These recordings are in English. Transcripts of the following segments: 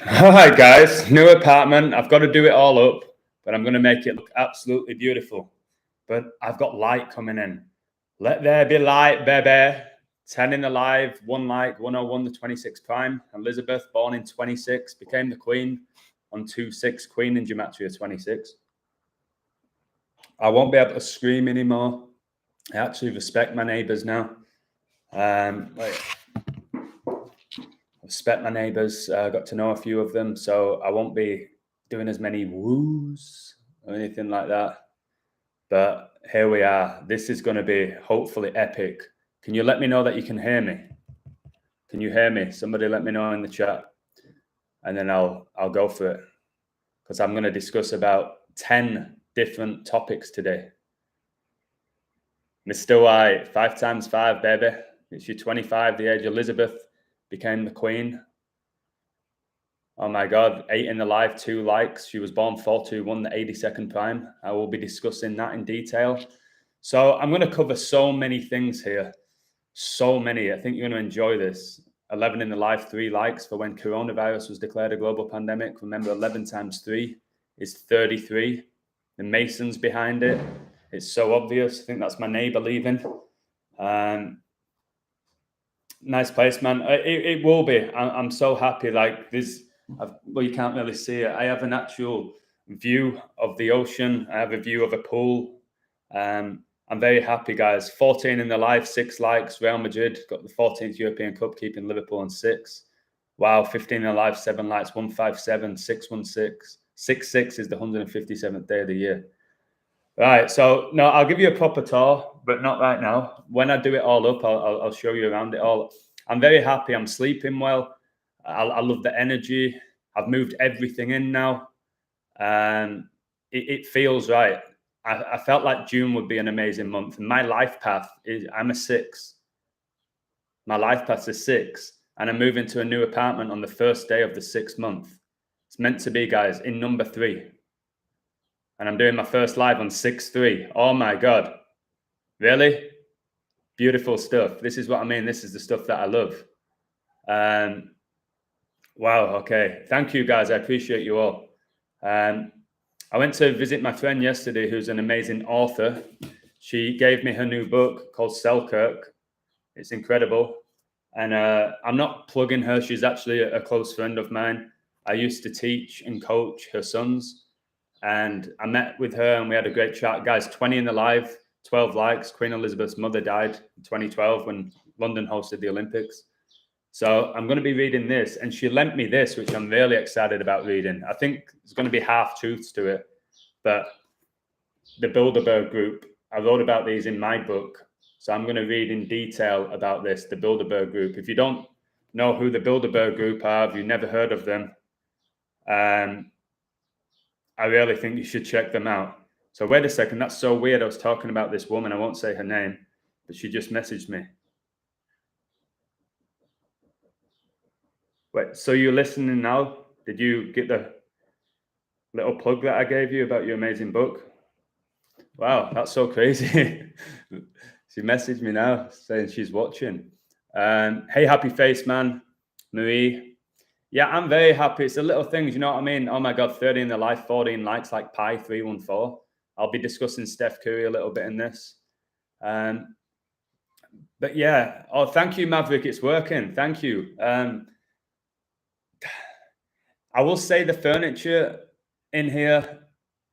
All right, guys, new apartment. I've got to do it all up, but I'm going to make it look absolutely beautiful. But I've got light coming in. Let there be light, baby. 10 in the live, 1 like, 101, the 26 prime. Elizabeth, born in 26, became the queen on 2-6, queen in gematria 26. I won't be able to scream anymore. I actually respect my neighbors now. Respect my neighbors. Got to know a few of them, so I won't be doing as many woos or anything like that. But here we are. This is going to be hopefully epic. Can you let me know that you can hear me? Can you hear me? Somebody let me know in the chat, and then I'll go for it, because I'm going to discuss about 10 different topics today. Mr. White, 5 times 5, baby. It's your 25, the age Elizabeth became the queen. Oh my God, 8 in the live, 2 likes. She was born 421, the 82nd prime. I will be discussing that in detail. So I'm going to cover so many things here. So many. I think you're going to enjoy this. 11 in the live, 3 likes for when coronavirus was declared a global pandemic. Remember, 11 times 3 is 33. The Masons behind it. It's so obvious. I think that's my neighbor leaving. Nice place, man. It will be. I'm so happy. Like this, well, you can't really see it. I have an actual view of the ocean. I have a view of a pool. I'm very happy, guys. 14 in the live, 6 likes. Real Madrid got the 14th European Cup, keeping Liverpool on 6. Wow, 15 in the live, 7 likes, 157, 616. 66 is the 157th day of the year. Right, so no, I'll give you a proper tour, but not right now. When I do it all up, I'll show you around it all. I'm very happy. I'm sleeping well. I love the energy. I've moved everything in now, and it feels right. I felt like June would be an amazing month. And my life path is, I'm a 6. My life path's a 6, and I'm moving to a new apartment on the first day of the 6th month. It's meant to be, guys, in number 3. And I'm doing my first live on 6/3. Oh my God. Really? Beautiful stuff. This is what I mean. This is the stuff that I love. Wow. Okay. Thank you, guys. I appreciate you all. I went to visit my friend yesterday, who's an amazing author. She gave me her new book called Selkirk. It's incredible. And I'm not plugging her. She's actually a close friend of mine. I used to teach and coach her sons. And I met with her and we had a great chat. Guys, 20 in the live, 12 likes. Queen Elizabeth's mother died in 2012 when London hosted the Olympics. So I'm going to be reading this. And she lent me this, which I'm really excited about reading. I think there's going to be half truths to it. But the Bilderberg group, I wrote about these in my book. So I'm going to read in detail about this, the Bilderberg group. If you don't know who the Bilderberg group are, if you've never heard of them, I really think you should check them out. So wait a second, that's so weird. I was talking about this woman. I won't say her name, but she just messaged me. Wait, so you're listening now? Did you get the little plug that I gave you about your amazing book? Wow, that's so crazy. She messaged me now saying she's watching. Hey, happy face, man. Marie. Yeah, I'm very happy. It's the little things, you know what I mean? Oh my God, 30 in the life, 14 likes like Pi 314. I'll be discussing Steph Curry a little bit in this. But yeah, oh, thank you, Maverick. It's working. Thank you. I will say the furniture in here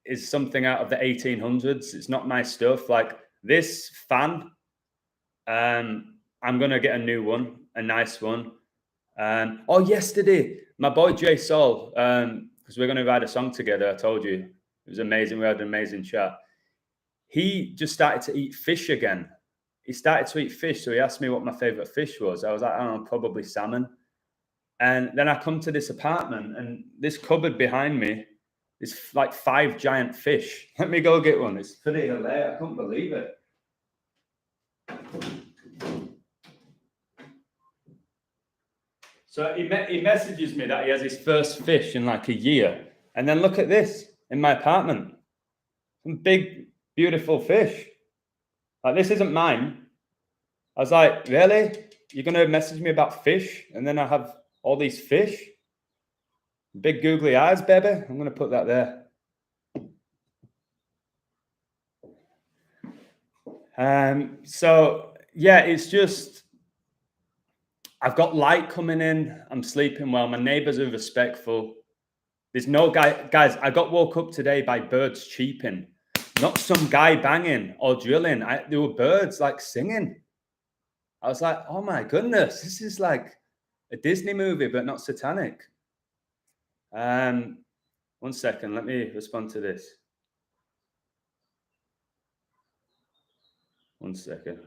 is something out of the 1800s. It's not my stuff. Like this fan, I'm going to get a new one, a nice one. Yesterday, my boy Jay Sol, because we're going to write a song together. I told you it was amazing. We had an amazing chat. He just started to eat fish again. He started to eat fish. So he asked me what my favorite fish was. I was like, I don't know, probably salmon. And then I come to this apartment and this cupboard behind me is like 5 giant fish. Let me go get one. It's pretty hilarious. I couldn't believe it. So he messages me that he has his first fish in like a year. And then look at this in my apartment. Some big, beautiful fish. Like, this isn't mine. I was like, really? You're going to message me about fish? And then I have all these fish? Big googly eyes, baby. I'm going to put that there. So yeah, it's just, I've got light coming in. I'm sleeping well. My neighbors are respectful. There's no guys. I got woke up today by birds cheeping, not some guy banging or drilling. There were birds like singing. I was like, oh my goodness, this is like a Disney movie, but not satanic. 1 second, let me respond to this. 1 second.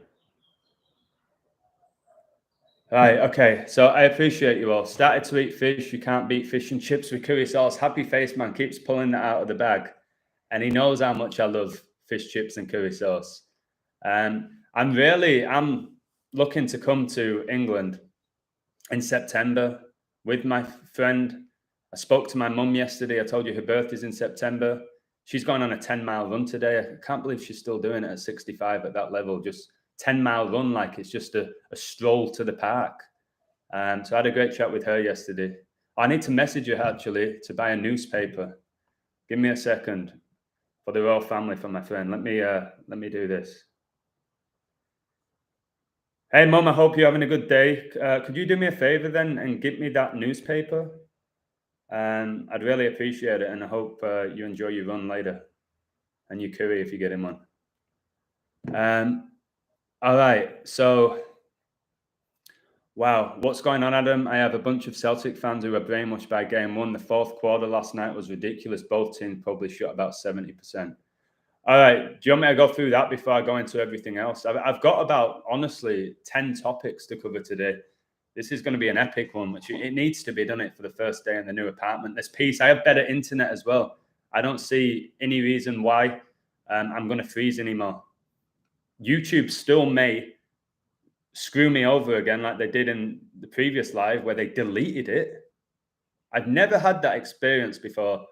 Right, okay. So I appreciate you all. Started to eat fish. You can't beat fish and chips with curry sauce. Happy Face Man keeps pulling that out of the bag. And he knows how much I love fish chips and curry sauce. I'm looking to come to England in September with my friend. I spoke to my mum yesterday. I told you her birthday's in September. She's going on a 10-mile run today. I can't believe she's still doing it at 65 at that level. Just 10-mile run, like it's just a stroll to the park. So I had a great chat with her yesterday. I need to message her actually to buy a newspaper. Give me a second for the royal family for my friend. Let me do this. Hey, Mum, I hope you're having a good day. Could you do me a favor then and get me that newspaper? I'd really appreciate it, and I hope you enjoy your run later and your curry if you get in one. All right, so wow, what's going on, Adam? I have a bunch of Celtic fans who were brainwashed by game one. The fourth quarter last night was ridiculous. Both teams probably shot about 70%. All right, do you want me to go through that before I go into everything else? I've got about, honestly, 10 topics to cover today. This is going to be an epic one, which it needs to be, done it for the first day in the new apartment. There's peace. I have better internet as well. I don't see any reason why I'm going to freeze anymore. YouTube still may screw me over again like they did in the previous live where they deleted it. I've never had that experience before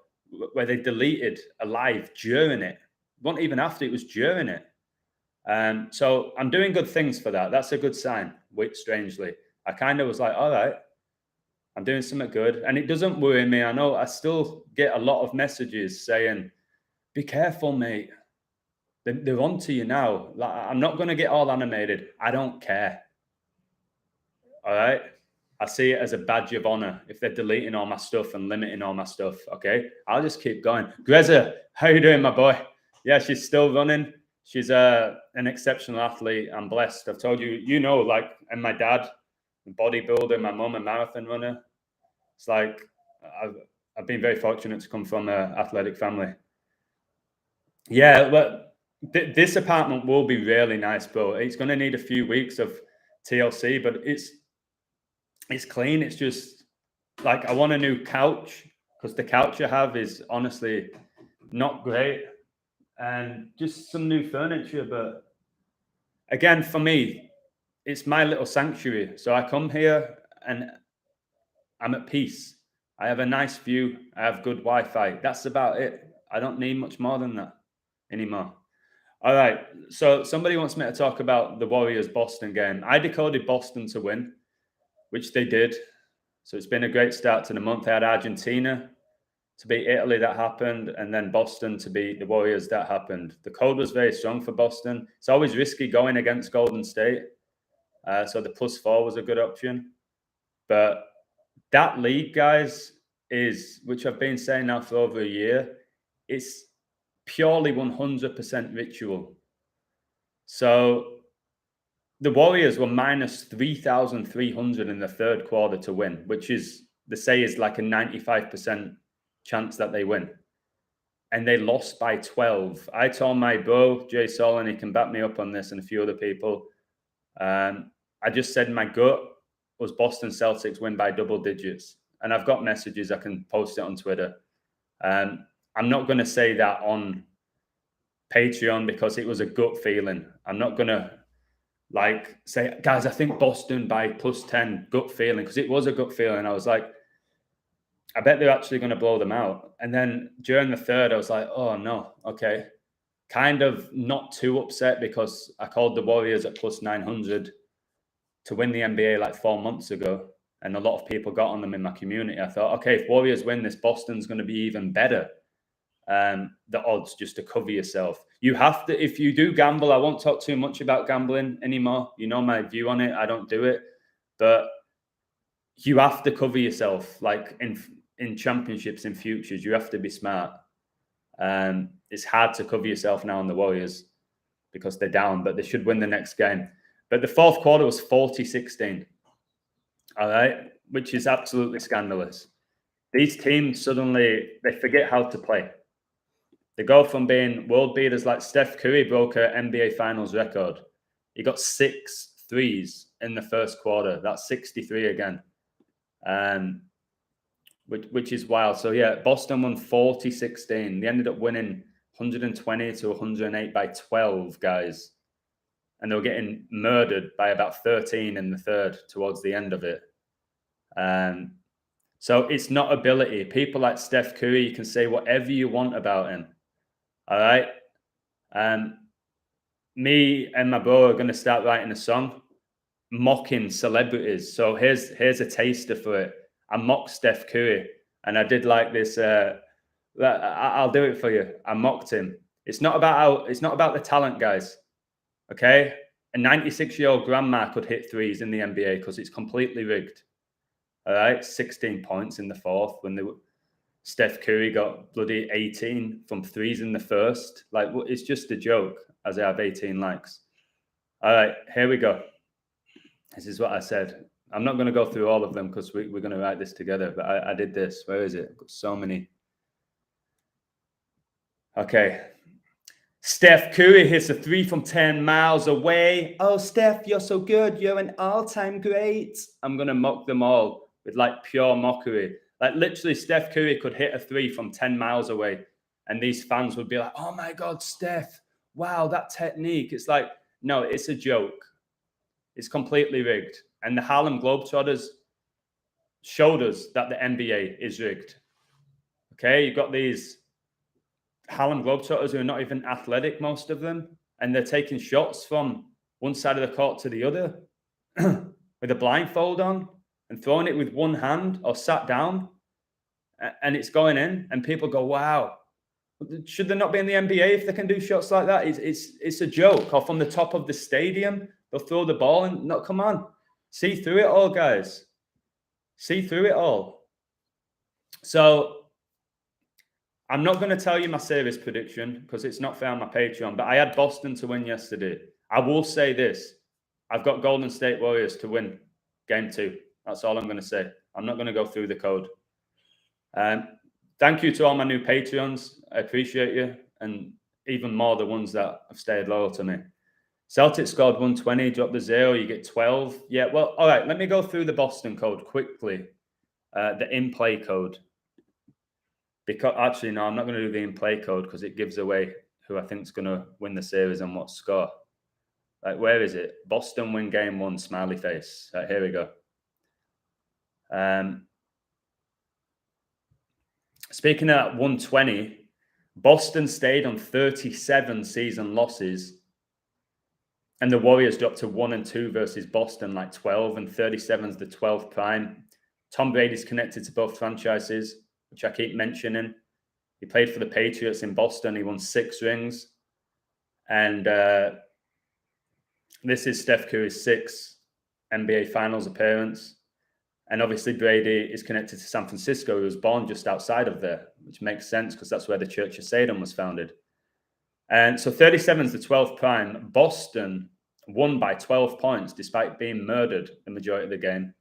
where they deleted a live during it. It wasn't even after, it was during it. So I'm doing good things for that. That's a good sign, which strangely. I kind of was like, all right, I'm doing something good. And it doesn't worry me. I know I still get a lot of messages saying, be careful, mate. They're on to you now. Like, I'm not going to get all animated. I don't care. All right. I see it as a badge of honor if they're deleting all my stuff and limiting all my stuff. Okay. I'll just keep going. Greza, how you doing, my boy? Yeah, she's still running. She's an exceptional athlete. I'm blessed. I've told you, like, and my dad, bodybuilder, my mum, a marathon runner. It's like I've been very fortunate to come from an athletic family. Yeah, but this apartment will be really nice, bro. It's going to need a few weeks of TLC, but it's clean. It's just like I want a new couch because the couch I have is honestly not great, and just some new furniture. But again, for me, it's my little sanctuary. So I come here and I'm at peace. I have a nice view. I have good Wi-Fi. That's about it. I don't need much more than that anymore. All right. So somebody wants me to talk about the Warriors Boston game. I decoded Boston to win, which they did. So it's been a great start to the month. I had Argentina to beat Italy, that happened, and then Boston to beat the Warriors, that happened. The code was very strong for Boston. It's always risky going against Golden State. So the +4 was a good option. But that league, guys, which I've been saying now for over a year, it's purely 100% ritual. So the Warriors were minus 3,300 in the third quarter to win, which is, they say, is like a 95% chance that they win. And they lost by 12. I told my bro, Jay Solon, he can back me up on this, and a few other people. I just said my gut was Boston Celtics win by double digits. And I've got messages, I can post it on Twitter. I'm not going to say that on Patreon because it was a gut feeling. I'm not going to say, guys, I think Boston by +10, gut feeling, because it was a gut feeling. I was like, I bet they're actually going to blow them out. And then during the third, I was like, oh no, okay. Kind of not too upset because I called the Warriors at +900 to win the NBA like 4 months ago. and a lot of people got on them in my community. I thought, okay, if Warriors win this, Boston's going to be even better. The odds just to cover yourself. You have to, if you do gamble, I won't talk too much about gambling anymore. You know my view on it. I don't do it, but you have to cover yourself. Like in championships, in futures, you have to be smart. It's hard to cover yourself now on the Warriors because they're down, but they should win the next game. But the fourth quarter was 40-16. All right, which is absolutely scandalous. These teams suddenly, they forget how to play. They go from being world beaters, like Steph Curry broke an NBA Finals record. He got 6 threes in the first quarter. That's 63 again, which is wild. So yeah, Boston won 40-16. They ended up winning 120 to 108 by 12, guys. And they were getting murdered by about 13 in the third towards the end of it. So it's not ability. People like Steph Curry, you can say whatever you want about him. All right. Me and my bro are going to start writing a song mocking celebrities. So here's a taster for it. I mocked Steph Curry, and I did like this. I'll do it for you. I mocked him. It's not about the talent, guys. Okay, a 96-year-old grandma could hit threes in the NBA because it's completely rigged. All right, 16 points in the fourth when Steph Curry got bloody 18 from threes in the first. Like, it's just a joke, as I have 18 likes. All right, here we go. This is what I said. I'm not going to go through all of them because we're going to write this together, but I did this. Where is it? I've got so many. Okay. Steph Curry hits a 3 from 10 miles away. Oh, Steph, you're so good. You're an all-time great. I'm going to mock them all with like pure mockery. Like literally Steph Curry could hit a 3 from 10 miles away. And these fans would be like, oh my God, Steph, wow, that technique. It's like, no, it's a joke. It's completely rigged. And the Harlem Globetrotters showed us that the NBA is rigged. Okay, you've got these Harlem Globetrotters who are not even athletic, most of them, and they're taking shots from one side of the court to the other with a blindfold on and throwing it with one hand or sat down, and it's going in, and people go, wow, should they not be in the NBA if they can do shots like that? It's a joke. Or from the top of the stadium, they'll throw the ball and no, come on, see through it all, guys. See through it all. So I'm not going to tell you my series prediction because it's not fair on my Patreon, but I had Boston to win yesterday. I will say this. I've got Golden State Warriors to win game 2. That's all I'm going to say. I'm not going to go through the code. Thank you to all my new Patreons. I appreciate you. And even more the ones that have stayed loyal to me. Celtics scored 120, drop the 0, you get 12. Yeah, well, all right, let me go through the Boston code quickly. The in-play code. Because actually, no, I'm not going to do the in-play code because it gives away who I think is going to win the series and what score. Like, where is it? Boston win game 1, smiley face. Right, here we go. Speaking of that 120, Boston stayed on 37 season losses, and the Warriors dropped to 1 and 2 versus Boston, like 12, and 37 is the 12th prime. Tom Brady's connected to both franchises, which I keep mentioning. He played for the Patriots in Boston. He won 6 rings. And this is Steph Curry's 6th NBA Finals appearance. And obviously Brady is connected to San Francisco. He was born just outside of there, which makes sense because that's where the Church of Satan was founded. And so 37 is the 12th prime. Boston won by 12 points despite being murdered the majority of the game,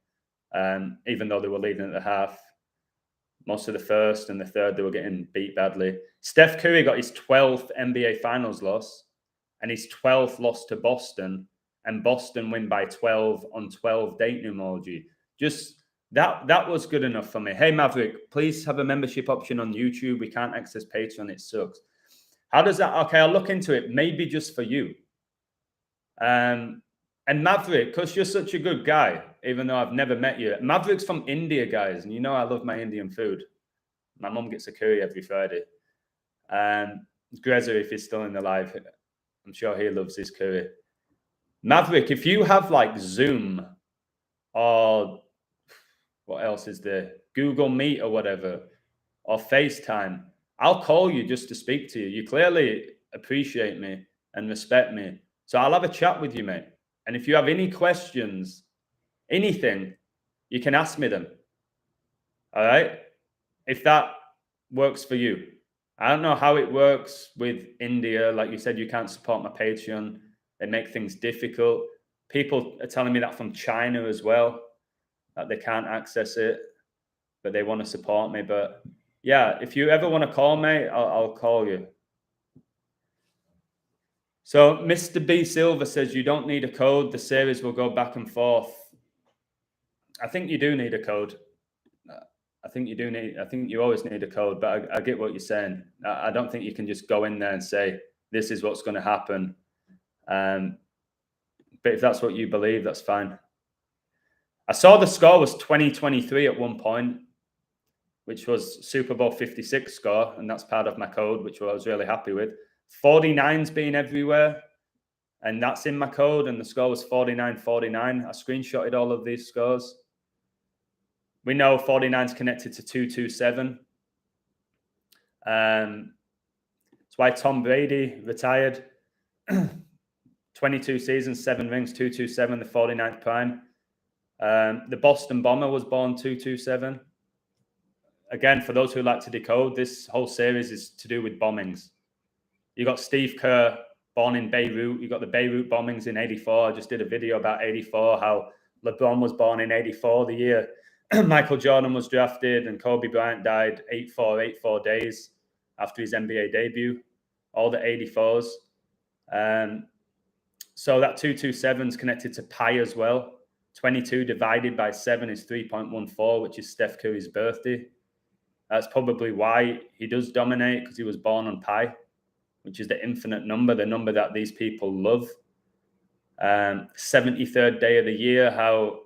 even though they were leading at the half. Most of the first and the third, they were getting beat badly. Steph Curry got his 12th NBA Finals loss and his 12th loss to Boston, and Boston win by 12 on 12 date numerology. Just that was good enough for me. Hey, Maverick, please have a membership option on YouTube. We can't access Patreon. It sucks. How does that? Okay, I'll look into it. Maybe just for you. And Maverick, because you're such a good guy, even though I've never met you. Maverick's from India, guys, and you know I love my Indian food. My mum gets a curry every Friday. Grezza, if he's still in the live, I'm sure he loves his curry. Maverick, if you have like Zoom or what else is there? Google Meet or whatever, or FaceTime. I'll call you just to speak to you. You clearly appreciate me and respect me. So I'll have a chat with you, mate. And if you have any questions, anything, you can ask me them. All right? If that works for you. I don't know how it works with India. Like you said, you can't support my Patreon. They make things difficult. People are telling me that from China as well, that they can't access it, but they want to support me. But yeah, if you ever want to call me, I'll call you. So Mr. B Silver says you don't need a code. The series will go back and forth. I think you do need a code. I think you always need a code, but I get what you're saying. I don't think you can just go in there and say, this is what's going to happen. But if that's what you believe, that's fine. I saw the score was 2023 at one point, which was Super Bowl 56 score, and that's part of my code, which I was really happy with. 49's been everywhere, and that's in my code, and the score was 49-49. I screenshotted all of these scores. We know 49's connected to 227. That's why Tom Brady retired. 22 seasons, 7 rings, 227, the 49th prime. The Boston Bomber was born 227. Again, for those who like to decode, this whole series is to do with bombings. You got Steve Kerr born in Beirut. You got the Beirut bombings in 84. I just did a video about 84, how LeBron was born in 84, the year Michael Jordan was drafted, and Kobe Bryant died 84 days after his NBA debut. All the 84s. So that 227 is connected to pi as well. 22 divided by 7 is 3.14, which is Steph Curry's birthday. That's probably why he does dominate, because he was born on pi, which is the infinite number, the number that these people love. 73rd day of the year, how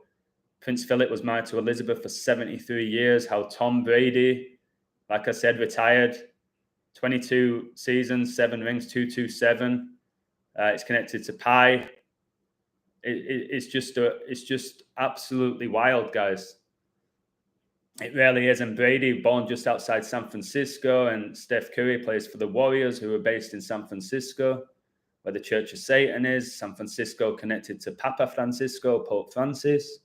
Prince Philip was married to Elizabeth for 73 years, how Tom Brady, like I said, retired. 22 seasons, 7 rings, 227. It's connected to pi. It's just absolutely wild, guys. It really is. And Brady, born just outside San Francisco, and Steph Curry plays for the Warriors, who are based in San Francisco, where the Church of Satan is. San Francisco connected to Papa Francisco, Pope Francis.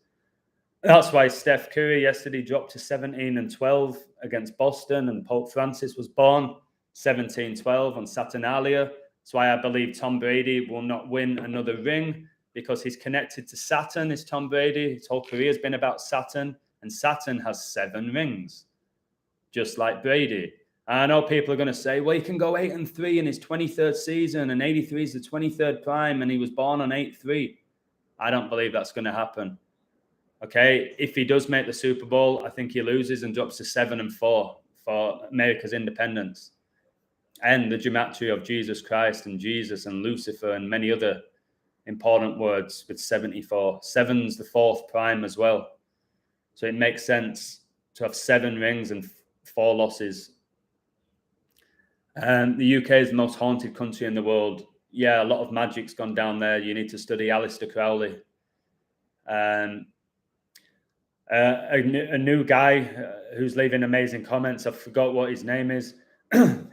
That's why Steph Curry yesterday dropped to 17-12 against Boston, and Pope Francis was born 17-12 on Saturnalia. That's why I believe Tom Brady will not win another ring, because he's connected to Saturn, is Tom Brady. His whole career has been about Saturn, and Saturn has 7 rings, just like Brady. And I know people are going to say, well, he can go 8-3 in his 23rd season, and 83 is the 23rd prime, and he was born on 8-3. I don't believe that's going to happen. Okay, if he does make the Super Bowl, I think he loses and drops to 7-4 for America's independence. And the gematria of Jesus Christ and Jesus and Lucifer and many other important words with 74. 7's the 4th prime as well. So it makes sense to have 7 rings and 4 losses. And the UK is the most haunted country in the world. Yeah, a lot of magic's gone down there. You need to study Aleister Crowley. A new guy who's leaving amazing comments. I forgot what his name is.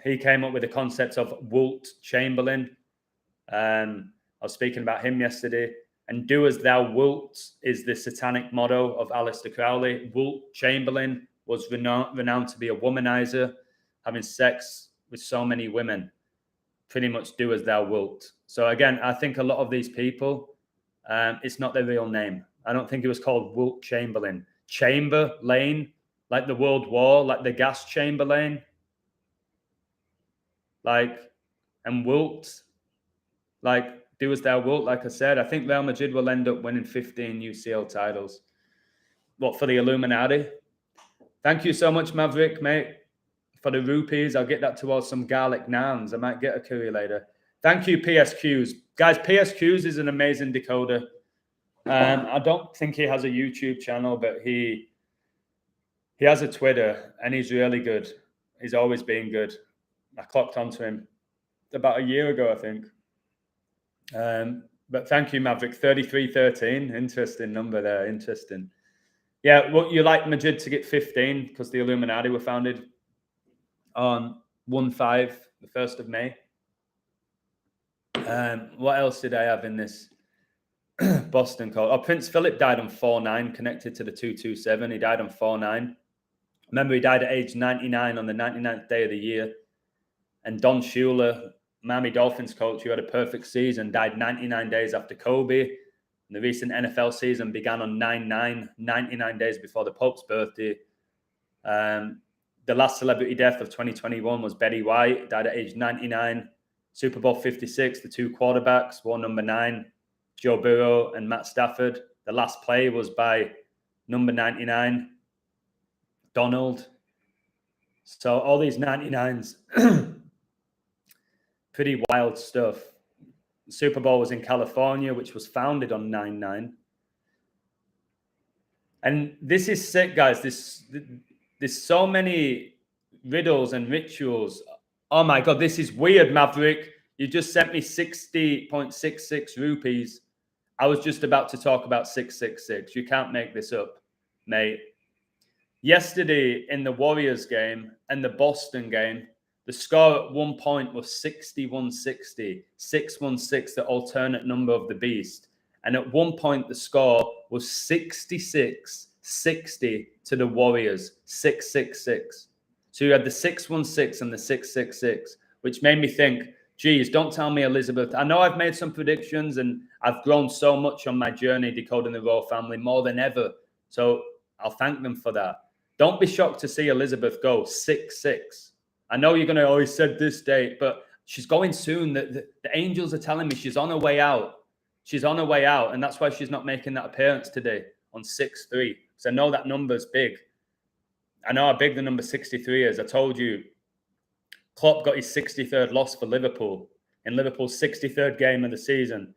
He came up with the concept of Wilt Chamberlain. I was speaking about him yesterday. And do as thou wilt is the satanic motto of Aleister Crowley. Wilt Chamberlain was renowned to be a womanizer, having sex with so many women. Pretty much do as thou wilt. So again, I think a lot of these people, it's not their real name. I don't think it was called Wilt Chamberlain. Chamber Lane, like the World War, like the gas chamber lane. And Wilt, do as thou wilt, like I said. I think Real Madrid will end up winning 15 UCL titles. What, for the Illuminati? Thank you so much, Maverick, mate, for the rupees. I'll get that towards some garlic naans. I might get a curry later. Thank you, PSQs. Guys, PSQs is an amazing decoder. I don't think he has a YouTube channel, but he has a Twitter, and he's really good. He's always been good. I clocked onto him about a year ago, I think. But thank you, Maverick. 3313. Interesting number there. Interesting. Yeah, well, you like Madrid to get 15 because the Illuminati were founded on 1/5, the 1st of May. What else did I have in this Boston call? Oh, Prince Philip died on 4/9, connected to the 227. He died on 4/9. Remember, he died at age 99 on the 99th day of the year. And Don Shula, Miami Dolphins coach, who had a perfect season, died 99 days after Kobe. And the recent NFL season began on 9/9, 99 days before the Pope's birthday. The last celebrity death of 2021 was Betty White, died at age 99. Super Bowl 56, the two quarterbacks, wore number 9, Joe Burrow and Matt Stafford. The last play was by number 99, Donald. So all these 99s, pretty wild stuff. The Super Bowl was in California, which was founded on 9/9. And this is sick, guys. There's so many riddles and rituals. Oh my God, this is weird, Maverick. You just sent me 60.66 rupees. I was just about to talk about 666. You can't make this up, mate. Yesterday in the Warriors game and the Boston game, the score at one point was 61-60, 616, the alternate number of the beast. And at one point, the score was 66-60 to the Warriors, 666. So you had the 616 and the 666, which made me think, geez, don't tell me, Elizabeth. I know I've made some predictions and I've grown so much on my journey decoding the royal family, more than ever. So I'll thank them for that. Don't be shocked to see Elizabeth go 6-6. I know you're going to always said this date, but she's going soon. The angels are telling me she's on her way out. She's on her way out, and that's why she's not making that appearance today on 6-3. Because I know that number's big. I know how big the number 63 is. I told you, Klopp got his 63rd loss for Liverpool in Liverpool's 63rd game of the season.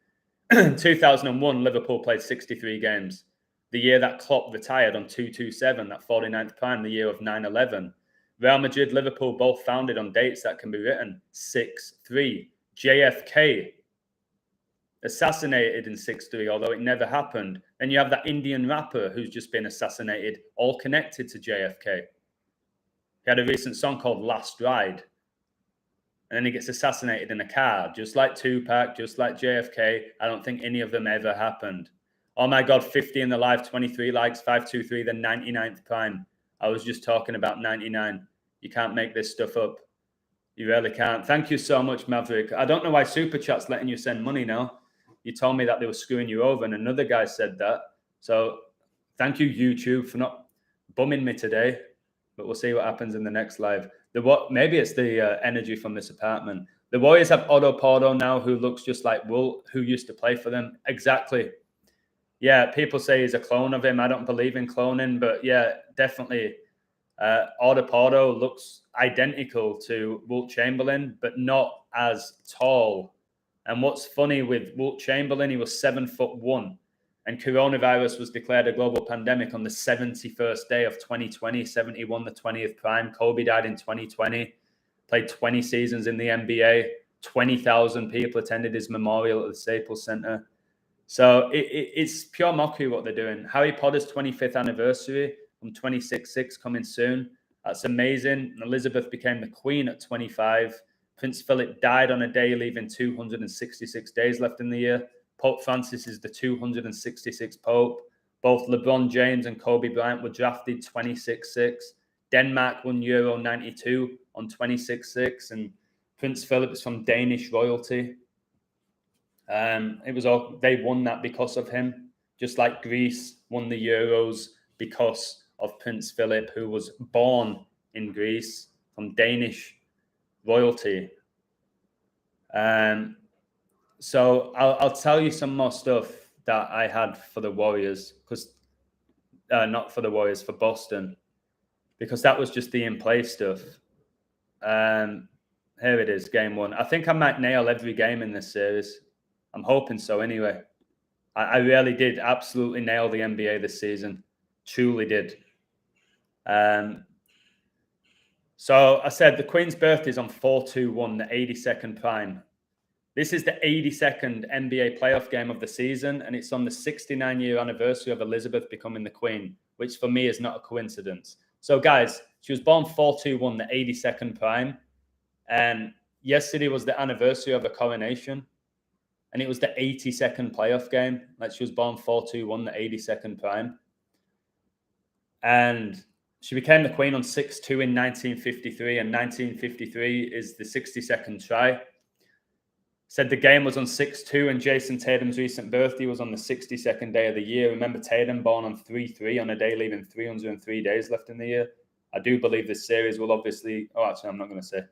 In 2001, Liverpool played 63 games. The year that Klopp retired on 227, that 49th prime, the year of 9/11. Real Madrid, Liverpool, both founded on dates that can be written 6-3. JFK assassinated in 6-3, although it never happened. Then you have that Indian rapper who's just been assassinated, all connected to JFK. He had a recent song called Last Ride. And then he gets assassinated in a car, just like Tupac, just like JFK. I don't think any of them ever happened. Oh my God, 50 in the live, 23 likes, 523, the 99th prime. I was just talking about 99. You can't make this stuff up. You really can't. Thank you so much, Maverick. I don't know why Super Chat's letting you send money now. You told me that they were screwing you over, and another guy said that. So thank you, YouTube, for not bumming me today. But we'll see what happens in the next live. Maybe it's the energy from this apartment. The Warriors have Otto Porto now, who looks just like Wool, who used to play for them. Exactly. Yeah, people say he's a clone of him. I don't believe in cloning, but yeah, definitely. Otto Porto looks identical to Wilt Chamberlain, but not as tall. And what's funny with Wilt Chamberlain, he was 7'1", and coronavirus was declared a global pandemic on the 71st day of 2020, 71, the 20th prime. Kobe died in 2020, played 20 seasons in the NBA. 20,000 people attended his memorial at the Staples Center. So it's pure mockery what they're doing. Harry Potter's 25th anniversary from 26/6 coming soon. That's amazing. Elizabeth became the queen at 25. Prince Philip died on a day, leaving 266 days left in the year. Pope Francis is the 266th Pope. Both LeBron James and Kobe Bryant were drafted 26/6. Denmark won Euro 92 on 26/6. And Prince Philip is from Danish royalty. They won that because of him, just like Greece won the Euros because of Prince Philip, who was born in Greece from Danish royalty. So I'll tell you some more stuff that I had for the Warriors, because not for the Warriors, for Boston, because that was just the in-play stuff. Here it is, game 1. I think I might nail every game in this series. I'm hoping so anyway. I really did absolutely nail the NBA this season. Truly did. So I said the Queen's birthday is on 4/21, the 82nd prime. This is the 82nd NBA playoff game of the season, and it's on the 69-year anniversary of Elizabeth becoming the Queen, which for me is not a coincidence. So, guys, she was born 421, the 82nd prime. And yesterday was the anniversary of her coronation. And it was the 82nd playoff game. Like, she was born 421, the 82nd prime. And she became the queen on 6-2 in 1953. And 1953 is the 62nd try. Said the game was on 6-2, and Jason Tatum's recent birthday was on the 62nd day of the year. Remember, Tatum born on 3-3 on a day leaving 303 days left in the year. I do believe this series will obviously... Oh, actually, I'm not going to say.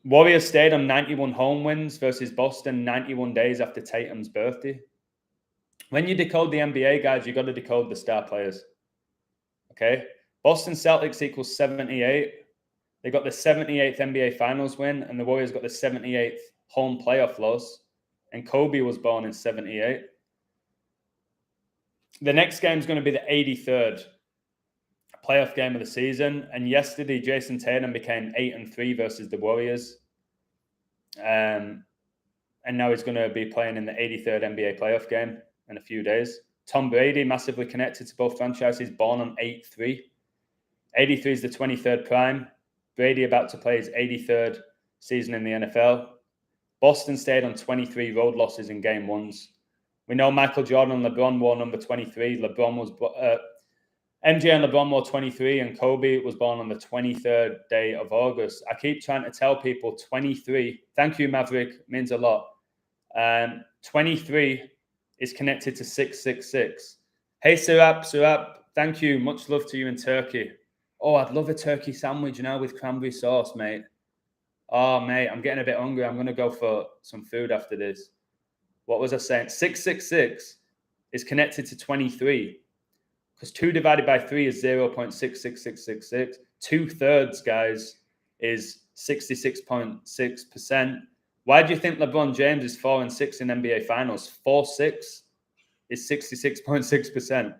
Warriors stayed on 91 home wins versus Boston 91 days after Tatum's birthday. When you decode the NBA, guys, you got to decode the star players. Okay? Boston Celtics equals 78. They got the 78th NBA Finals win, and the Warriors got the 78th home playoff loss. And Kobe was born in 78. The next game is going to be the 83rd playoff game of the season. And yesterday, Jason Tatum became 8-3 versus the Warriors. And now he's going to be playing in the 83rd NBA playoff game in a few days. Tom Brady, massively connected to both franchises, born on 8-3. 83 is the 23rd prime. Brady about to play his 83rd season in the NFL. Boston stayed on 23 road losses in game ones. We know Michael Jordan and LeBron wore number 23. MJ and LeBron wore 23, and Kobe was born on the 23rd day of August. I keep trying to tell people 23. Thank you, Maverick. Means a lot. 23 is connected to 666. Hey, Surap. Thank you. Much love to you in Turkey. Oh, I'd love a turkey sandwich now with cranberry sauce, mate. Oh, mate, I'm getting a bit hungry. I'm going to go for some food after this. What was I saying? 666 is connected to 23 because 2 divided by 3 is 0.66666. 2/3, guys, is 66.6%. Why do you think LeBron James is 4-6 in NBA Finals? 4-6 is 66.6%.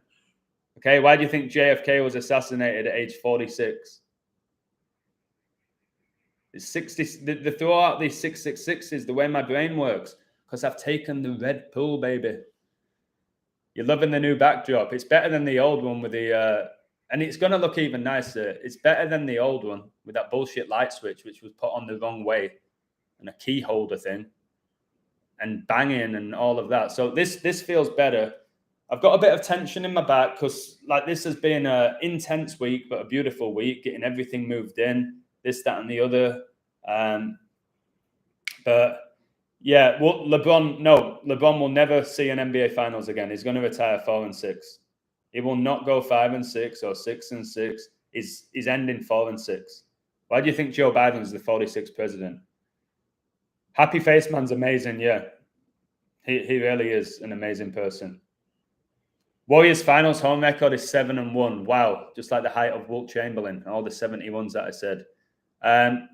Okay, why do you think JFK was assassinated at age 46? It's 60. The throw out these 666s, the way my brain works, because I've taken the red pill, baby. You're loving the new backdrop. It's better than the old one with the, and it's going to look even nicer. It's better than the old one with that bullshit light switch, which was put on the wrong way, and a key holder thing, and banging and all of that. So this feels better. I've got a bit of tension in my back because like this has been an intense week, but a beautiful week, getting everything moved in, this, that, and the other. But yeah, well, LeBron will never see an NBA Finals again. He's going to retire 4-6. He will not go 5-6 or 6-6. He's ending 4-6. Why do you think Joe Biden's the 46th president? Happy Face Man's amazing, yeah. He really is an amazing person. Warriors finals home record is 7-1. Wow, just like the height of Wilt Chamberlain, all the 71s that I said.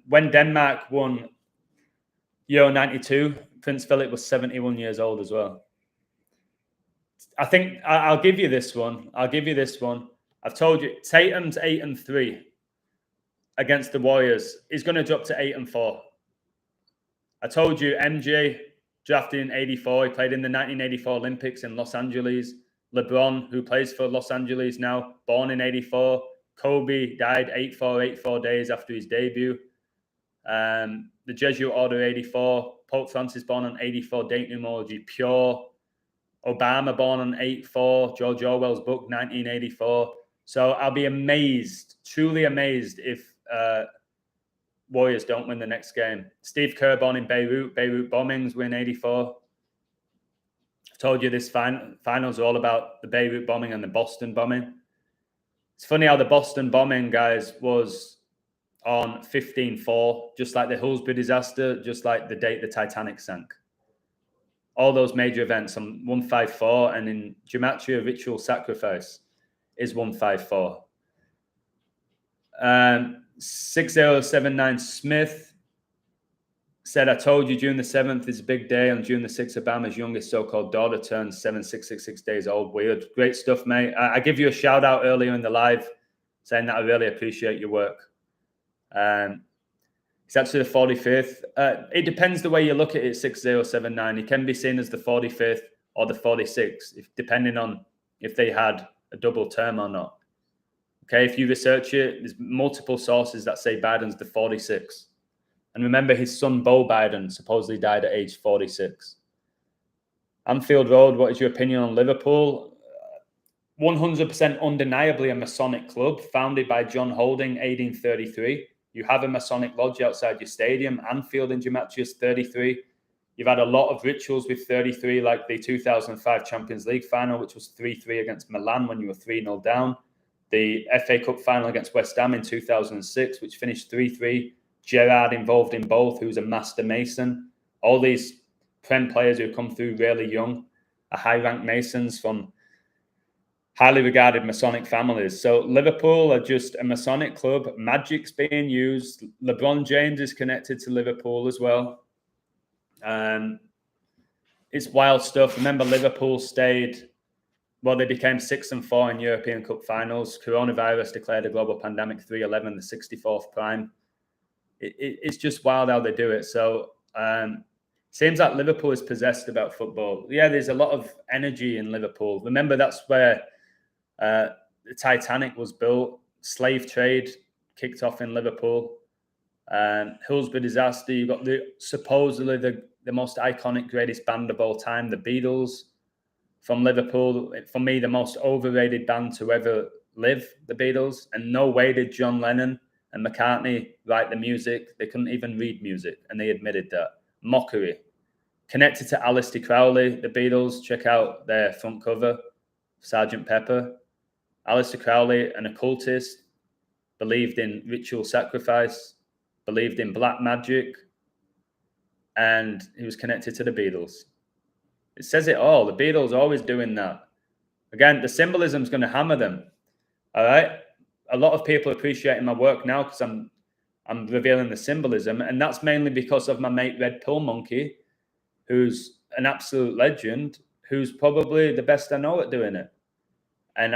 When Denmark won Euro 92, Prince Philip was 71 years old as well. I think I'll give you this one. I've told you, Tatum's 8-3 against the Warriors. He's going to drop to 8-4. I told you, MJ drafted in 84. He played in the 1984 Olympics in Los Angeles. LeBron, who plays for Los Angeles now, born in 84. Kobe died 84 days after his debut. The Jesuit Order 84. Pope Francis born on 84. Date Numerology pure. Obama born on 84. George Orwell's book 1984. So I'll be amazed, truly amazed, if Warriors don't win the next game. Steve Kerr born in Beirut. Beirut bombings win 84. I've told you this finals are all about the Beirut bombing and the Boston bombing. It's funny how the Boston bombing, guys, was on 15/4, just like the Hillsborough disaster, just like the date the Titanic sank. All those major events on 154, and in Gematria, ritual sacrifice is 154. 6079 Smith said, I told you June the 7th is a big day. On June the 6th, Obama's youngest so-called daughter turns 7666 days old. Weird. Great stuff, mate. I give you a shout out earlier in the live saying that I really appreciate your work. It's actually the 45th. It depends the way you look at it, 6079. It can be seen as the 45th or the 46th, depending on if they had a double term or not. Okay, if you research it, there's multiple sources that say Biden's the 46. And remember, his son, Beau Biden, supposedly died at age 46. Anfield Road, what is your opinion on Liverpool? 100% undeniably a Masonic club founded by John Holding, 1833. You have a Masonic lodge outside your stadium. Anfield in Gematria 33. You've had a lot of rituals with 33, like the 2005 Champions League final, which was 3-3 against Milan when you were 3-0 down. The FA Cup final against West Ham in 2006, which finished 3-3. Gerrard involved in both, who's a master Mason. All these Prem players who come through really young are high-ranked Masons from highly regarded Masonic families. So Liverpool are just a Masonic club. Magic's being used. LeBron James is connected to Liverpool as well. It's wild stuff. Remember, Liverpool stayed, well, they became 6-4 in European Cup finals. Coronavirus declared a global pandemic 3/11, the 64th prime. It's just wild how they do it. So seems like Liverpool is possessed about football. Yeah, there's a lot of energy in Liverpool. Remember, that's where the Titanic was built. Slave trade kicked off in Liverpool. Hillsborough disaster. You've got supposedly the most iconic, greatest band of all time, the Beatles from Liverpool. For me, the most overrated band to ever live, the Beatles. And no way did John Lennon and McCartney write the music. They couldn't even read music, and they admitted that. Mockery. Connected to Aleister Crowley, the Beatles. Check out their front cover, Sgt. Pepper. Aleister Crowley, an occultist, believed in ritual sacrifice, believed in black magic, and he was connected to the Beatles. It says it all. The Beatles are always doing that. Again, the symbolism is going to hammer them. All right? A lot of people appreciating my work now because I'm revealing the symbolism, and that's mainly because of my mate Red Pill Monkey, who's an absolute legend, who's probably the best I know at doing it. And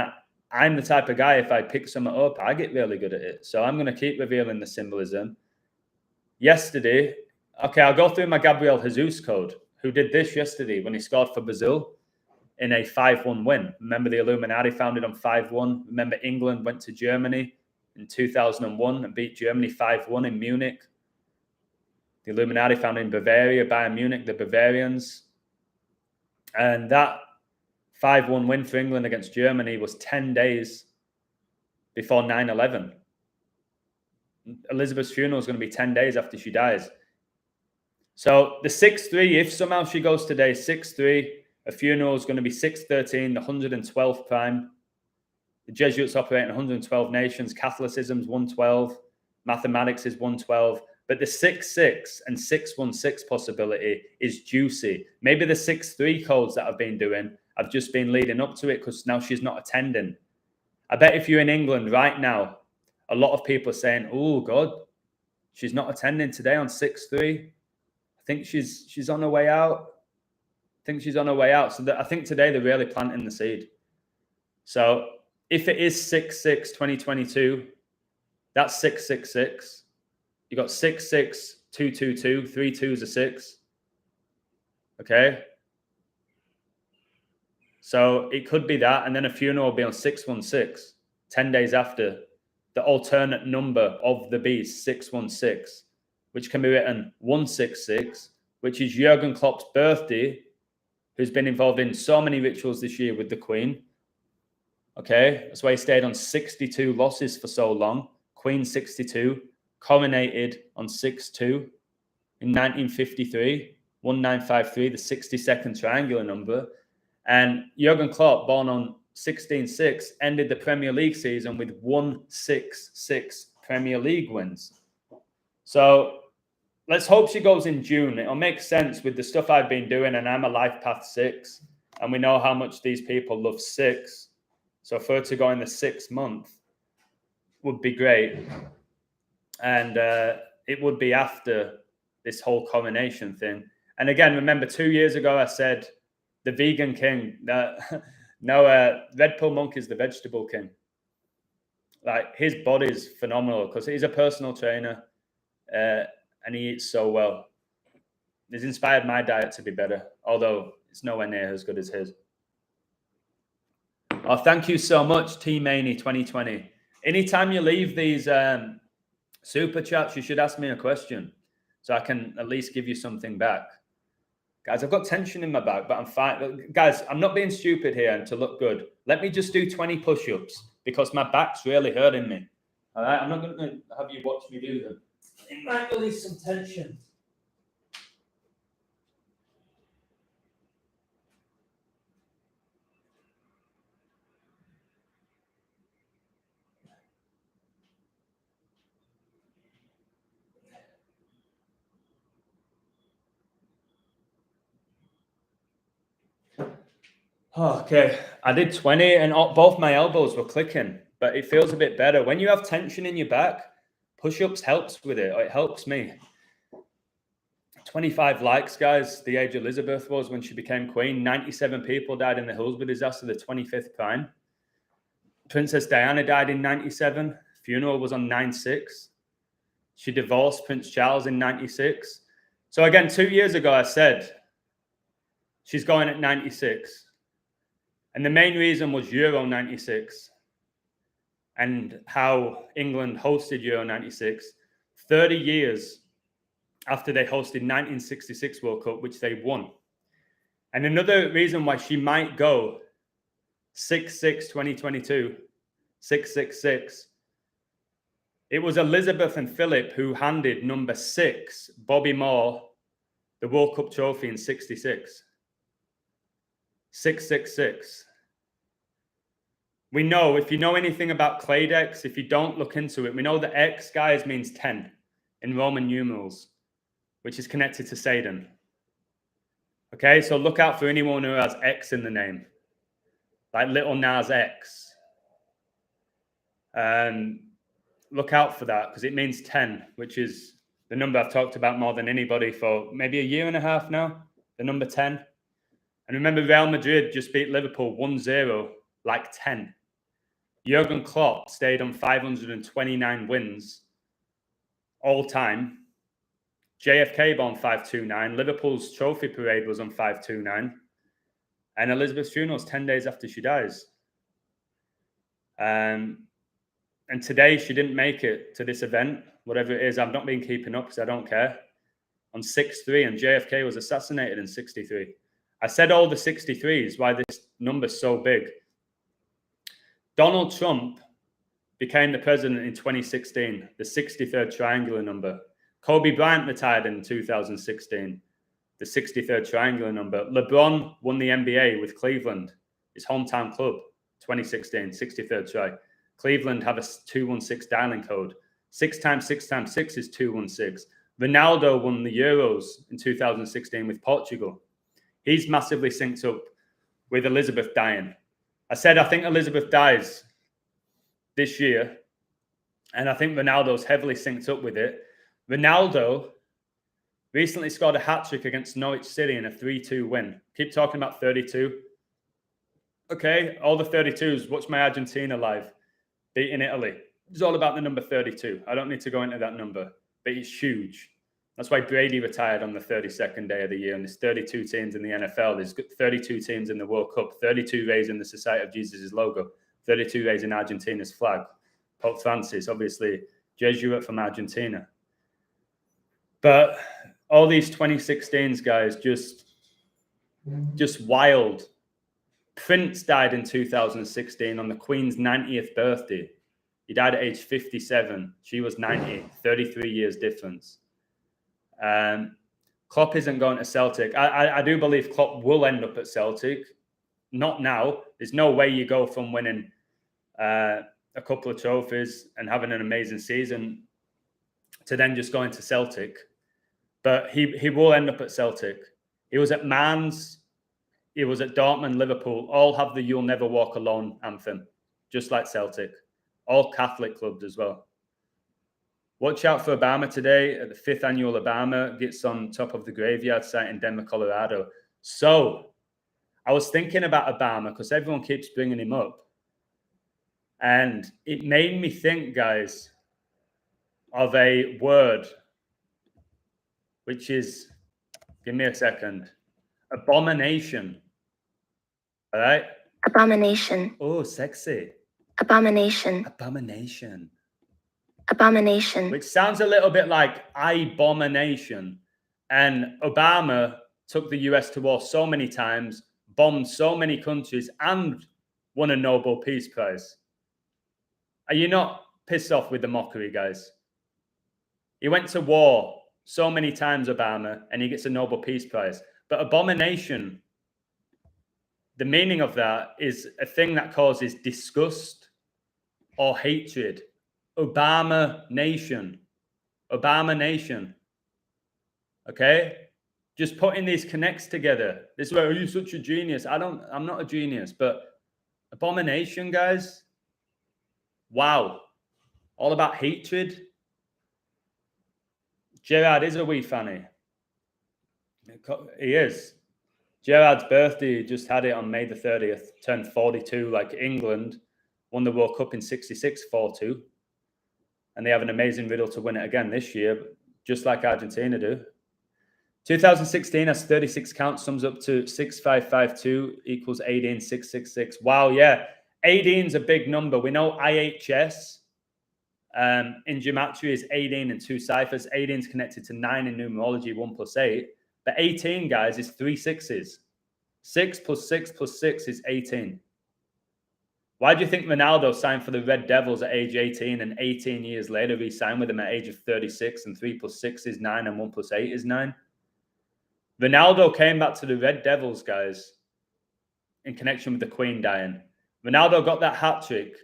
I'm the type of guy, if I pick something up, I get really good at it. So I'm going to keep revealing the symbolism. Yesterday, okay, I'll go through my Gabriel Jesus code, who did this yesterday when he scored for Brazil in a 5-1 win. Remember, the Illuminati founded on 5-1. Remember, England went to Germany in 2001 and beat Germany 5-1 in Munich. The Illuminati founded in Bavaria, Bayern Munich, the Bavarians. And that 5-1 win for England against Germany was 10 days before 9/11. Elizabeth's funeral is going to be 10 days after she dies. So the 6-3, if somehow she goes today, 6-3, a funeral is going to be 6/13, the 112th prime. The Jesuits operate in 112 nations. Catholicism's 112. Mathematics is 112. But the 6-6 and 616 possibility is juicy. Maybe the 6-3 codes that I've been doing, I've just been leading up to it because now she's not attending. I bet if you're in England right now, a lot of people are saying, oh, God, she's not attending today on 6-3. I think she's on her way out. So I think today they're really planting the seed. So if it is 6-6 2022, that's 666. You got 6-6 222, 3 2s are 6. Okay. So it could be that, and then a funeral will be on 616, 10 days after. The alternate number of the beast, 616, which can be written 166, which is Jurgen Klopp's birthday, who's been involved in so many rituals this year with the Queen. Okay, that's why he stayed on 62 losses for so long. Queen 62, coronated on 6-2 in 1953, 1953, the 62nd triangular number. And Jurgen Klopp, born on 16-6, ended the Premier League season with 166 Premier League wins. So let's hope she goes in June. It'll make sense with the stuff I've been doing, and I'm a life path 6, and we know how much these people love 6. So for her to go in the 6th month would be great. And it would be after this whole coronation thing. And again, remember 2 years ago, I said the vegan king. Red Pill Monk is the vegetable king. Like, his body's phenomenal because he's a personal trainer and he eats so well. He's inspired my diet to be better, although it's nowhere near as good as his. Oh, thank you so much, T Maney 2020. Anytime you leave these super chats, you should ask me a question so I can at least give you something back. Guys, I've got tension in my back, but I'm fine. Guys, I'm not being stupid here and to look good. Let me just do 20 push-ups because my back's really hurting me. All right, I'm not going to have you watch me do them. It might release some tension. Oh, okay, I did 20 and both my elbows were clicking, but it feels a bit better. When you have tension in your back, push-ups helps with it. It helps me. 25 likes, guys. The age Elizabeth was when she became queen. 97 people died in the Hillsborough disaster, the 25th prime. Princess Diana died in 97. Funeral was on 96. She divorced Prince Charles in 96. So again, 2 years ago, I said she's going at 96. And the main reason was Euro 96 and how England hosted Euro 96 30 years after they hosted 1966 World Cup, which they won. And another reason why she might go 6-6 2022, 666, it was Elizabeth and Philip who handed number 6, Bobby Moore, the World Cup trophy in 66. 666. We know, if you know anything about clay decks, if you don't look into it, we know that X, guys, means 10 in Roman numerals, which is connected to Satan. Okay, so look out for anyone who has X in the name, like Little Nas X. Look out for that because it means 10, which is the number I've talked about more than anybody for maybe a year and a half now, the number 10. And remember, Real Madrid just beat Liverpool 1-0, like 10. Jurgen Klopp stayed on 529 wins all time. JFK on 529. Liverpool's trophy parade was on 529. And Elizabeth's funeral is 10 days after she dies. And today she didn't make it to this event, whatever it is. I've not been keeping up because I don't care. On 6-3, and JFK was assassinated in 63. I said all the 63s, why this number's so big. Donald Trump became the president in 2016, the 63rd triangular number. Kobe Bryant retired in 2016, the 63rd triangular number. LeBron won the NBA with Cleveland, his hometown club, 2016, 63rd try. Cleveland have a 216 dialing code. 6 times 6 times 6 is 216. Ronaldo won the Euros in 2016 with Portugal. He's massively synced up with Elizabeth dying. I said, I think Elizabeth dies this year, and I think Ronaldo's heavily synced up with it. Ronaldo recently scored a hat-trick against Norwich City in a 3-2 win. Keep talking about 32. Okay, all the 32s. Watch my Argentina live. Beating Italy. It's all about the number 32. I don't need to go into that number, but it's huge. That's why Brady retired on the 32nd day of the year. And there's 32 teams in the NFL. There's 32 teams in the World Cup. 32 raising the Society of Jesus' logo. 32 raising Argentina's flag. Pope Francis, obviously, Jesuit from Argentina. But all these 2016s, guys, just wild. Prince died in 2016 on the Queen's 90th birthday. He died at age 57. She was 90, 33 years difference. Klopp isn't going to Celtic. I do believe Klopp will end up at Celtic. Not now. There's no way you go from winning a couple of trophies and having an amazing season to then just going to Celtic. But he will end up at Celtic. He was at Mans. He was at Dortmund, Liverpool. All have the You'll Never Walk Alone anthem, just like Celtic. All Catholic clubs as well. Watch out for Obama today. At the 5th annual Obama gets on top of the graveyard site in Denver, Colorado. So I was thinking about Obama because everyone keeps bringing him up. And it made me think, guys, of a word, which is, give me a second, abomination. All right? Abomination. Oh, sexy. Abomination. Abomination. Abomination. Which sounds a little bit like abomination. And Obama took the US to war so many times, bombed so many countries, and won a Nobel Peace Prize. Are you not pissed off with the mockery, guys? He went to war so many times, Obama, and he gets a Nobel Peace Prize. But abomination, the meaning of that is a thing that causes disgust or hatred. Obama nation. Obama nation. Okay? Just putting these connects together. This is where, are you such a genius? I'm not a genius, but abomination, guys. Wow. All about hatred. Gerard is a wee fanny. He is. Gerard's birthday, just had it on May the 30th, turned 42, like England won the World Cup in 66, 4-2. And they have an amazing riddle to win it again this year, just like Argentina do. 2016 has 36 counts, sums up to 6552 equals 18666. Wow, yeah. 18 is a big number. We know IHS in gematria is 18 and 2 ciphers. 18 is connected to 9 in numerology, 1 plus 8. But 18, guys, is 3 sixes. 6 plus 6 plus 6 is 18. Why do you think Ronaldo signed for the Red Devils at age 18 and 18 years later re-signed with them at age of 36 and 3 plus 6 is 9 and 1 plus 8 is 9? Ronaldo came back to the Red Devils, guys, in connection with the Queen dying. Ronaldo got that hat-trick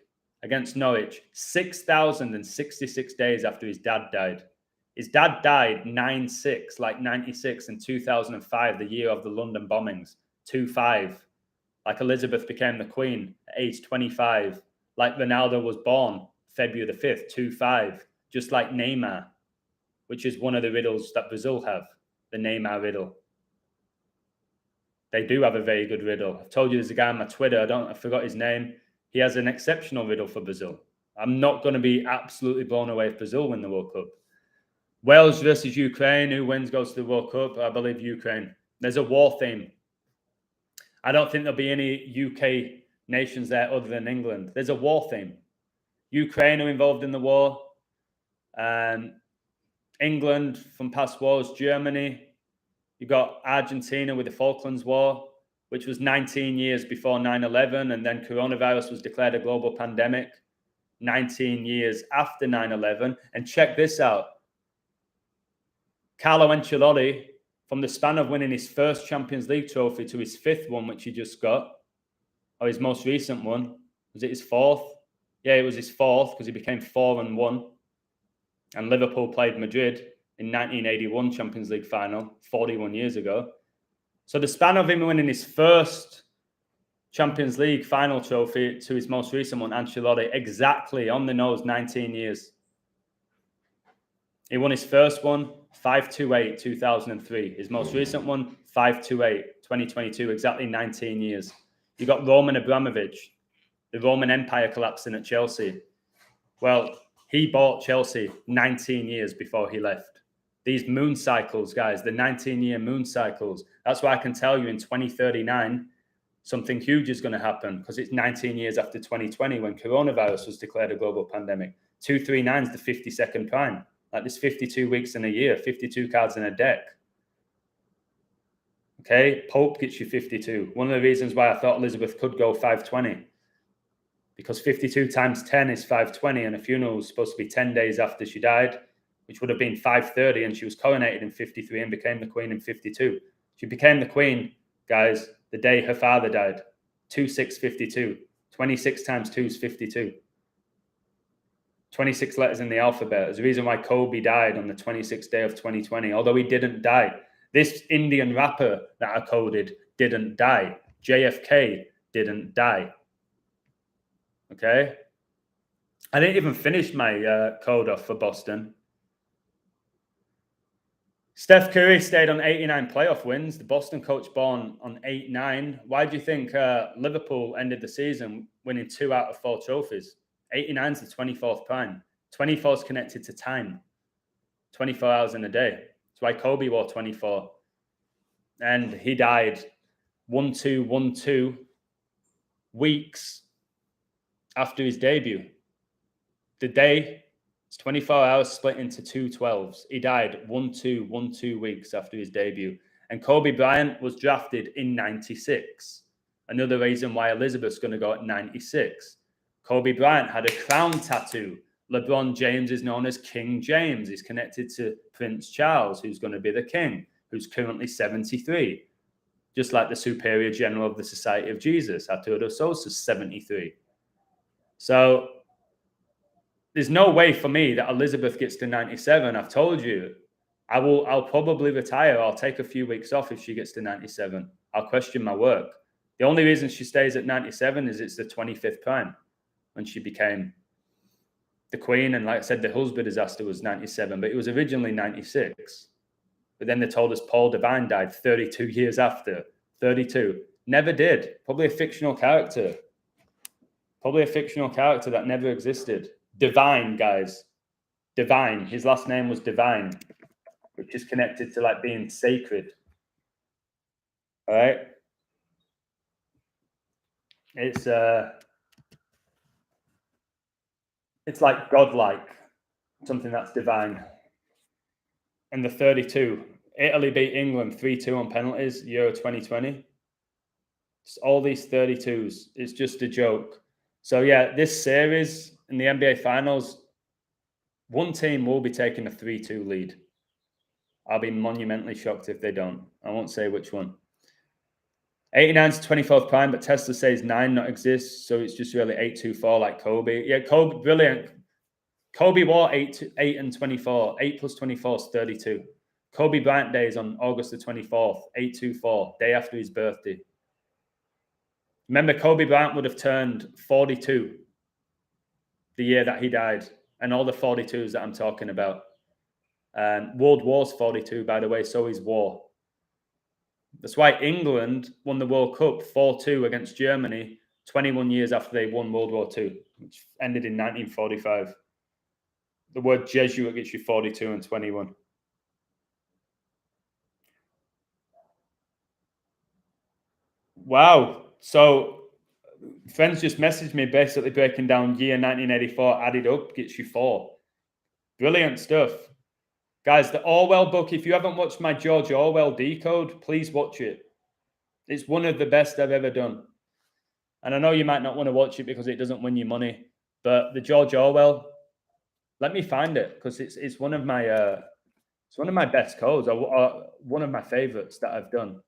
against Norwich 6,066 days after his dad died. His dad died 9-6, like 96 in 2005, the year of the London bombings, 2-5. Like Elizabeth became the Queen at age 25. Like Ronaldo was born February the 5th, 2-5. Just like Neymar, which is one of the riddles that Brazil have, the Neymar riddle. They do have a very good riddle. I've told you there's a guy on my Twitter, I forgot his name. He has an exceptional riddle for Brazil. I'm not going to be absolutely blown away if Brazil win the World Cup. Wales versus Ukraine. Who wins goes to the World Cup? I believe Ukraine. There's a war theme. I don't think there'll be any UK nations there other than England. There's a war theme. Ukraine are involved in the war. England from past wars. Germany. You got Argentina with the Falklands War, which was 19 years before 9/11, and then coronavirus was declared a global pandemic 19 years after 9/11. And check this out. Carlo Ancelotti, from the span of winning his first Champions League trophy to his 5th one, which he just got, or his most recent one, was it his 4th? Yeah, it was his 4th because he became 4-1. And Liverpool played Madrid in 1981 Champions League final, 41 years ago. So the span of him winning his first Champions League final trophy to his most recent one, Ancelotti, exactly on the nose, 19 years. He won his first one, 5-2-8, 2003. His most recent one, 5-2-8, 2022, exactly 19 years. You got Roman Abramovich, the Roman Empire collapsing at Chelsea. Well, he bought Chelsea 19 years before he left. These moon cycles, guys, the 19-year moon cycles. That's why I can tell you in 2039, something huge is going to happen because it's 19 years after 2020 when coronavirus was declared a global pandemic. 239 is the 52nd prime. Like there's 52 weeks in a year, 52 cards in a deck. Okay, Pope gets you 52. One of the reasons why I thought Elizabeth could go 520. Because 52 times 10 is 520, and a funeral was supposed to be 10 days after she died, which would have been 530, and she was coronated in 53 and became the Queen in 52. She became the Queen, guys, the day her father died. 2652. 26 times 2 is 52. 26 letters in the alphabet. There's a reason why Kobe died on the 26th day of 2020, although he didn't die. This Indian rapper that I coded didn't die. JFK didn't die. Okay? I didn't even finish my code off for Boston. Steph Curry stayed on 89 playoff wins. The Boston coach born on 8-9. Why do you think Liverpool ended the season winning 2 out of 4 trophies? 89 is the 24th prime. 24 is connected to time. 24 hours in a day. That's why Kobe wore 24. And he died 1-2-1-2 weeks after his debut. The day, it's 24 hours split into 2 12s. He died 1-2 weeks after his debut. And Kobe Bryant was drafted in 96. Another reason why Elizabeth's going to go at 96. Kobe Bryant had a crown tattoo. LeBron James is known as King James. He's connected to Prince Charles, who's going to be the king, who's currently 73. Just like the superior general of the Society of Jesus, Arturo Sosa's 73. So there's no way for me that Elizabeth gets to 97. I've told you, I'll probably retire. I'll take a few weeks off if she gets to 97. I'll question my work. The only reason she stays at 97 is it's the 25th prime when she became the queen. And like I said, the Hillsborough disaster was 97, but it was originally 96. But then they told us Paul Devine died 32 years after. 32. Never did. Probably a fictional character. Probably a fictional character that never existed. Divine, guys. Divine. His last name was Divine, which is connected to like being sacred. All right. It's like godlike, something that's divine. And the 32, Italy beat England 3-2 on penalties, Euro 2020. It's all these 32s. It's just a joke. So yeah, this series in the NBA Finals, one team will be taking a 3-2 lead. I'll be monumentally shocked if they don't. I won't say which one. 89 to 24th prime, but Tesla says 9 not exist, so it's just really 8-2-4 like Kobe. Yeah, Kobe, brilliant. Kobe wore 8 and 24. 8 plus 24 is 32. Kobe Bryant Day is on August the 24th, 8-2-4, day after his birthday. Remember, Kobe Bryant would have turned 42 the year that he died, and all the 42s that I'm talking about. World War's 42, by the way, so is war. That's why England won the World Cup 4-2 against Germany 21 years after they won World War II, which ended in 1945. The word Jesuit gets you 42 and 21. Wow. So friends just messaged me basically breaking down year 1984 added up gets you 4. Brilliant stuff. Guys, the Orwell book, if you haven't watched my George Orwell Decode, please watch it. It's one of the best I've ever done. And I know you might not want to watch it because it doesn't win you money, but the George Orwell, let me find it because it's one of my best codes, or one of my favorites that I've done.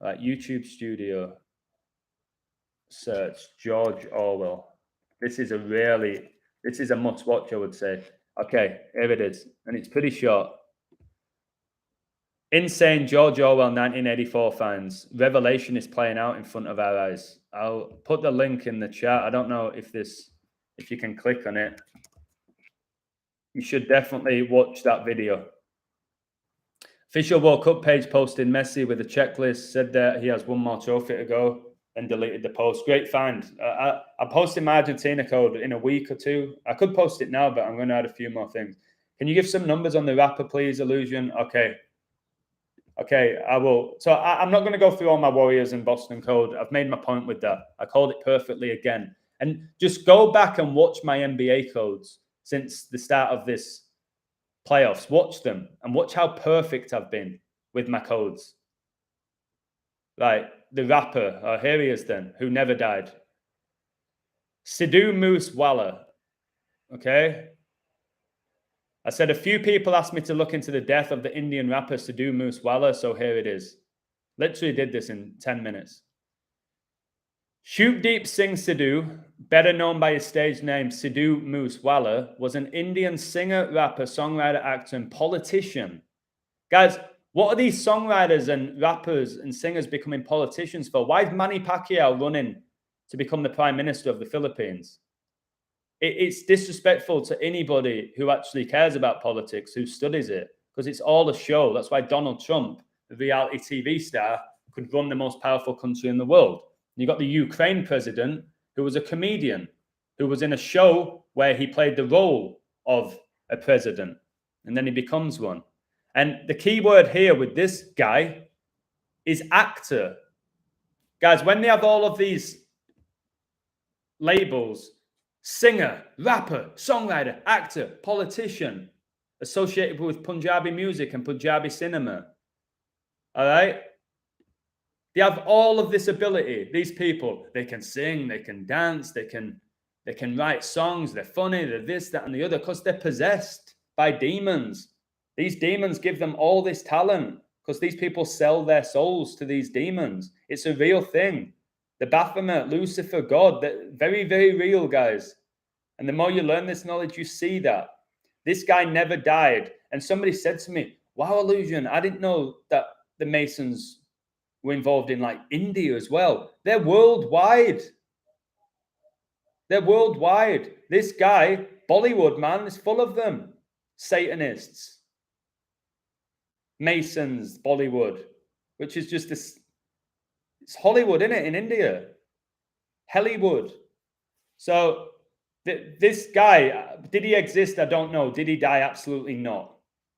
Like YouTube Studio, search George Orwell. This is a must watch, I would say. Okay, here it is, and it's pretty short. Insane George Orwell 1984 finds revelation is playing out in front of our eyes. I'll put the link in the chat. I don't know if you can click on it. You should definitely watch that video. Official World Cup page posted Messi with a checklist, said that he has one more trophy to go, and deleted the post. Great find. I posted my Argentina code in a week or two. I could post it now, but I'm going to add a few more things. Can you give some numbers on the rapper, please, Illusion? Okay, I will. So I'm not going to go through all my Warriors and Boston code. I've made my point with that. I called it perfectly again. And just go back and watch my NBA codes since the start of this playoffs. Watch them and watch how perfect I've been with my codes. Right, the rapper, here he is then, who never died. Sidhu Moosewala, okay? I said a few people asked me to look into the death of the Indian rapper Sidhu Moosewala, so here it is. Literally did this in 10 minutes. Shubdeep Singh Sidhu, better known by his stage name Sidhu Moosewala, was an Indian singer, rapper, songwriter, actor, and politician. Guys, what are these songwriters and rappers and singers becoming politicians for? Why is Manny Pacquiao running to become the Prime Minister of the Philippines? It's disrespectful to anybody who actually cares about politics, who studies it, because it's all a show. That's why Donald Trump, the reality TV star, could run the most powerful country in the world. You got the Ukraine president, who was a comedian, who was in a show where he played the role of a president, and then he becomes one. And the key word here with this guy is actor. Guys, when they have all of these labels: singer, rapper, songwriter, actor, politician, associated with Punjabi music and Punjabi cinema. All right? They have all of this ability. These people, they can sing, they can dance, they can write songs, they're funny, they're this, that, and the other, because they're possessed by demons. These demons give them all this talent because these people sell their souls to these demons. It's a real thing. The Baphomet, Lucifer, God, they're very, very real, guys. And the more you learn this knowledge, you see that. This guy never died. And somebody said to me, wow, Illusion, I didn't know that the Masons were involved in like India as well. They're worldwide. They're worldwide. This guy, Bollywood, man, is full of them. Satanists, Masons, Bollywood, which is just this. It's Hollywood, isn't it, in India? Hollywood. So this guy, did he exist? I don't know. Did he die? Absolutely not.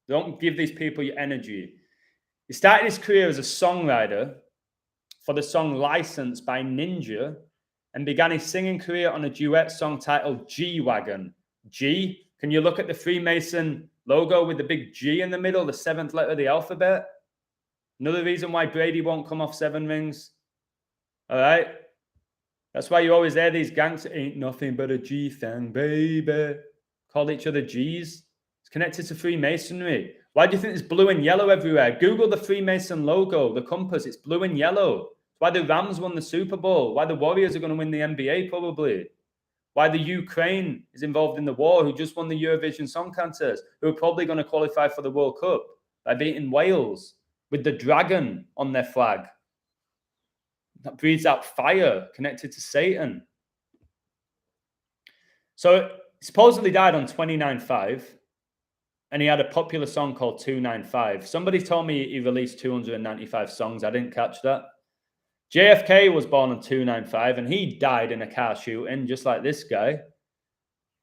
Don't give these people your energy. He started his career as a songwriter for the song License by Ninja and began his singing career on a duet song titled G-Wagon. G, can you look at the Freemason logo with the big G in the middle, the seventh letter of the alphabet? Another reason why Brady won't come off 7 rings. All right? That's why you always hear these gangs, ain't nothing but a G thing, baby. Call each other G's. It's connected to Freemasonry. Why do you think there's blue and yellow everywhere? Google the Freemason logo, the compass. It's blue and yellow. It's why the Rams won the Super Bowl. Why the Warriors are going to win the NBA probably. Why the Ukraine is involved in the war, who just won the Eurovision Song Contest, who are probably going to qualify for the World Cup by beating Wales with the dragon on their flag. That breathes out fire connected to Satan. So he supposedly died on 29/5. And he had a popular song called 295. Somebody told me he released 295 songs. I didn't catch that. JFK was born on 295 and he died in a car shooting, just like this guy.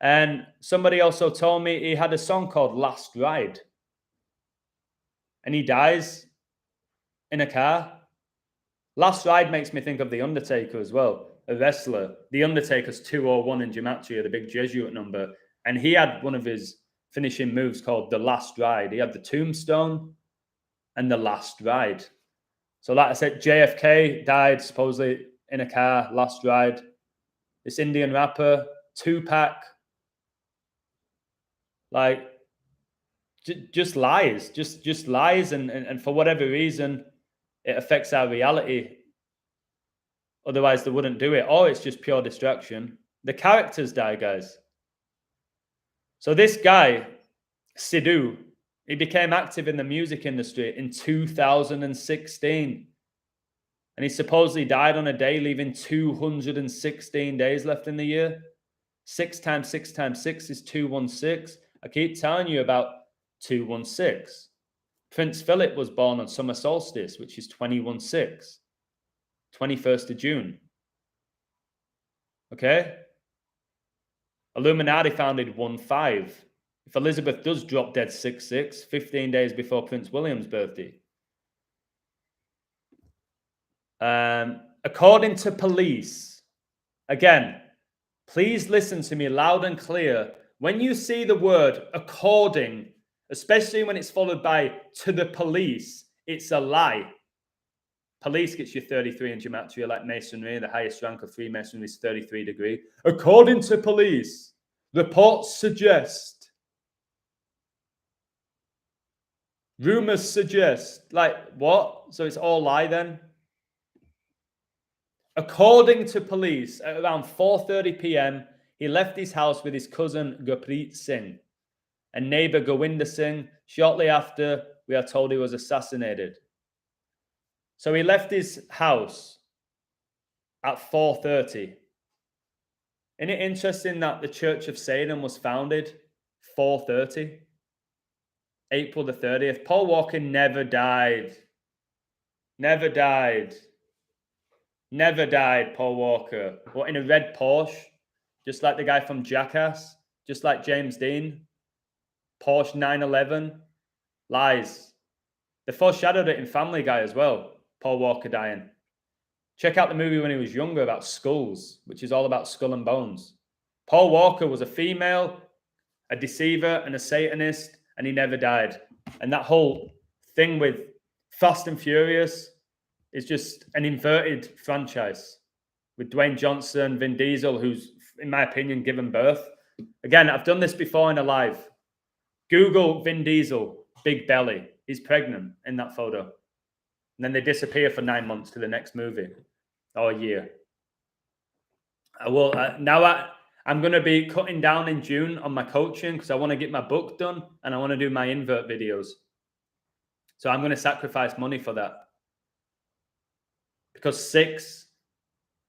And somebody also told me he had a song called Last Ride. And he dies in a car. Last Ride makes me think of The Undertaker as well, a wrestler. The Undertaker's 201 in Gematria, the big Jesuit number. And he had one of his finishing moves called the Last Ride. He had the tombstone and the Last Ride. So like I said, JFK died supposedly in a car, Last Ride. This Indian rapper, Tupac, like just lies, just lies. And for whatever reason, it affects our reality. Otherwise they wouldn't do it. Or it's just pure distraction. The characters die, guys. So this guy, Sidhu, he became active in the music industry in 2016. And he supposedly died on a day, leaving 216 days left in the year. 6 times 6 times 6 is 216. I keep telling you about 216. Prince Philip was born on summer solstice, which is 216. 21st of June. Okay? Illuminati founded 15. If Elizabeth does drop dead 6/6, 15 days before Prince William's birthday. According to police, again, please listen to me loud and clear. When you see the word according, especially when it's followed by to the police, it's a lie. Police gets you 33 in Gematria, like Masonry. The highest rank of Freemasonry is 33 degree. According to police, reports suggest, rumors suggest, like what? So it's all lie then? According to police, at around 4:30 p.m., he left his house with his cousin Gurpreet Singh and neighbor Gowinder Singh. Shortly after, we are told he was assassinated. So he left his house at 4:30. Isn't it interesting that the Church of Satan was founded 4:30? April the 30th. Paul Walker never died. Never died. Never died, Paul Walker. What, in a red Porsche? Just like the guy from Jackass? Just like James Dean? Porsche 911? Lies. They foreshadowed it in Family Guy as well. Paul Walker dying. Check out the movie when he was younger about skulls, which is all about skull and bones. Paul Walker was a female, a deceiver, and a Satanist, and he never died. And that whole thing with Fast and Furious is just an inverted franchise with Dwayne Johnson, Vin Diesel, who's, in my opinion, given birth. Again, I've done this before in a live. Google Vin Diesel, big belly. He's pregnant in that photo. And then they disappear for 9 months to the next movie or a year. I'm going to be cutting down in June on my coaching because I want to get my book done and I want to do my invert videos. So I'm going to sacrifice money for that. Because 6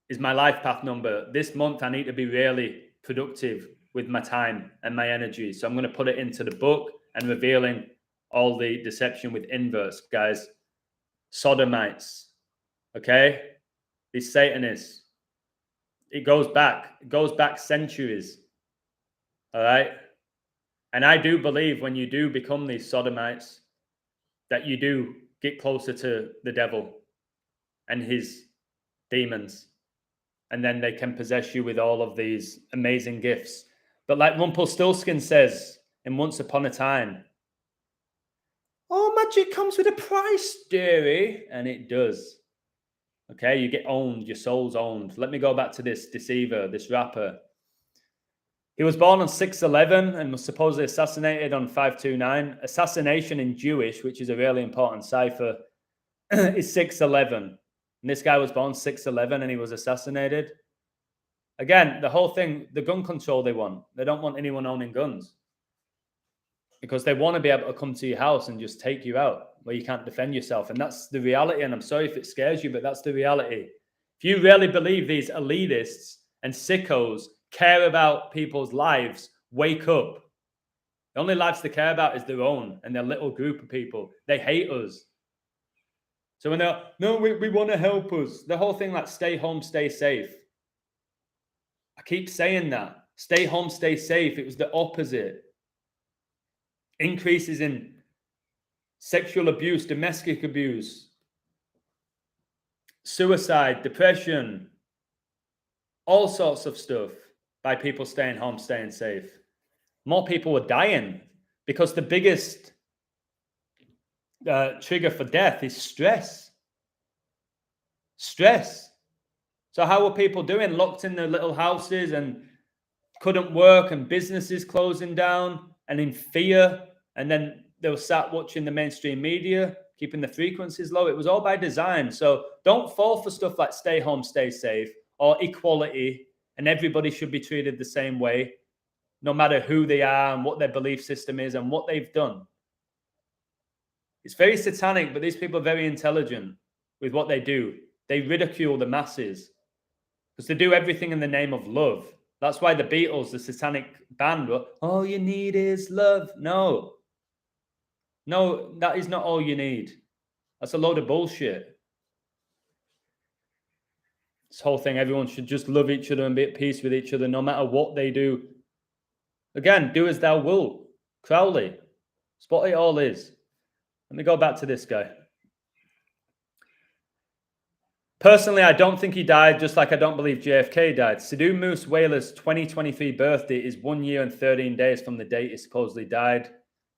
is my life path number. This month, I need to be really productive with my time and my energy. So I'm going to put it into the book and revealing all the deception with inverts, guys. Sodomites, okay? These Satanists. It goes back centuries, all right? And I do believe when you do become these sodomites, that you do get closer to the devil and his demons. And then they can possess you with all of these amazing gifts. But like Rumpelstiltskin says in Once Upon a Time, oh, magic comes with a price, dearie. And it does. Okay, you get owned, your soul's owned. Let me go back to this deceiver, this rapper. He was born on 6/11 and was supposedly assassinated on 5/29. Assassination in Jewish, which is a really important cipher, is 6/11. And this guy was born 6/11 and he was assassinated. Again, the whole thing, the gun control they want. They don't want anyone owning guns. Because they want to be able to come to your house and just take you out where you can't defend yourself. And that's the reality. And I'm sorry if it scares you, but that's the reality. If you really believe these elitists and sickos care about people's lives, wake up. The only lives they care about is their own and their little group of people. They hate us. So when they're, no, we want to help us. The whole thing like stay home, stay safe. I keep saying that. Stay home, stay safe. It was the opposite. Increases in sexual abuse, domestic abuse, suicide, depression, all sorts of stuff by people staying home, staying safe. More people were dying because the biggest trigger for death is stress. Stress. So how were people doing? Locked in their little houses and couldn't work and businesses closing down and in fear. And then they were sat watching the mainstream media, keeping the frequencies low. It was all by design. So don't fall for stuff like stay home, stay safe or equality. And everybody should be treated the same way, no matter who they are and what their belief system is and what they've done. It's very satanic, but these people are very intelligent with what they do. They ridicule the masses because they do everything in the name of love. That's why the Beatles, the satanic band, were, all you need is love. No, that is not all you need. That's a load of bullshit. This whole thing, everyone should just love each other and be at peace with each other, no matter what they do. Again, do as thou wilt. Crowley. That's what it all is. Let me go back to this guy. Personally, I don't think he died, just like I don't believe JFK died. Sidhu Moose Whaler's 2023 birthday is 1 year and 13 days from the date he supposedly died.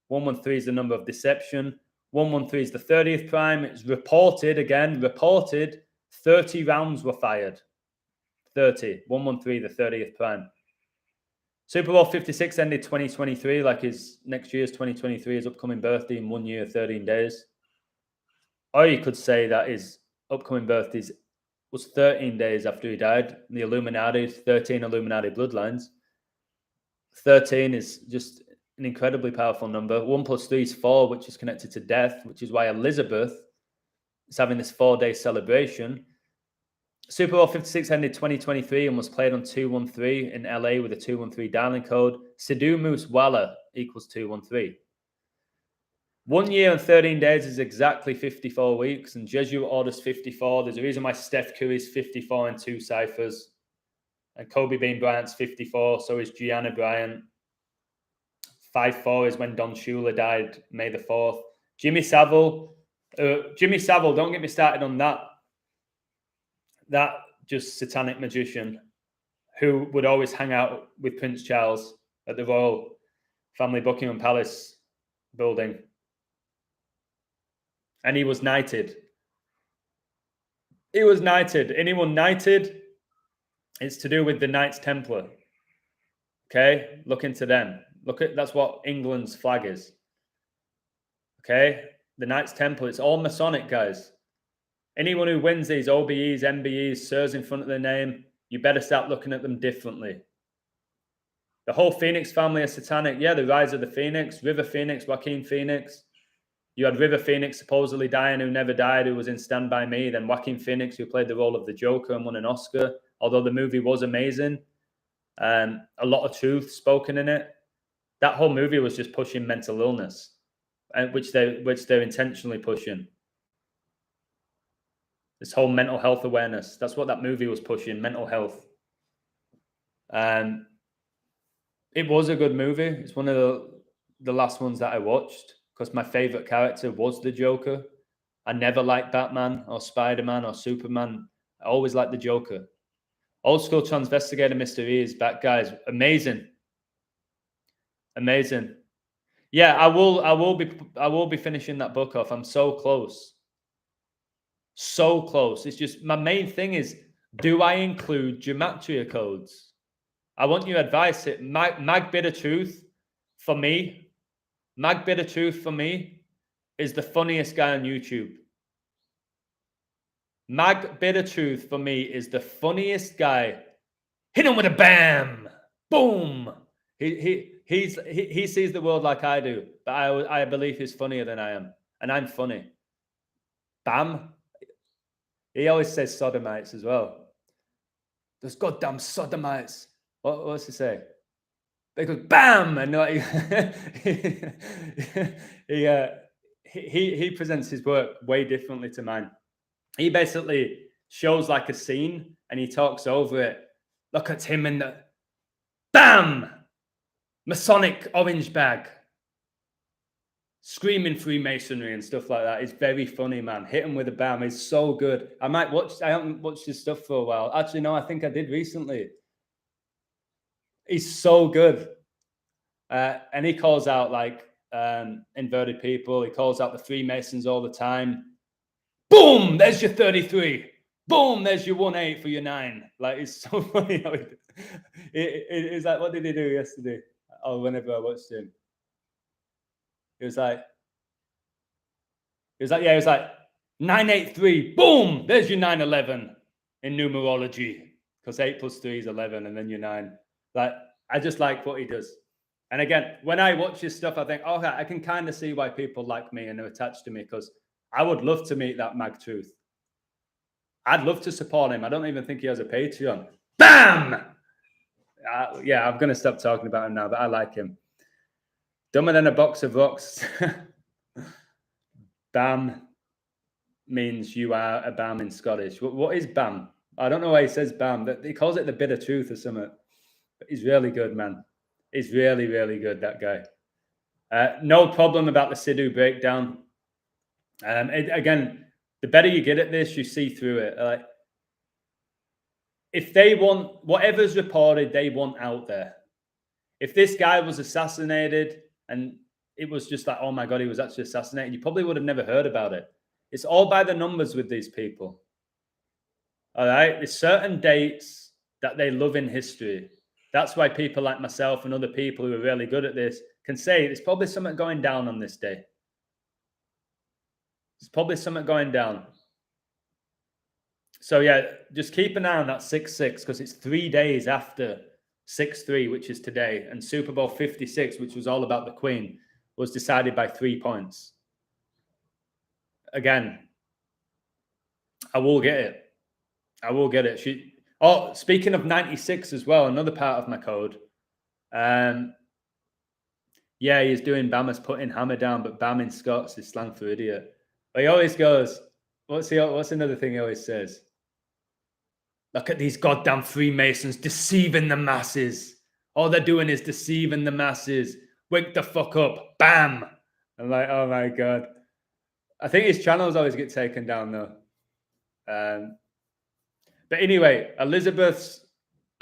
113 is the number of deception. 113 is the 30th prime. It's reported 30 rounds were fired. 30. 113, the 30th prime. Super Bowl 56 ended 2023, like his next year's 2023, his upcoming birthday in 1 year, 13 days. Or you could say that his upcoming birthday was 13 days after he died. The Illuminati, 13 Illuminati bloodlines. 13 is just an incredibly powerful number. 1 + 3 is 4, which is connected to death, which is why Elizabeth is having this 4-day celebration. Super Bowl 56 ended 2023 and was played on 213 in LA with a 213 dialing code. Sidhu Moose Whaler equals 213. 1 year and 13 days is exactly 54 weeks, and Jesuit orders 54. There's a reason why Steph Curry's 54 in 2 ciphers, and Kobe Bean Bryant's 54. So is Gianna Bryant. 5/4 is when Don Shula died, May the 4th. Jimmy Savile, don't get me started on that. that just satanic magician who would always hang out with Prince Charles at the royal family Buckingham Palace building. And he was knighted. He was knighted. Anyone knighted, it's to do with the Knights Templar. Okay, look into them. That's what England's flag is. Okay, the Knights Templar. It's all Masonic, guys. Anyone who wins these OBEs, MBEs, sirs in front of their name, you better start looking at them differently. The whole Phoenix family are satanic. Yeah, the rise of the Phoenix, River Phoenix, Joaquin Phoenix. You had River Phoenix supposedly dying, who never died, who was in Stand By Me. Then Joaquin Phoenix, who played the role of the Joker and won an Oscar. Although the movie was amazing, a lot of truth spoken in it. That whole movie was just pushing mental illness, which they're intentionally pushing. This whole mental health awareness. That's what that movie was pushing, mental health. It was a good movie. It's one of the last ones that I watched because my favorite character was the Joker. I never liked Batman or Spider-Man or Superman. I always liked the Joker. Old School Transvestigator Mr. E is back, guys. Amazing. Amazing. Yeah, I will be finishing that book off. I'm so close. So close. It's just my main thing is, do I include gematria codes? I want your advice. Mag Bitter Truth for me. Mag Bitter Truth for me is the funniest guy on YouTube. Mag Bitter Truth for me is the funniest guy. Hit him with a bam, boom. He sees the world like I do, but I believe he's funnier than I am, and I'm funny. Bam. He always says sodomites as well. Those goddamn sodomites. What's he say? They go bam, and he presents his work way differently to mine. He basically shows like a scene and he talks over it. Look at him in the bam, Masonic orange bag, screaming Freemasonry and stuff like that. It's very funny, man. Hit him with a bam. It's so good. I haven't watched his stuff for a while. Actually, no, I think I did recently. He's so good. And he calls out like inverted people. He calls out the Freemasons all the time. Boom, there's your 33. Boom, there's your 1-8 for your 9. Like, it's so funny how it's like, what did he do yesterday? Or whenever I watched him. It was like 983. Boom, there's your 911 in numerology. Because 8 plus 3 is 11, and then your 9. Like, I just like what he does. And again, when I watch his stuff, I think, okay, I can kind of see why people like me and are attached to me, because I would love to meet that Mag Truth. I'd love to support him. I don't even think he has a Patreon. Bam! Yeah, I'm going to stop talking about him now, but I like him. Dumber than a box of rocks. Bam means you are a bam in Scottish. What is bam? I don't know why he says bam. He calls it the bitter truth or something. But he's really good, man. He's really, really good, that guy. No problem about the Sidhu breakdown. Again, the better you get at this, you see through it. If they want whatever's reported, they want out there. If this guy was assassinated and it was just like, oh my God, he was actually assassinated, you probably would have never heard about it. It's all by the numbers with these people. All right. There's certain dates that they love in history. That's why people like myself and other people who are really good at this can say there's probably something going down on this day. There's probably something going down. So yeah, just keep an eye on that 6-6 because it's 3 days after 6-3, which is today, and Super Bowl 56, which was all about the Queen, was decided by 3 points. Again, I will get it. I will get it. Speaking of 96 as well, another part of my code. Yeah, he's doing Bama's putting hammer down, but Bam in Scots is slang for idiot. But he always goes, what's another thing he always says? Look at these goddamn Freemasons deceiving the masses. All they're doing is deceiving the masses. Wake the fuck up. Bam. I'm like, oh my God. I think his channels always get taken down though. But anyway, Elizabeth's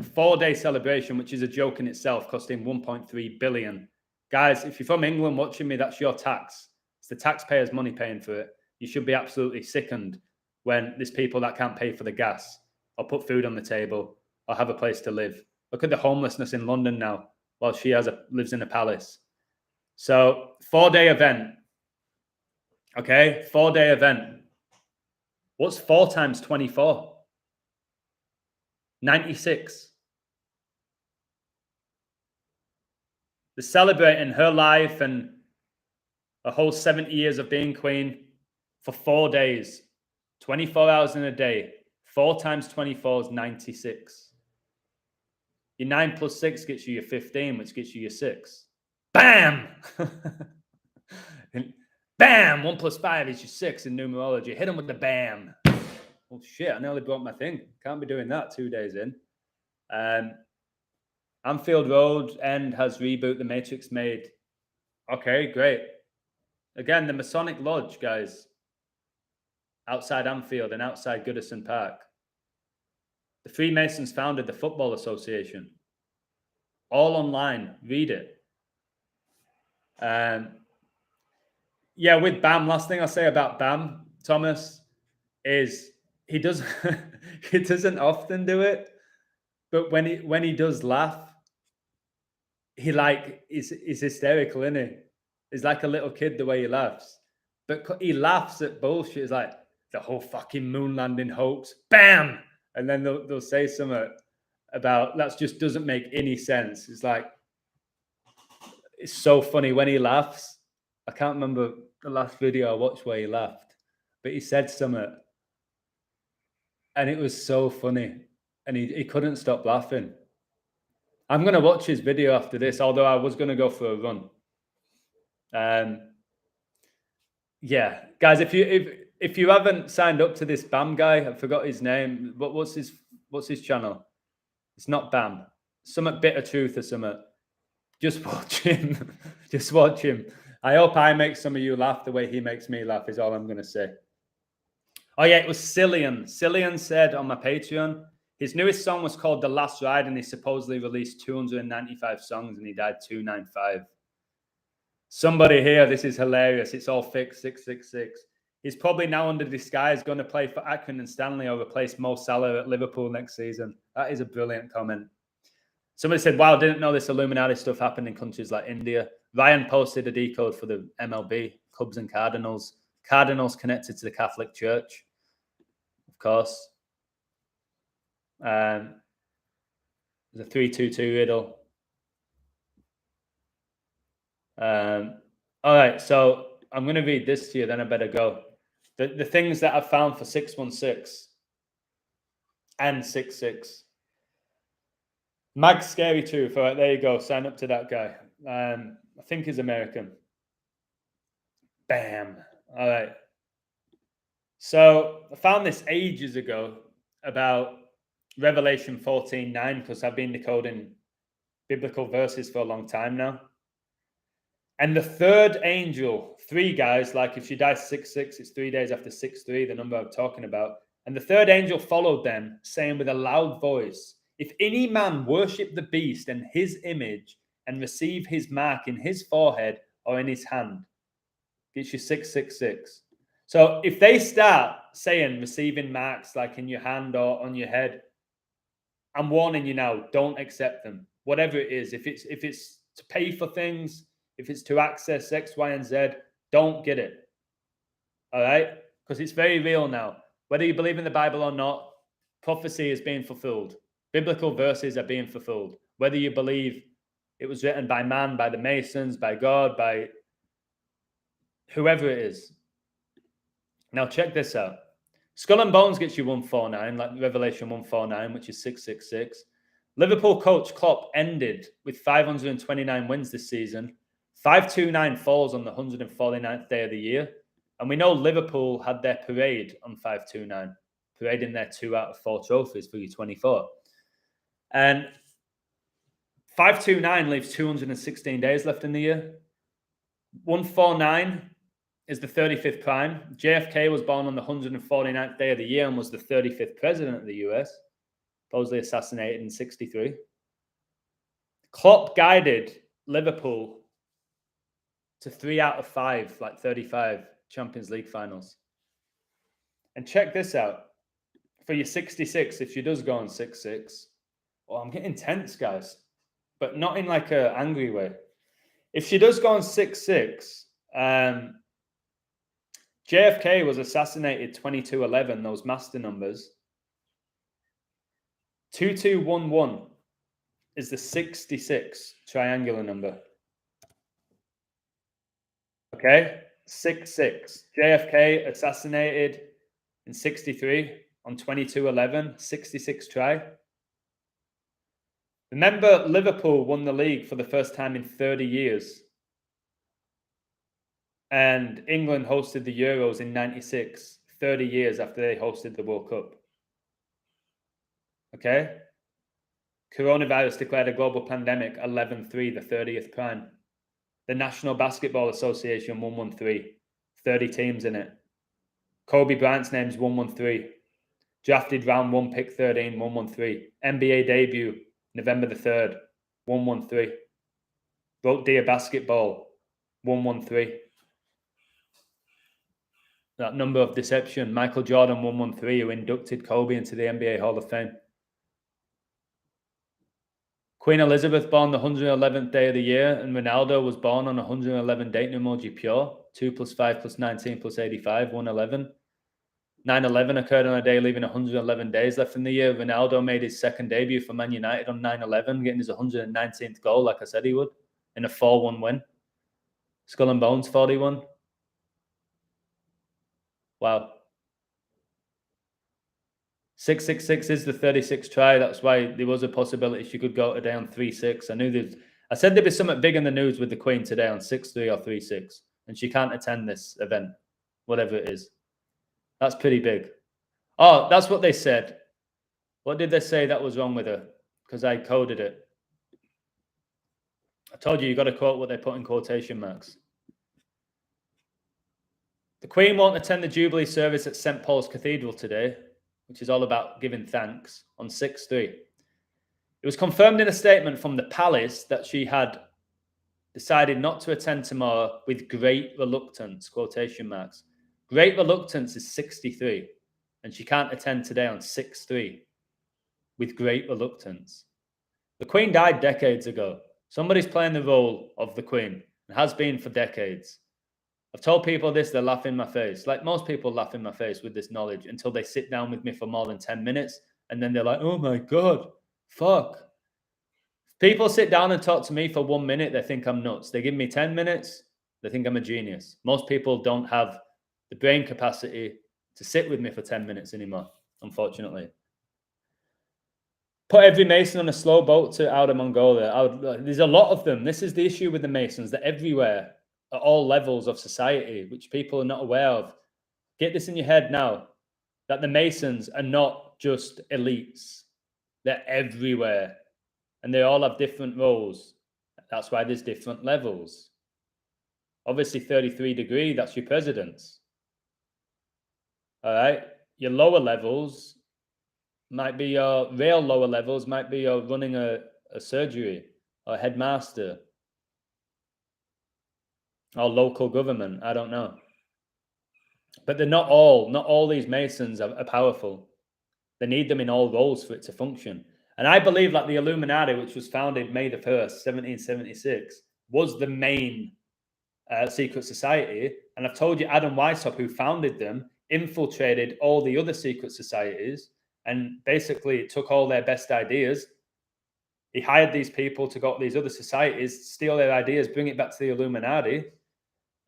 4-day celebration, which is a joke in itself, costing 1.3 billion. Guys, if you're from England watching me, that's your tax. It's the taxpayers' money paying for it. You should be absolutely sickened when there's people that can't pay for the gas or put food on the table or have a place to live. Look at the homelessness in London now while she lives in a palace. So 4-day event. Okay, 4-day event. What's 4 times 24? 96. They're celebrating her life and a whole 70 years of being queen for 4 days, 24 hours in a day. 4 times 24 is 96. Your 9 plus 6 gets you your 15, which gets you your 6. Bam! Bam! 1 plus 5 is your 6 in numerology. Hit them with the bam. Oh, shit, I nearly broke my thing. Can't be doing that 2 days in. Anfield Road End has reboot The Matrix made. Okay, great. Again, the Masonic Lodge, guys. Outside Anfield and outside Goodison Park. The Freemasons founded the Football Association. All online. Read it. Yeah, with Bam, last thing I'll say about Bam, Thomas, is he doesn't often do it, but when he does laugh, he is hysterical, isn't he? He's like a little kid the way he laughs. But he laughs at bullshit. It's like the whole fucking moon landing hoax. Bam! And then they'll say something about that just doesn't make any sense. It's like, it's so funny when he laughs. I can't remember the last video I watched where he laughed, but he said something and it was so funny and he couldn't stop laughing. I'm going to watch his video after this, although I was going to go for a run. Yeah, guys, if you haven't signed up to this Bam guy, I forgot his name. What's his channel? It's not Bam. Something Bitter Truth or something. Just watch him. Just watch him. I hope I make some of you laugh the way he makes me laugh is all I'm going to say. Oh yeah, it was Cillian. Cillian said on my Patreon, his newest song was called The Last Ride and he supposedly released 295 songs and he died 295. Somebody here, this is hilarious. It's all fixed, 666. He's probably now under disguise going to play for Accrington and Stanley or replace Mo Salah at Liverpool next season. That is a brilliant comment. Somebody said, wow, didn't know this Illuminati stuff happened in countries like India. Ryan posted a decode for the MLB, Cubs and Cardinals. Cardinals connected to the Catholic Church, of course. The 322 riddle. All right, so I'm going to read this to you, then I better go. The things that I found for 616 and 66. Mag Scary Truth. All right, there you go. Sign up to that guy. I think he's American. Bam. All right. So I found this ages ago about Revelation 14:9 because I've been decoding biblical verses for a long time now. And the third angel, 3 guys, like if she dies 6/6, it's 3 days after 6/3, the number I'm talking about. And the third angel followed them, saying with a loud voice, if any man worship the beast and his image and receive his mark in his forehead or in his hand, gets you 666. So if they start saying receiving marks like in your hand or on your head, I'm warning you now, don't accept them. Whatever it is, if it's to pay for things, if it's to access X, Y, and Z, don't get it. All right? Because it's very real now. Whether you believe in the Bible or not, prophecy is being fulfilled. Biblical verses are being fulfilled. Whether you believe it was written by man, by the Masons, by God, by whoever it is. Now check this out. Skull and Bones gets you 149, like Revelation 149, which is 666. Liverpool coach Klopp ended with 529 wins this season. 529 falls on the 149th day of the year. And we know Liverpool had their parade on 529, parading their 2 out of 4 trophies for U24. And 529 leaves 216 days left in the year. 149 is the 35th prime. JFK was born on the 149th day of the year and was the 35th president of the US, supposedly assassinated in 63. Klopp guided Liverpool to 3 out of 5, like 35 Champions League finals. And check this out. For your 66, if she does go on 6-6, oh, I'm getting tense, guys, but not in like an angry way. If she does go on 6-6, JFK was assassinated 2211, those master numbers. 2211 is the 66 triangular number. Okay, 6-6. JFK assassinated in 63 on 2211, 66 try. Remember, Liverpool won the league for the first time in 30 years. And England hosted the Euros in 96, 30 years after they hosted the World Cup. Okay? Coronavirus declared a global pandemic, 11-3, the 30th prime. The National Basketball Association, 113, 30 teams in it. Kobe Bryant's name's 113. Drafted round 1, pick 13, 113. NBA debut, November the 3rd, 113. Wrote Dear Basketball, 113. That number of deception. Michael Jordan, 113, who inducted Kobe into the NBA Hall of Fame. Queen Elizabeth born the 111th day of the year, and Ronaldo was born on 111 date Numerology pure. 2 + 5 + 19 + 85, 111. 9/11 occurred on a day leaving 111 days left in the year. Ronaldo made his second debut for Man United on 9/11, getting his 119th goal, like I said he would, in a 4-1 win. Skull and Bones, 41. Wow. 666 is the 36th try. That's why there was a possibility she could go today on 3-6. I said there'd be something big in the news with the Queen today on 6-3 or 3-6, and she can't attend this event, whatever it is. That's pretty big. Oh, that's what they said. What did they say that was wrong with her? Because I coded it. I told you got to quote what they put in quotation marks. The Queen won't attend the Jubilee service at St. Paul's Cathedral today, which is all about giving thanks, on 6-3. It was confirmed in a statement from the palace that she had decided not to attend tomorrow with great reluctance, quotation marks. Great reluctance is 63, and she can't attend today on 6-3 with great reluctance. The Queen died decades ago. Somebody's playing the role of the Queen and has been for decades. I've told people this, they laugh in my face. Like most people laugh in my face with this knowledge until they sit down with me for more than 10 minutes. And then they're like, oh my God, fuck. If people sit down and talk to me for 1 minute, they think I'm nuts. They give me 10 minutes, they think I'm a genius. Most people don't have the brain capacity to sit with me for 10 minutes anymore, unfortunately. Put every Mason on a slow boat to Outer Mongolia. There's a lot of them. This is the issue with the Masons. They're everywhere. At all levels of society, which people are not aware of. Get this in your head now, that the Masons are not just elites. They're everywhere. And they all have different roles. That's why there's different levels. Obviously, 33 degree, that's your presidents. All right? Your lower levels might be your real lower levels, might be your running a surgery or headmaster. Or local government, I don't know. But they're not all these Masons are powerful. They need them in all roles for it to function. And I believe like the Illuminati, which was founded May the 1st, 1776, was the main secret society. And I've told you Adam Weishaupt, who founded them, infiltrated all the other secret societies and basically took all their best ideas. He hired these people to go to these other societies, steal their ideas, bring it back to the Illuminati.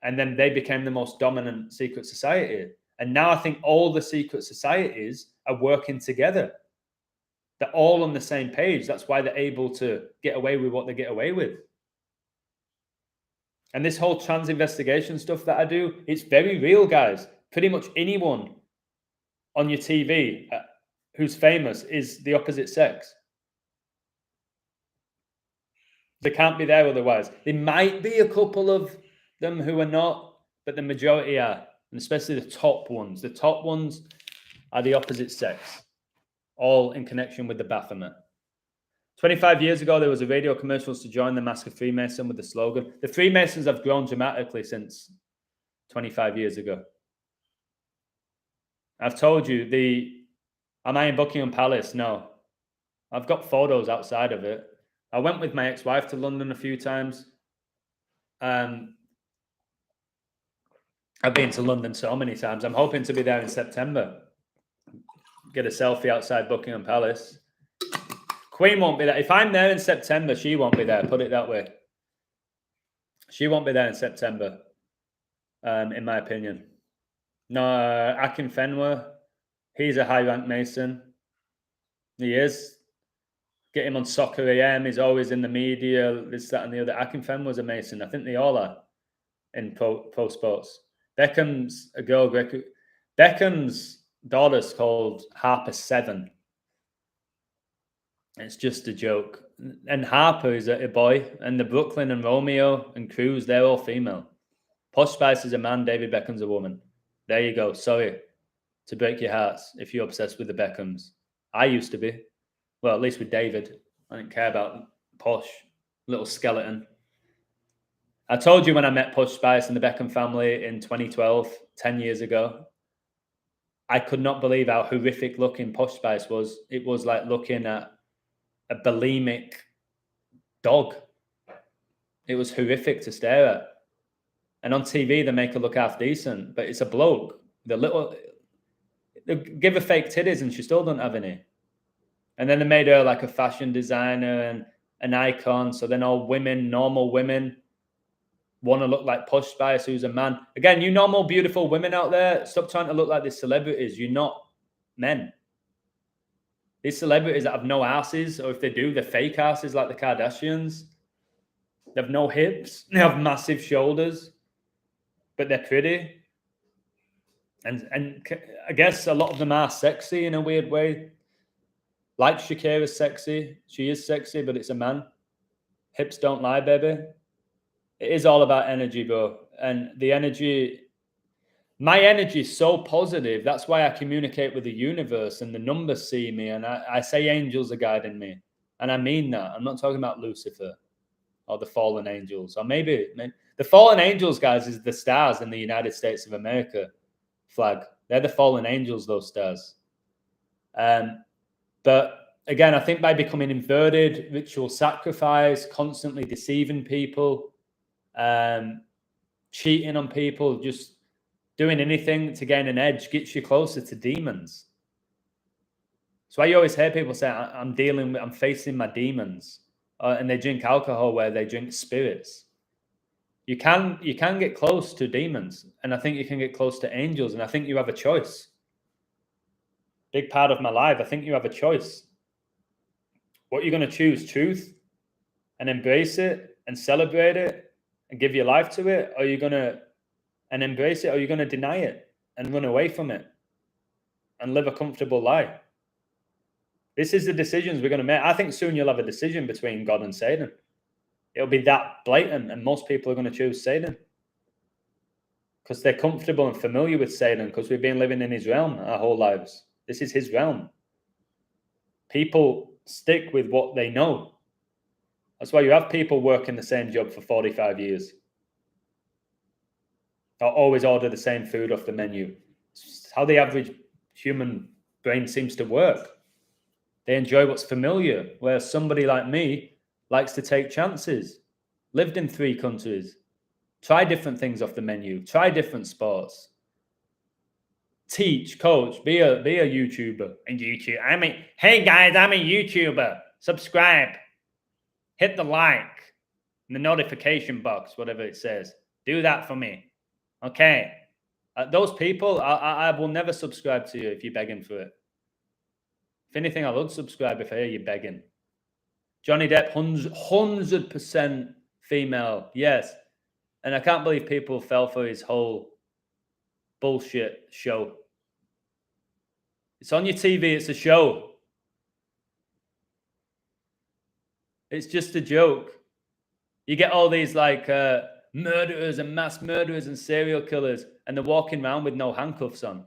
And then they became the most dominant secret society. And now I think all the secret societies are working together. They're all on the same page. That's why they're able to get away with what they get away with. And this whole trans investigation stuff that I do, it's very real, guys. Pretty much anyone on your TV who's famous is the opposite sex. They can't be there otherwise. There might be a couple of them who are not, but the majority are, and especially the top ones. The top ones are the opposite sex, all in connection with the Baphomet. 25 years ago, there was a radio commercials to join the Mask of Freemason with the slogan. The Freemasons have grown dramatically since 25 years ago. I've told you, am I in Buckingham Palace? No. I've got photos outside of it. I went with my ex-wife to London a few times. I've been to London so many times. I'm hoping to be there in September. Get a selfie outside Buckingham Palace. Queen won't be there. If I'm there in September, she won't be there. Put it that way. She won't be there in September, in my opinion. No, Akin Fenwer, he's a high-ranked Mason. He is. Get him on Soccer AM. He's always in the media, this, that, and the other. Akin Fenwer's a Mason. I think they all are in pro sports. Beckham's a girl. Beckham's daughter's called Harper 7. It's just a joke. And Harper is a boy. And the Brooklyn and Romeo and Cruz, they're all female. Posh Spice is a man. David Beckham's a woman. There you go. Sorry to break your hearts if you're obsessed with the Beckhams. I used to be. Well, at least with David. I didn't care about Posh. Little skeleton. I told you when I met Posh Spice and the Beckham family in 2012, 10 years ago, I could not believe how horrific looking Posh Spice was. It was like looking at a bulimic dog. It was horrific to stare at. And on TV, they make her look half decent, but it's a bloke. They give her fake titties and she still don't have any. And then they made her like a fashion designer and an icon. So then all women, normal women, want to look like Posh Spice, who's a man. Again, you normal, beautiful women out there, stop trying to look like these celebrities. You're not men. These celebrities that have no asses, or if they do, they're fake asses like the Kardashians. They have no hips. They have massive shoulders, but they're pretty. And I guess a lot of them are sexy in a weird way. Like Shakira's sexy. She is sexy, but it's a man. Hips don't lie, baby. It is all about energy, bro. And the energy, my energy is so positive. That's why I communicate with the universe and the numbers see me. And I say angels are guiding me. And I mean that. I'm not talking about Lucifer or the fallen angels. Or maybe the fallen angels, guys, is the stars in the United States of America flag. They're the fallen angels, those stars. But again, I think by becoming inverted, ritual sacrifice, constantly deceiving people, cheating on people, just doing anything to gain an edge gets you closer to demons. That's why you always hear people say, I'm facing my demons. And they drink alcohol where they drink spirits. You can get close to demons. And I think you can get close to angels. And I think you have a choice. Big part of my life, I think you have a choice. What you're going to choose, truth, and embrace it and celebrate it and give your life to it, or are you going to embrace it, or are you going to deny it and run away from it and live a comfortable life? This is the decisions we're going to make. I think soon you'll have a decision between God and Satan. It'll be that blatant, and most people are going to choose Satan because they're comfortable and familiar with Satan because we've been living in his realm our whole lives. This is his realm. People stick with what they know. That's why you have people working the same job for 45 years. Or always order the same food off the menu. It's how the average human brain seems to work. They enjoy what's familiar, whereas somebody like me likes to take chances. Lived in 3 countries. Try different things off the menu. Try different sports. Teach, coach, be a YouTuber. Hey guys, I'm a YouTuber. Subscribe. Hit the like. And the notification box, whatever it says. Do that for me. Okay. Those people, I will never subscribe to you if you're begging for it. If anything, I would subscribe if I hear you begging. Johnny Depp, 100% female. Yes. And I can't believe people fell for his whole bullshit show. It's on your TV. It's a show. It's just a joke. You get all these like murderers and mass murderers and serial killers, and they're walking around with no handcuffs on.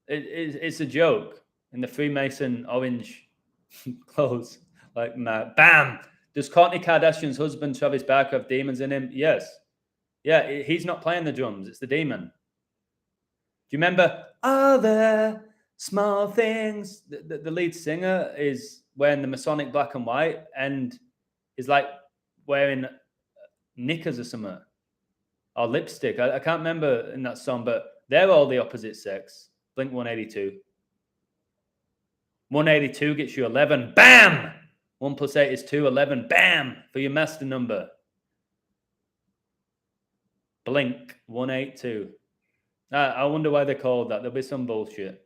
It's a joke. In the Freemason orange clothes, like bam. Does Kourtney Kardashian's husband Travis Barker have demons in him? Yes. Yeah, he's not playing the drums. It's the demon. Do you remember Other Small Things? The lead singer is wearing the Masonic black and white and is like wearing knickers or something. Or lipstick. I can't remember in that song, but they're all the opposite sex. Blink 182. 182 gets you 11. Bam! 1 + 8 is 2. 11. Bam! For your master number. Blink 182. I wonder why they called that. There'll be some bullshit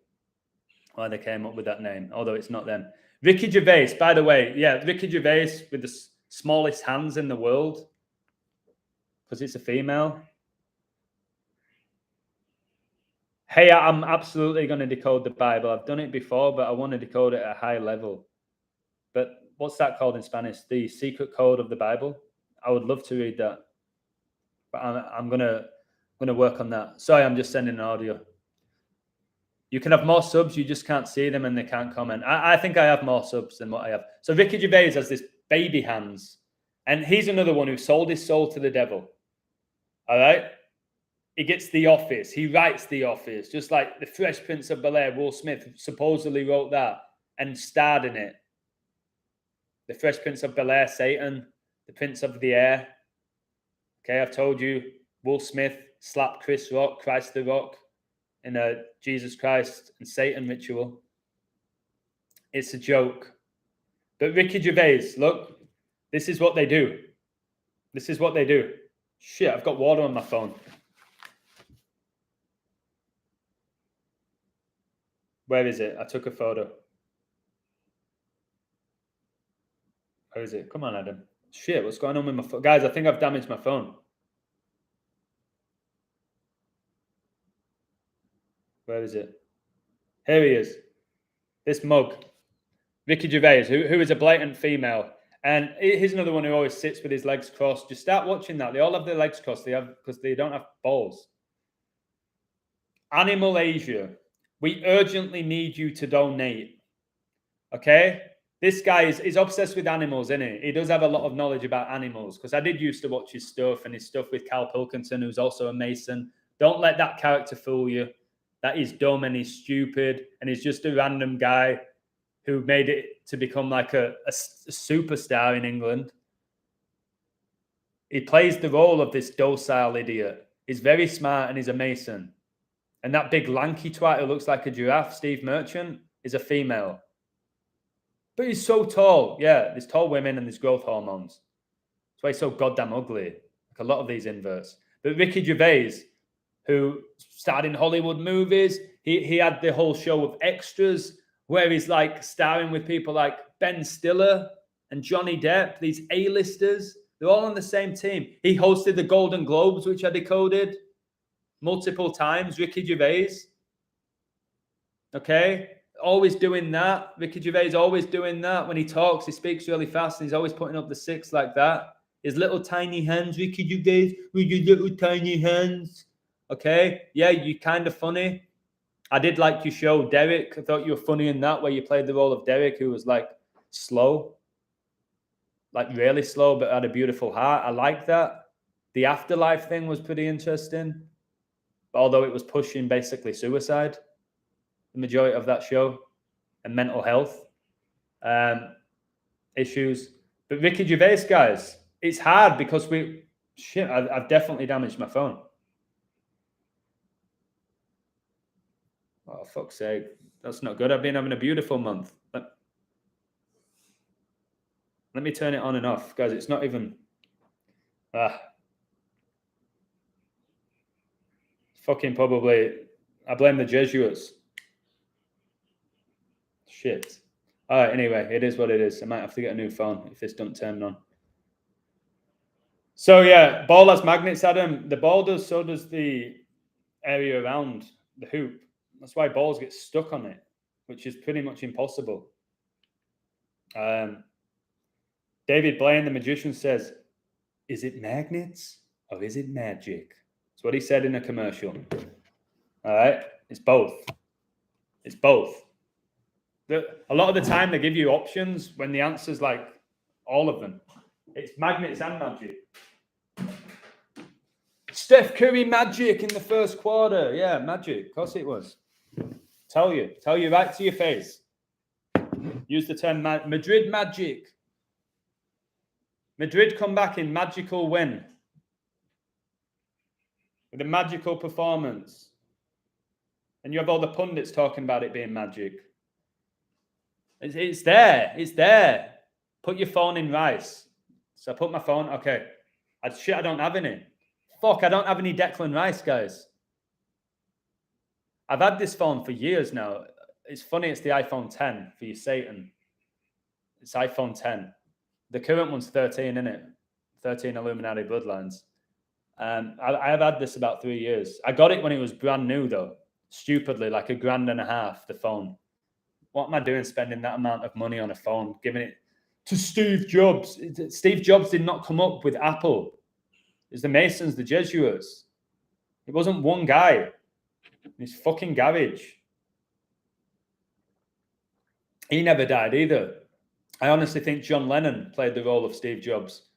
why they came up with that name, although it's not them. Ricky Gervais, by the way. Yeah, Ricky Gervais with the smallest hands in the world because it's a female. Hey, I'm absolutely going to decode the Bible. I've done it before, but I want to decode it at a high level. But what's that called in Spanish? The secret code of the Bible? I would love to read that. But I'm going to work on that. Sorry, I'm just sending an audio. You can have more subs, you just can't see them and they can't comment. I think I have more subs than what I have. So Ricky Gervais has this baby hands. And he's another one who sold his soul to the devil. All right? He gets The Office. He writes The Office. Just like The Fresh Prince of Bel-Air, Will Smith supposedly wrote that and starred in it. The Fresh Prince of Bel-Air, Satan, the Prince of the Air. Okay, I've told you, Will Smith slapped Chris Rock, Christ the Rock, in a Jesus Christ and Satan ritual. It's a joke. But Ricky Gervais, look, this is what they do. This is what they do. Shit, I've got water on my phone. Where is it? I took a photo. Where is it? Come on, Adam. Shit, what's going on with my phone? Guys, I think I've damaged my phone. Where is it? Here he is. This mug. Ricky Gervais, who is a blatant female. And here's another one who always sits with his legs crossed. Just start watching that. They all have their legs crossed. Because they don't have balls. Animal Asia. We urgently need you to donate. Okay? This guy is obsessed with animals, isn't he? He does have a lot of knowledge about animals. Because I did used to watch his stuff and his stuff with Cal Pilkington, who's also a Mason. Don't let that character fool you. That is dumb and he's stupid. And he's just a random guy who made it to become like a superstar in England. He plays the role of this docile idiot. He's very smart and he's a Mason. And that big lanky twat who looks like a giraffe, Steve Merchant, is a female. But he's so tall. Yeah, there's tall women and there's growth hormones. That's why he's so goddamn ugly. Like a lot of these inverts. But Ricky Gervais, who starred in Hollywood movies, he had the whole show of Extras, where he's like starring with people like Ben Stiller and Johnny Depp, these A-listers. They're all on the same team. He hosted the Golden Globes, which I decoded multiple times. Ricky Gervais. Okay? Always doing that. Ricky Gervais always doing that. When he talks, he speaks really fast and he's always putting up the 6 like that. His little tiny hands, Ricky Gervais, with your little tiny hands. Okay? Yeah, you're kind of funny. I did like your show, Derek. I thought you were funny in that, where you played the role of Derek, who was like slow. Like really slow, but had a beautiful heart. I like that. The afterlife thing was pretty interesting. Although it was pushing basically suicide, the majority of that show, and mental health issues. But Ricky Gervais, guys, it's hard because I've definitely damaged my phone. Oh, fuck's sake. That's not good. I've been having a beautiful month. Let me turn it on and off. Guys, it's not even... Fucking probably... I blame the Jesuits. Shit. All right, anyway, it is what it is. I might have to get a new phone if this doesn't turn on. So, yeah, ball has magnets, Adam. The ball does, so does the area around the hoop. That's why balls get stuck on it, which is pretty much impossible. David Blaine, the magician, says, Is it magnets or is it magic? That's what he said in a commercial. All right? It's both. It's both. A lot of the time they give you options when the answer's like all of them. It's magnets and magic. Steph Curry magic in the first quarter. Yeah, magic. Of course it was. Tell you right to your face. Use the term Madrid magic. Madrid come back in magical win. With a magical performance. And you have all the pundits talking about it being magic. It's there. It's there. Put your phone in Rice. So I put my phone. Okay. I don't have any. Fuck, I don't have any Declan Rice, guys. I've had this phone for years now. It's funny, it's the iPhone 10 for you, Satan. It's iPhone 10. The current one's 13, isn't it? 13 Illuminati bloodlines. I have had this about 3 years. I got it when it was brand new, though. Stupidly, like $1,500, the phone. What am I doing spending that amount of money on a phone, giving it to Steve Jobs? Steve Jobs did not come up with Apple. It was the Masons, the Jesuits. It wasn't one guy in his fucking garage. He never died either. I honestly think John Lennon played the role of Steve Jobs.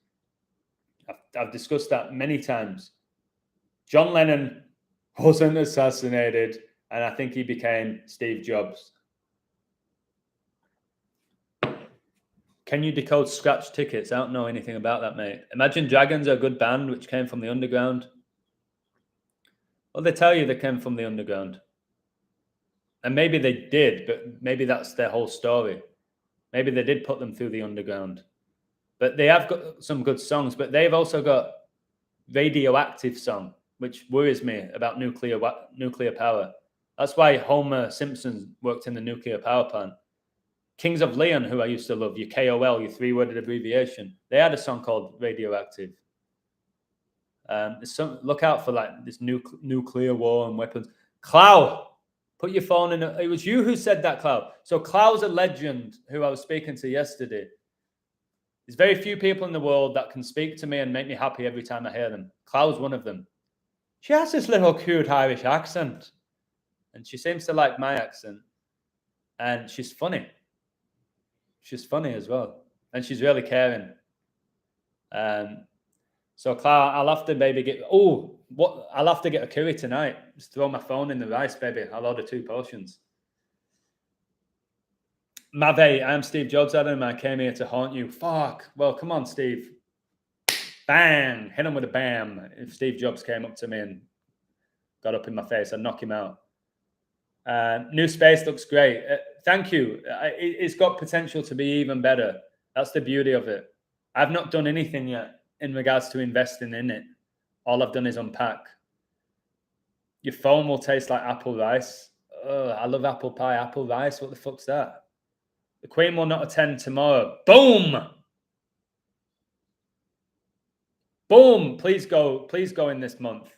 I've discussed that many times. John Lennon wasn't assassinated, and I think he became Steve Jobs. Can you decode scratch tickets? I don't know anything about that, mate. Imagine Dragons are a good band which came from the underground. Well, they tell you they came from the underground. And maybe they did, but maybe that's their whole story. Maybe they did put them through the underground. But they have got some good songs, but they've also got radioactive song, which worries me about nuclear power. That's why Homer Simpson worked in the nuclear power plant. Kings of Leon, who I used to love, your KOL, your three-worded abbreviation, they had a song called Radioactive. Look out for like this nuclear war and weapons. Clow, put your phone in. It was you who said that, Clow. So Clow's a legend who I was speaking to yesterday. There's very few people in the world that can speak to me and make me happy every time I hear them. Clow's one of them. She has this little cute Irish accent. And she seems to like my accent. And she's funny. She's funny as well. And she's really caring. So, Clara, I'll have to maybe get... I'll have to get a curry tonight. Just throw my phone in the rice, baby. I'll order 2 portions. Mave, I am Steve Jobs, Adam. I came here to haunt you. Fuck. Well, come on, Steve. Bang. Hit him with a bam. If Steve Jobs came up to me and got up in my face, I'd knock him out. New space looks great. Thank you. It's got potential to be even better. That's the beauty of it. I've not done anything yet in regards to investing in it. All I've done is unpack. Your phone will taste like apple rice. I love apple pie, apple rice. What the fuck's that? The Queen will not attend tomorrow. Boom! Boom! Please go in this month.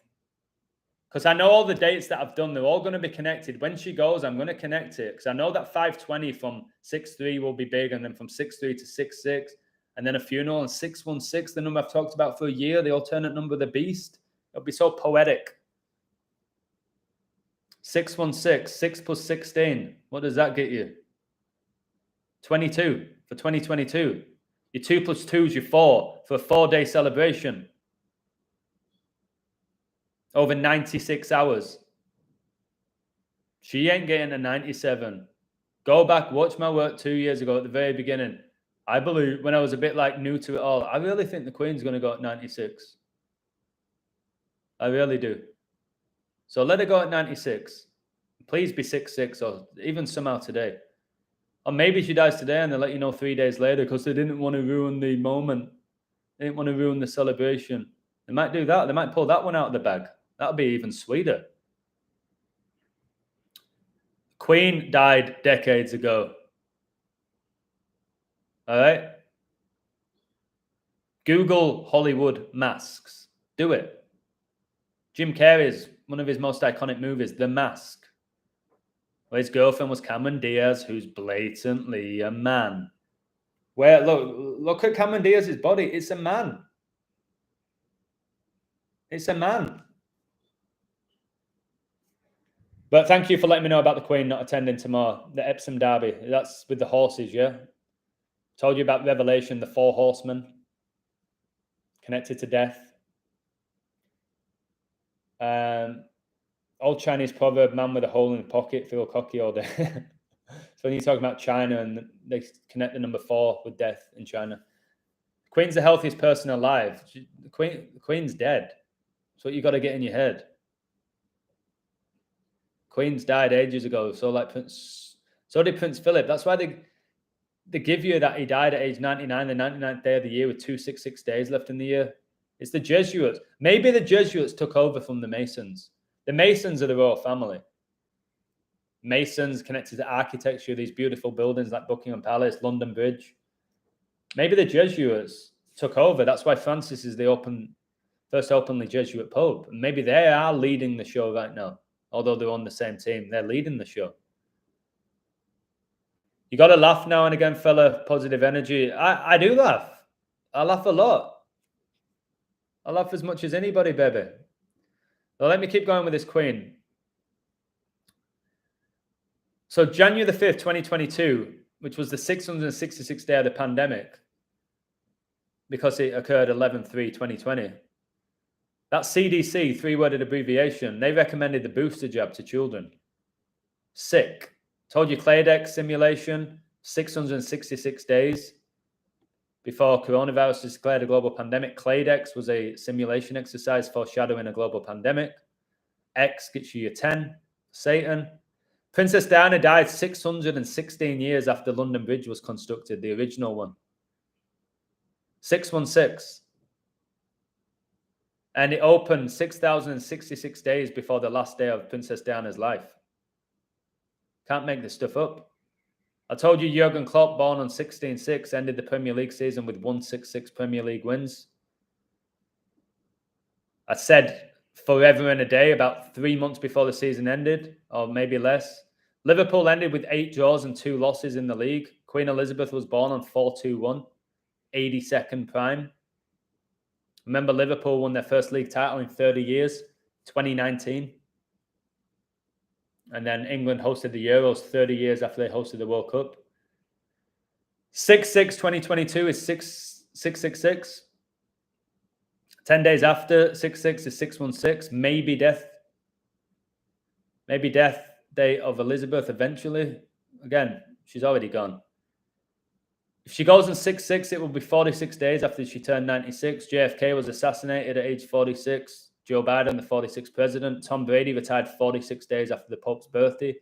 Because I know all the dates that I've done, they're all going to be connected. When she goes, I'm going to connect it. Because I know that 520 from 6-3 will be big. And then from 6-3 to 6-6. And then a funeral. And 616, the number I've talked about for a year. The alternate number of the beast. It'll be so poetic. 616. 6 plus 16. What does that get you? 22 for 2022. Your 2 plus 2 is your 4 for a 4-day celebration. Over 96 hours. She ain't getting a 97. Go back, watch my work 2 years ago at the very beginning. I believe, when I was a bit like new to it all, I really think the Queen's going to go at 96. I really do. So let her go at 96. Please be 6-6 or even somehow today. Or maybe she dies today and they'll let you know 3 days later because they didn't want to ruin the moment. They didn't want to ruin the celebration. They might do that. They might pull that one out of the bag. That'll be even sweeter. Queen died decades ago. All right? Google Hollywood masks. Do it. Jim Carrey's, one of his most iconic movies, The Mask. Where his girlfriend was Cameron Diaz, who's blatantly a man. Where, look at Cameron Diaz's body. It's a man. It's a man. But thank you for letting me know about the Queen not attending tomorrow. The Epsom Derby. That's with the horses, yeah? Told you about Revelation, the 4 horsemen connected to death. Old Chinese proverb, man with a hole in the pocket, feel cocky all day. So when you talk about China and they connect the number 4 with death in China. Queen's the healthiest person alive. The Queen's dead. That's what you got to get in your head. Queen's died ages ago. So did Prince Philip. That's why they give you that he died at age 99, the 99th day of the year with 266 days left in the year. It's the Jesuits. Maybe the Jesuits took over from the Masons. The Masons are the royal family. Masons connected to architecture, these beautiful buildings like Buckingham Palace, London Bridge. Maybe the Jesuits took over. That's why Francis is the first openly Jesuit Pope. And maybe they are leading the show right now. Although they're on the same team, they're leading the show. You got to laugh now and again, fella. Positive energy. I do laugh. I laugh a lot. I laugh as much as anybody, baby. Well, let me keep going with this Queen. So January the 5th, 2022, which was the 666th day of the pandemic, because it occurred 11/3/2020. That CDC, 3-worded abbreviation, they recommended the booster jab to children. Sick. Told you Claydex simulation, 666 days before coronavirus was declared a global pandemic. Claydex was a simulation exercise foreshadowing a global pandemic. X gets you your 10. Satan. Princess Diana died 616 years after London Bridge was constructed, the original one. 616. And it opened 6,066 days before the last day of Princess Diana's life. Can't make this stuff up. I told you Jurgen Klopp, born on 16/6, ended the Premier League season with 166 Premier League wins. I said forever and a day about 3 months before the season ended, or maybe less. Liverpool ended with 8 draws and 2 losses in the league. Queen Elizabeth was born on 4/21, 82nd prime. Remember, Liverpool won their first league title in 30 years, 2019. And then England hosted the Euros 30 years after they hosted the World Cup. 6/6, 2022 is 666. 10 days after 6/6 is 616. Maybe death day of Elizabeth eventually. Again, she's already gone. If she goes in 6/6, it will be 46 days after she turned 96. JFK was assassinated at age 46. Joe Biden, the 46th president. Tom Brady retired 46 days after the Pope's birthday.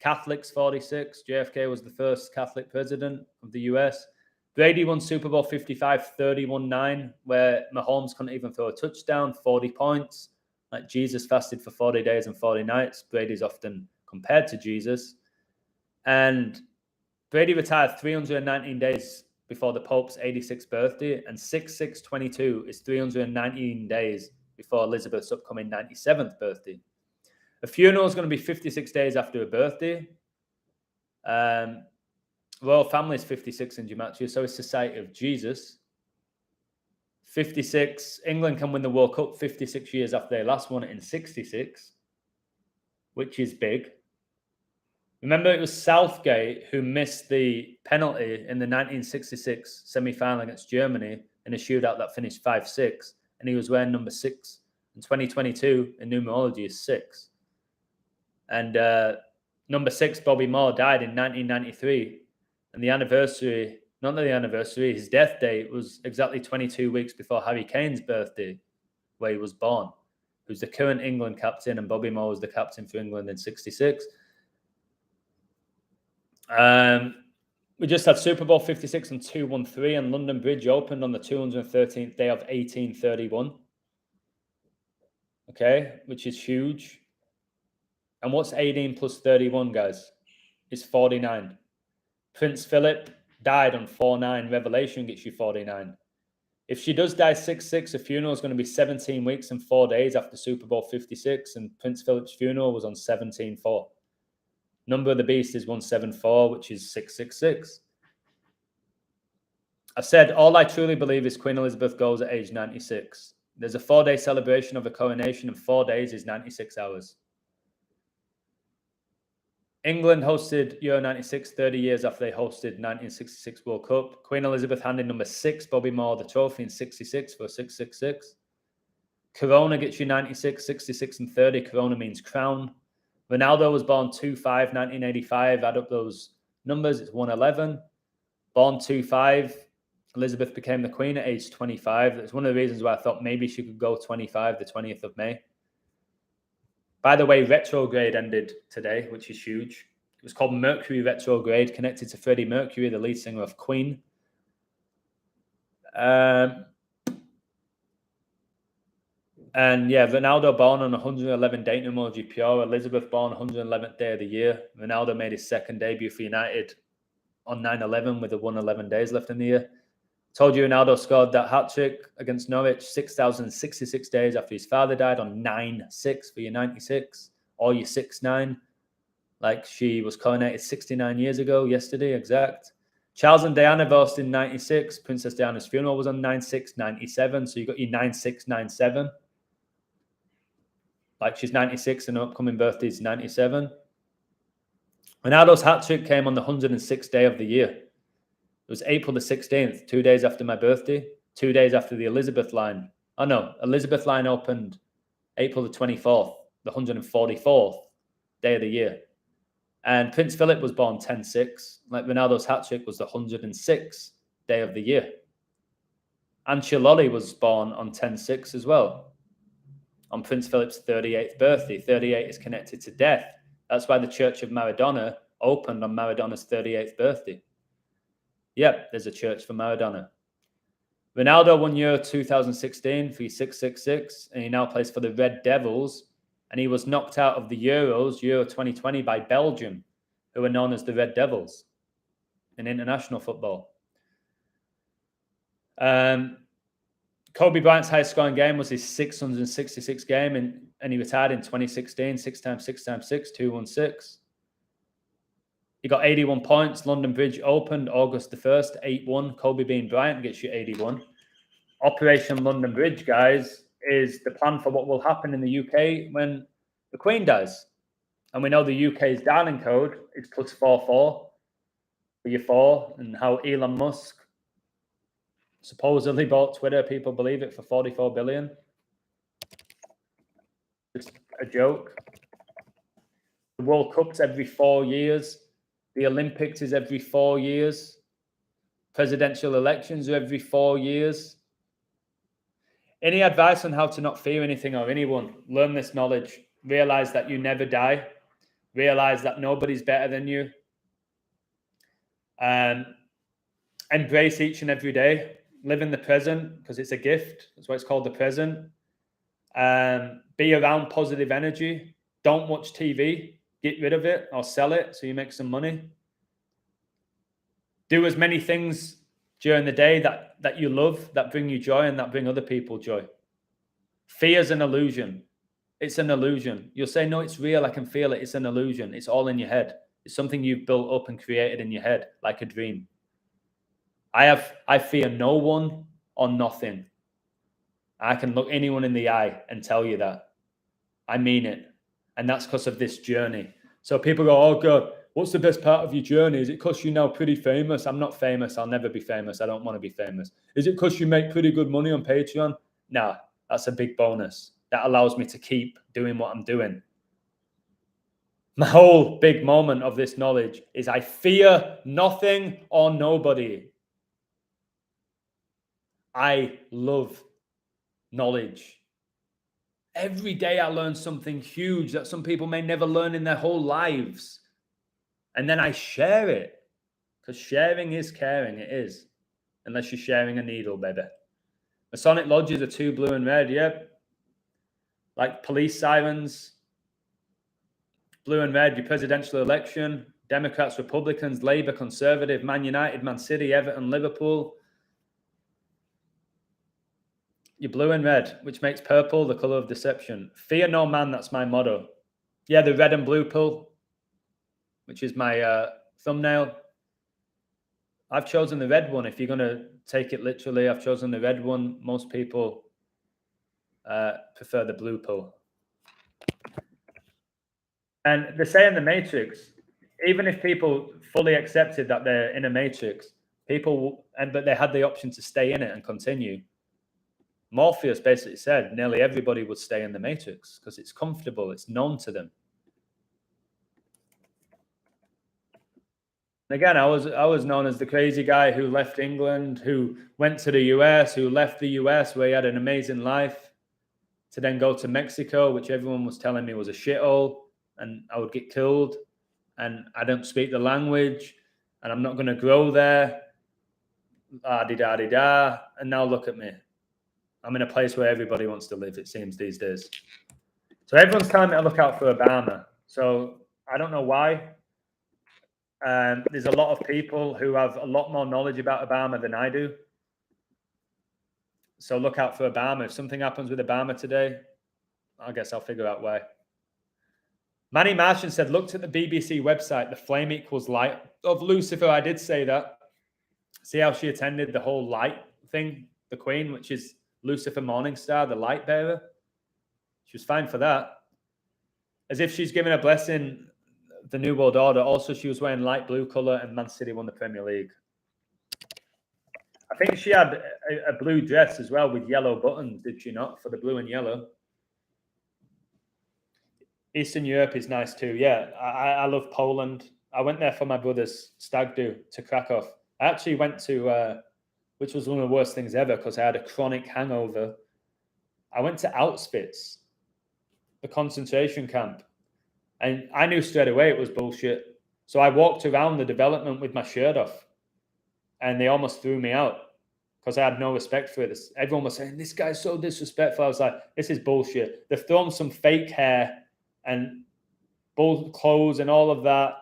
Catholics, 46. JFK was the first Catholic president of the US. Brady won Super Bowl 55, 31-9, where Mahomes couldn't even throw a touchdown, 40 points. Like Jesus fasted for 40 days and 40 nights. Brady's often compared to Jesus. And Brady retired 319 days before the Pope's 86th birthday, and 6/6/22 is 319 days before Elizabeth's upcoming 97th birthday. A funeral is going to be 56 days after her birthday. Royal family is 56 in Gematria, so it's Society of Jesus. 56, England can win the World Cup 56 years after they last won it in 66, which is big. Remember, it was Southgate who missed the penalty in the 1966 semi-final against Germany in a shootout that finished 5-6, and he was wearing number 6. In 2022, in numerology, is 6. And number 6, Bobby Moore, died in 1993, and his death date was exactly 22 weeks before Harry Kane's birthday, where he was born, who's the current England captain, and Bobby Moore was the captain for England in 66. We just had Super Bowl 56 and 213, and London Bridge opened on the 213th day of 1831. Okay, which is huge. And what's 18 plus 31, guys? It's 49. Prince Philip died on 4/9. Revelation gets you 49. If she does die 6/6, a funeral is going to be 17 weeks and 4 days after Super Bowl 56, and Prince Philip's funeral was on 17/4. Number of the beast is 174, which is 666. I said, all I truly believe is Queen Elizabeth goes at age 96. There's a 4-day celebration of the coronation, and 4 days is 96 hours. England hosted Euro 96 30 years after they hosted 1966 World Cup. Queen Elizabeth handed number 6 Bobby Moore the trophy in 66 for 666. Corona gets you 96, 66, and 30. Corona means crown. Ronaldo was born 2/5, 1985. Add up those numbers, it's 111. Born 2/5. Elizabeth became the queen at age 25. That's one of the reasons why I thought maybe she could go 25, the 20th of May. By the way, retrograde ended today, which is huge. It was called Mercury retrograde, connected to Freddie Mercury, the lead singer of Queen. And yeah, Ronaldo born on 111 date numerology pure. Elizabeth born 111th day of the year. Ronaldo made his second debut for United on 9/11 with the 111 days left in the year. Told you Ronaldo scored that hat-trick against Norwich 6,066 days after his father died on 9/6 for your 96 or your 6/9. Like she was coronated 69 years ago, yesterday, exact. Charles and Diana divorced in 96. Princess Diana's funeral was on 9/6/97. So you got your 9/6/97. Like she's 96 and her upcoming birthday is 97. Ronaldo's hat-trick came on the 106th day of the year. It was April the 16th, 2 days after my birthday, 2 days after the Elizabeth line. Oh no, Elizabeth line opened April the 24th, the 144th day of the year. And Prince Philip was born 10/6. Like Ronaldo's hat-trick was the 106th day of the year. Ancelotti was born on 10/6 as well, on Prince Philip's 38th birthday. 38 is connected to death. That's why the Church of Maradona opened on Maradona's 38th birthday. Yep, there's a church for Maradona. Ronaldo won Euro 2016 for 666, and he now plays for the Red Devils. And he was knocked out of the Euros, Euro 2020, by Belgium, who are known as the Red Devils in international football. Kobe Bryant's highest scoring game was his 666 game, and he retired in 2016, 6x6x6, 216. He got 81 points. London Bridge opened August the 1st, 8-1. Kobe being Bryant gets you 81. Operation London Bridge, guys, is the plan for what will happen in the UK when the Queen dies. And we know the UK's dialing code is +44 for your 4, and how Elon Musk supposedly bought Twitter. People believe it for 44 billion. Just a joke. The World Cup's every 4 years. The Olympics is every 4 years. Presidential elections are every 4 years. Any advice on how to not fear anything or anyone? Learn this knowledge. Realize that you never die. Realize that nobody's better than you. Embrace each and every day. Live in the present because it's a gift. That's why it's called the present. Be around positive energy. Don't watch TV. Get rid of it or sell it so you make some money. Do as many things during the day that you love, that bring you joy and that bring other people joy. Fear is an illusion. It's an illusion. You'll say, no, it's real. I can feel it. It's an illusion. It's all in your head. It's something you've built up and created in your head, like a dream. I fear no one or nothing. I can look anyone in the eye and tell you that. I mean it. And that's because of this journey. So people go, oh God, what's the best part of your journey? Is it because you're now pretty famous? I'm not famous. I'll never be famous. I don't want to be famous. Is it because you make pretty good money on Patreon? No, that's a big bonus. That allows me to keep doing what I'm doing. My whole big moment of this knowledge is I fear nothing or nobody. I love knowledge. Every day I learn something huge that some people may never learn in their whole lives. And then I share it. Because sharing is caring. It is. Unless you're sharing a needle, baby. Masonic lodges are 2 blue and red. Yep. Like police sirens. Blue and red, your presidential election. Democrats, Republicans, Labour, Conservative, Man United, Man City, Everton, Liverpool. You're blue and red, which makes purple the color of deception. Fear no man, that's my motto. Yeah, the red and blue pill, which is my thumbnail. I've chosen the red one. If you're going to take it literally, I've chosen the red one. Most people prefer the blue pill. And they say in the Matrix, even if people fully accepted that they're in a Matrix, but they had the option to stay in it and continue. Morpheus basically said nearly everybody would stay in the Matrix because it's comfortable, it's known to them. Again, I was known as the crazy guy who left England, who went to the US, who left the US where he had an amazing life, to then go to Mexico, which everyone was telling me was a shithole, and I would get killed, and I don't speak the language, and I'm not going to grow there. Da-di-da-di-da. And now look at me. I'm in a place where everybody wants to live, it seems, these days. So everyone's telling me to look out for Obama. So I don't know why. There's a lot of people who have a lot more knowledge about Obama than I do. So look out for Obama. If something happens with Obama today, I guess I'll figure out why. Manny Martian said, looked at the BBC website, the flame equals light of Lucifer. I did say that. See how she attended the whole light thing, the Queen, which is Lucifer Morningstar, the light bearer. She was fine for that. As if she's given a blessing, the New World Order. Also, she was wearing light blue colour and Man City won the Premier League. I think she had a blue dress as well with yellow buttons, did she not, for the blue and yellow? Eastern Europe is nice too. Yeah, I love Poland. I went there for my brother's stag do to Krakow. I actually went to, which was one of the worst things ever because I had a chronic hangover. I went to Auschwitz, the concentration camp, and I knew straight away it was bullshit. So I walked around the development with my shirt off, and they almost threw me out because I had no respect for it. Everyone was saying, this guy's so disrespectful. I was like, this is bullshit. They've thrown some fake hair and bull clothes and all of that.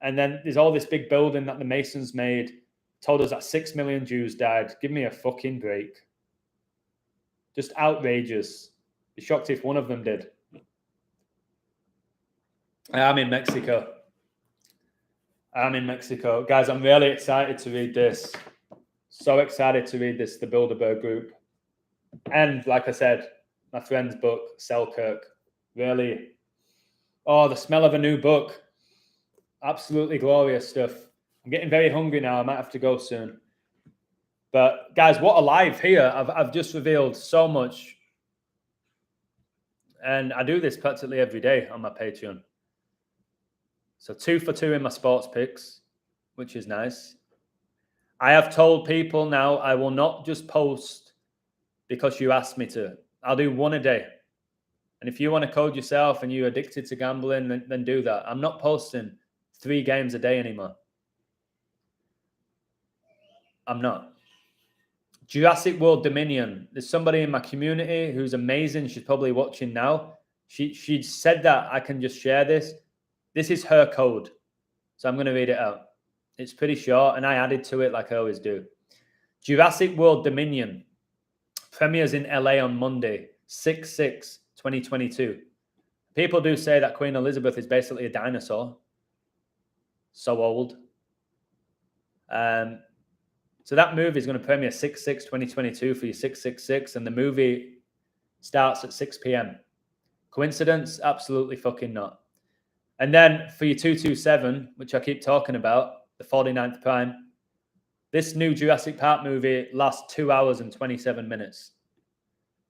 And then there's all this big building that the Masons made, told us that 6 million Jews died. Give me a fucking break. Just outrageous. Be shocked if one of them did. I'm in Mexico. Guys, I'm really excited to read this. So excited to read this, the Bilderberg Group. And like I said, my friend's book, Selkirk. Really, the smell of a new book. Absolutely glorious stuff. I'm getting very hungry now. I might have to go soon. But guys, what a live here. I've just revealed so much. And I do this practically every day on my Patreon. So 2 for 2 in my sports picks, which is nice. I have told people now I will not just post because you asked me to. I'll do one a day. And if you want to code yourself and you're addicted to gambling, then do that. I'm not posting 3 games a day anymore. I'm not. Jurassic World Dominion. There's somebody in my community who's amazing. She's probably watching now. She said that I can just share this. This is her code. So I'm going to read it out. It's pretty short, and I added to it like I always do. Jurassic World Dominion premieres in LA on Monday, 6/6/2022. People do say that Queen Elizabeth is basically a dinosaur. So old. So that movie is going to premiere 6/6/2022 for your 666, and the movie starts at 6 p.m. Coincidence? Absolutely fucking not. And then for your 227, which I keep talking about, the 49th Prime, this new Jurassic Park movie lasts 2 hours and 27 minutes.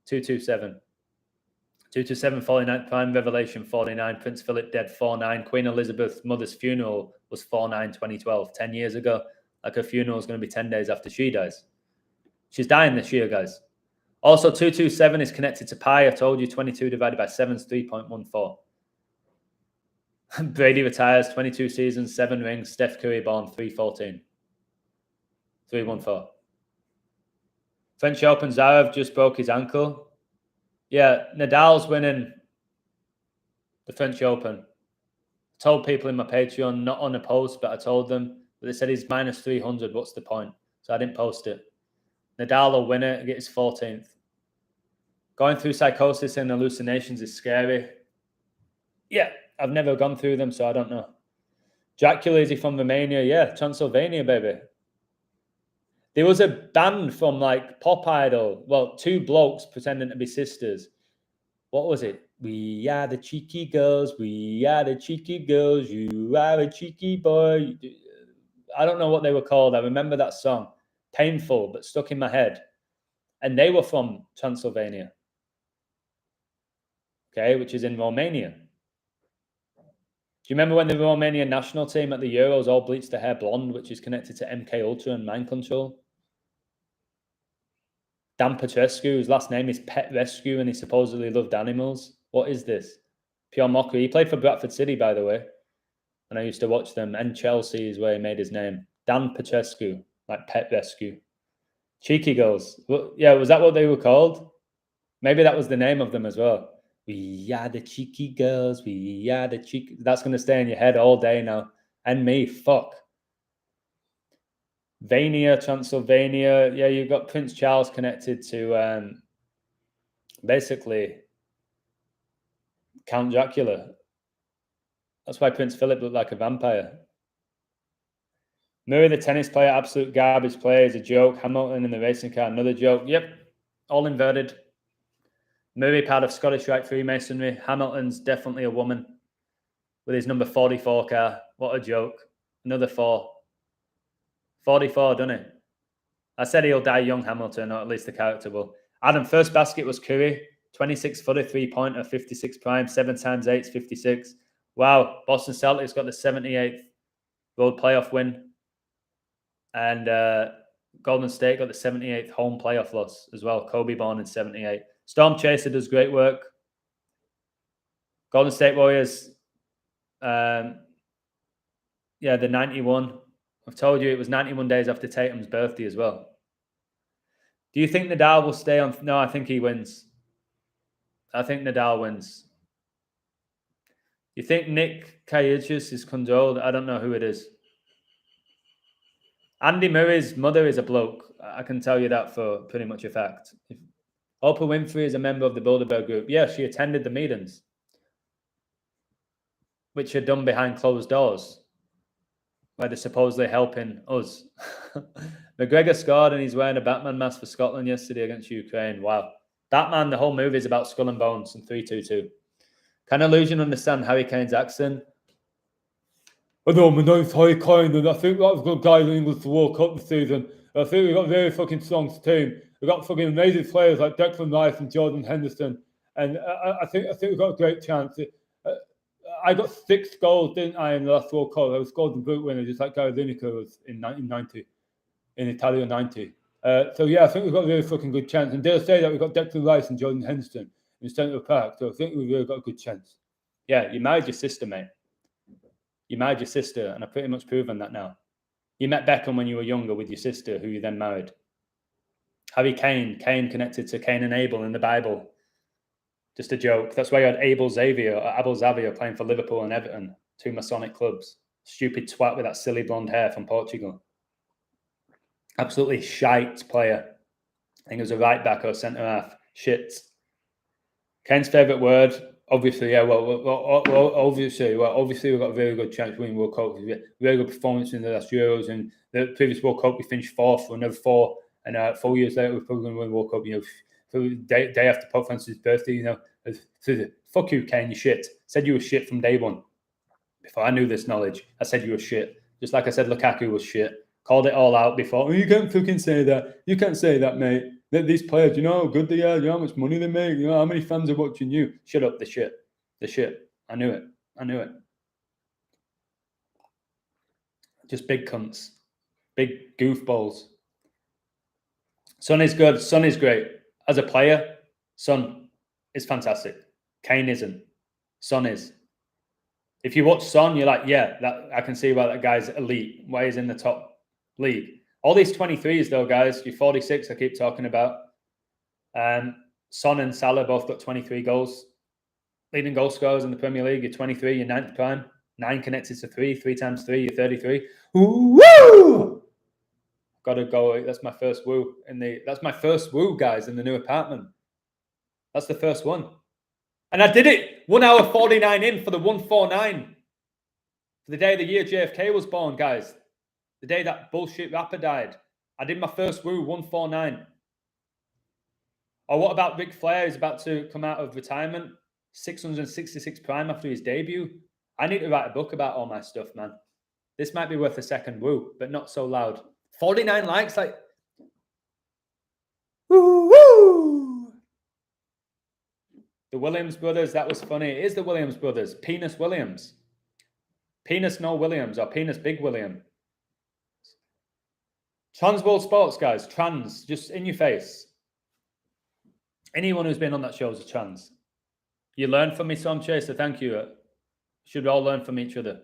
227. 227, 49th Prime, Revelation 49, Prince Philip dead 49, Queen Elizabeth's mother's funeral was 4/9/2012, 10 years ago. Like her funeral is going to be 10 days after she dies. She's dying this year, guys. Also, 227 is connected to pi. I told you 22 divided by 7 is 3.14. Brady retires, 22 seasons, 7 rings. Steph Curry born 3/14. 3/14. French Open, Zverev just broke his ankle. Yeah, Nadal's winning the French Open. I told people in my Patreon, not on a post, but I told them. But they said he's minus 300. What's the point? So I didn't post it. Nadal will win it and get his 14th. Going through psychosis and hallucinations is scary. Yeah, I've never gone through them, so I don't know. Dracula, is he from Romania? Yeah, Transylvania, baby. There was a band from like Pop Idol. Well, two blokes pretending to be sisters. What was it? We are the cheeky girls. We are the cheeky girls. You are a cheeky boy. I don't know what they were called. I remember that song. Painful, but stuck in my head. And they were from Transylvania. Okay, which is in Romania. Do you remember when the Romanian national team at the Euros all bleached their hair blonde, which is connected to MK Ultra and mind control? Dan Petrescu, whose last name is Pet Rescue, and he supposedly loved animals. What is this? Pure mockery. He played for Bradford City, by the way, and I used to watch them. And Chelsea is where he made his name. Dan Petrescu, like Pet Rescue. Cheeky Girls. Well, yeah, was that what they were called? Maybe that was the name of them as well. We are the cheeky girls. We are the cheeky. That's going to stay in your head all day now. And me, fuck. Vania, Transylvania. Yeah, you've got Prince Charles connected to basically Count Dracula. That's why Prince Philip looked like a vampire. Murray, the tennis player, absolute garbage player, is a joke. Hamilton in the racing car, another joke. Yep, all inverted. Murray, part of Scottish Rite Freemasonry. Hamilton's definitely a woman with his number 44 car. What a joke. Another 4. 44, doesn't it? I said he'll die young, Hamilton, or at least the character will. Adam, first basket was Curry. 26-footer, 3-pointer, 56 prime, 7 times 8's 56. Wow, Boston Celtics got the 78th road playoff win. And Golden State got the 78th home playoff loss as well. Kobe born in 78. Storm Chaser does great work. Golden State Warriors, the 91. I've told you it was 91 days after Tatum's birthday as well. Do you think Nadal will stay on? No, I think he wins. I think Nadal wins. You think Nick Kyrgios is controlled? I don't know who it is. Andy Murray's mother is a bloke. I can tell you that for pretty much a fact. Oprah Winfrey is a member of the Bilderberg Group. Yeah, she attended the meetings, which are done behind closed doors, where they're supposedly helping us. McGregor scored and he's wearing a Batman mask for Scotland yesterday against Ukraine. Wow. Batman, the whole movie is about skull and bones and 322. Can Illusion understand Harry Kane's accent? I know, my name's Harry Kane, and I think that was a good guy in England to World Cup this season. I think we've got a very fucking strong team. We've got fucking amazing players like Declan Rice and Jordan Henderson. And I think we've got a great chance. I got 6 goals, didn't I, in the last World Cup? I was Golden Boot winner, just like Gary Lineker was in 1990, in Italia 90. So, yeah, I think we've got a really fucking good chance. And they'll say that we've got Declan Rice and Jordan Henderson in Central Park. So I think we've really got a good chance. Yeah, you married your sister, mate. You married your sister, and I've pretty much proven that now. You met Beckham when you were younger with your sister, who you then married. Harry Kane connected to Cain and Abel in the Bible. Just a joke. That's why you had Abel Xavier playing for Liverpool and Everton, 2 Masonic clubs. Stupid twat with that silly blonde hair from Portugal. Absolutely shite player. I think it was a right back or centre half. Shit. Kane's favourite word, obviously, yeah. Obviously, we've got a very good chance of winning World Cup. We had very good performance in the last Euros, and the previous World Cup we finished 4th for another 4, and 4 years later we're probably going to win World Cup. You know, for the day after Pope Francis' birthday. You know, fuck you, Kane, you shit. Said you were shit from day one. Before I knew this knowledge, I said you were shit. Just like I said Lukaku was shit. Called it all out before. Oh, you can't fucking say that. You can't say that, mate. These players, you know how good they are, you know how much money they make, you know how many fans are watching you. Shut up, the shit. I knew it. Just big cunts. Big goofballs. Son is good. Son is great. As a player, Son is fantastic. Kane isn't. Son is. If you watch Son, you're like, yeah, that I can see why that guy's elite, why he's in the top league. All these 23s, though, guys, you're 46, I keep talking about. Son and Salah both got 23 goals. Leading goal scorers in the Premier League, you're 23, you're 9th prime. 9 connected to 3, 3 times 3, you're 33. Woo! Gotta go. That's my first woo that's my first woo, guys, in the new apartment. That's the first one. And I did it 1 hour 49 in for the 149. For the day of the year JFK was born, guys. The day that bullshit rapper died. I did my first woo, 149. Or what about Ric Flair? He's about to come out of retirement, 666 prime after his debut. I need to write a book about all my stuff, man. This might be worth a second woo, but not so loud. 49 likes, like, woo, woo. The Williams brothers, that was funny. It is the Williams brothers. Penis Williams. Penis No Williams or Penis Big William. Trans World Sports, guys. Trans, just in your face. Anyone who's been on that show is a trans. You learn from me, Tom Chaser. Thank you. Should all learn from each other.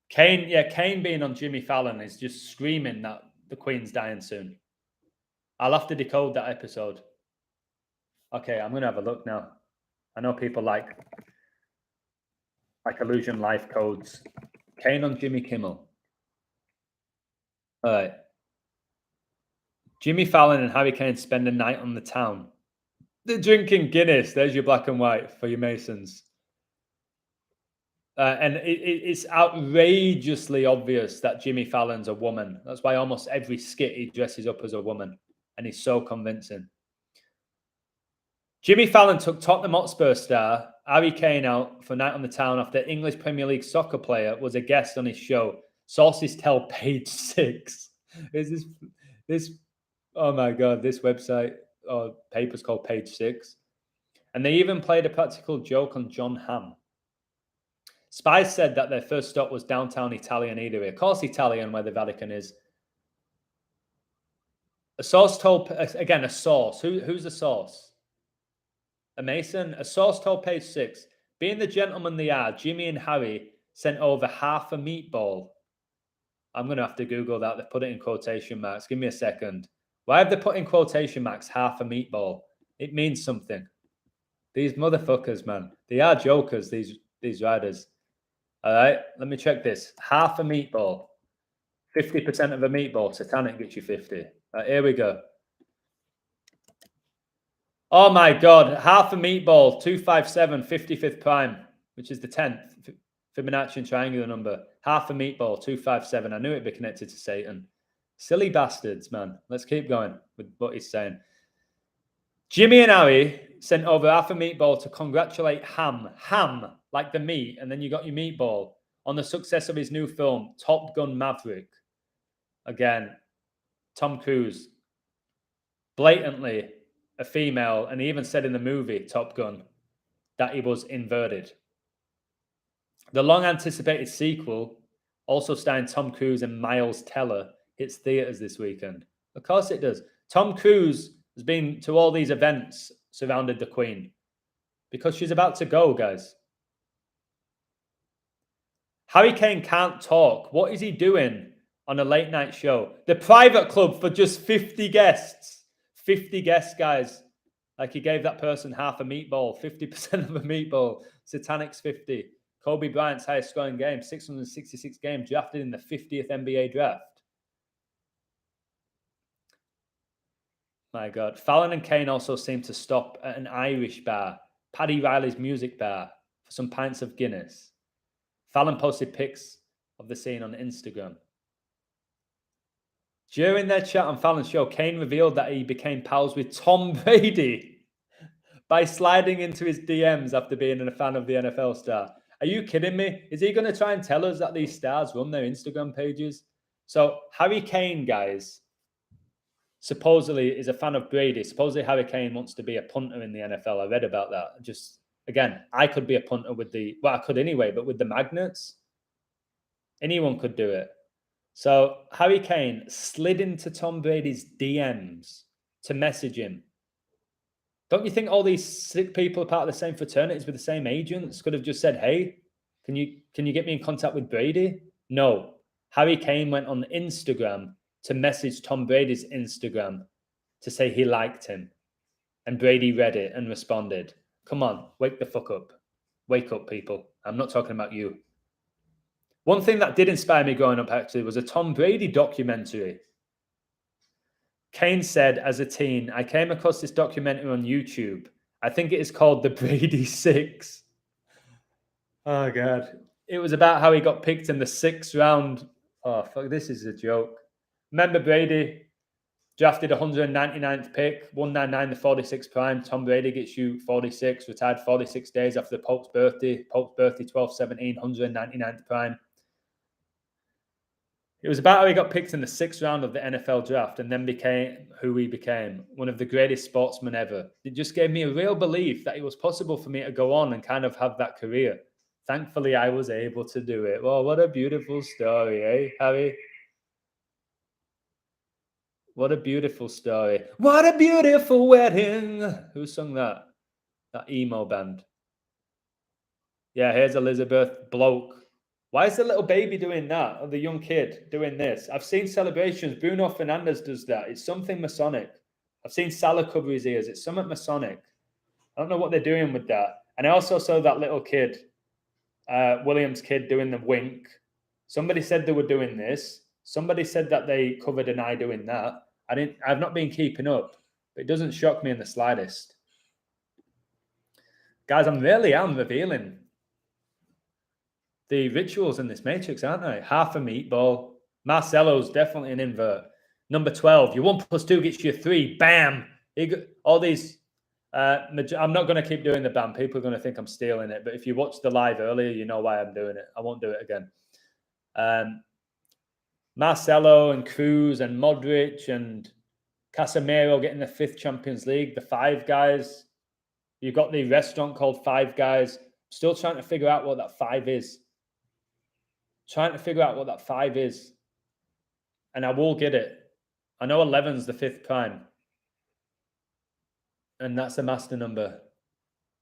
Kane being on Jimmy Fallon is just screaming that the Queen's dying soon. I'll have to decode that episode. Okay, I'm going to have a look now. I know people like Illusion Life Codes. Kane on Jimmy Kimmel. All right. Jimmy Fallon and Harry Kane spend a night on the town. They're drinking Guinness. There's your black and white for your Masons. And it's outrageously obvious that Jimmy Fallon's a woman. That's why almost every skit he dresses up as a woman. And he's so convincing. Jimmy Fallon took Tottenham Hotspur star Harry Kane out for a night on the town after English Premier League soccer player was a guest on his show. Sources tell Page 6. Is this oh my God, this website or paper's called Page 6. And they even played a practical joke on John Hamm. Spies said that their first stop was downtown Italian eatery. Of course, Italian, where the Vatican is. A source told, again, a source. Who's the source? A Mason? A source told Page 6, being the gentlemen they are, Jimmy and Harry sent over half a meatball. I'm going to have to Google that. They put it in quotation marks. Give me a second. Why have they put in quotation marks half a meatball? It means something. These motherfuckers, man. They are jokers, these riders. All right, let me check this. Half a meatball. 50% of a meatball. Satanic gets you 50. Right, here we go. Oh my God. Half a meatball. 257, 55th prime, which is the 10th Fibonacci and triangular number. Half a meatball. 257. I knew it'd be connected to Satan. Silly bastards, man. Let's keep going with what he's saying. Jimmy and Harry sent over half a meatball to congratulate Ham, like the meat, and then you got your meatball, on the success of his new film, Top Gun Maverick. Again, Tom Cruise, blatantly a female, and he even said in the movie, Top Gun, that he was inverted. The long-anticipated sequel, also starring Tom Cruise and Miles Teller, hits theaters this weekend. Of course it does. Tom Cruise has been to all these events surrounded the Queen because she's about to go, guys. Harry Kane can't talk. What is he doing on a late night show? The private club for just 50 guests. 50 guests, guys. Like he gave that person half a meatball, 50% of a meatball. Satanic's 50. Kobe Bryant's highest scoring game, 666 games, drafted in the 50th NBA draft. My God. Fallon and Kane also seem to stop at an Irish bar, Paddy Riley's music bar, for some pints of Guinness. Fallon posted pics of the scene on Instagram. During their chat on Fallon's show, Kane revealed that he became pals with Tom Brady by sliding into his DMs after being a fan of the NFL star. Are you kidding me? Is he going to try and tell us that these stars run their Instagram pages? So Harry Kane, guys, supposedly is a fan of Brady. Supposedly Harry Kane wants to be a punter in the NFL. I read about that. Just, again, I could be a punter with I could anyway, but with the magnets, anyone could do it. So Harry Kane slid into Tom Brady's DMs to message him. Don't you think all these sick people are part of the same fraternities with the same agents could have just said, hey, can you get me in contact with Brady? No. Harry Kane went on Instagram to message Tom Brady's Instagram to say he liked him. And Brady read it and responded. Come on, wake the fuck up. Wake up, people. I'm not talking about you. One thing that did inspire me growing up, actually, was a Tom Brady documentary. Kane said, as a teen, I came across this documentary on YouTube. I think it is called The Brady Six. Oh, God. It was about how he got picked in the 6th round. Oh, fuck, this is a joke. Remember Brady drafted 199th pick, 199 the 46th prime. Tom Brady gets you 46, retired 46 days after the Pope's birthday. Pope's birthday 12/17, 199th prime. It was about how he got picked in the 6th round of the NFL draft and then became who he became, one of the greatest sportsmen ever. It just gave me a real belief that it was possible for me to go on and kind of have that career. Thankfully, I was able to do it. Well, what a beautiful story, eh, Harry? What a beautiful story. What a beautiful wedding. Who sung that? That emo band. Yeah, here's Elizabeth Bloke. Why is the little baby doing that? Or the young kid doing this? I've seen celebrations. Bruno Fernandez does that. It's something Masonic. I've seen Salah cover his ears. It's something Masonic. I don't know what they're doing with that. And I also saw that little kid, Williams' kid, doing the wink. Somebody said they were doing this. Somebody said that they covered an eye doing that. I've not been keeping up, but it doesn't shock me in the slightest. Guys, I really am revealing the rituals in this matrix, aren't they? Half a meatball. Marcelo's definitely an invert. Number 12, your 1 + 2 gets you 3. Bam! All these, I'm not going to keep doing the bam. People are going to think I'm stealing it. But if you watched the live earlier, you know why I'm doing it. I won't do it again. Marcelo and Cruz and Modric and Casemiro getting the 5th Champions League. The Five Guys. You've got the restaurant called Five Guys. Still trying to figure out what that 5 is. Trying to figure out what that 5 is. And I will get it. I know 11's the 5th prime. And that's a master number.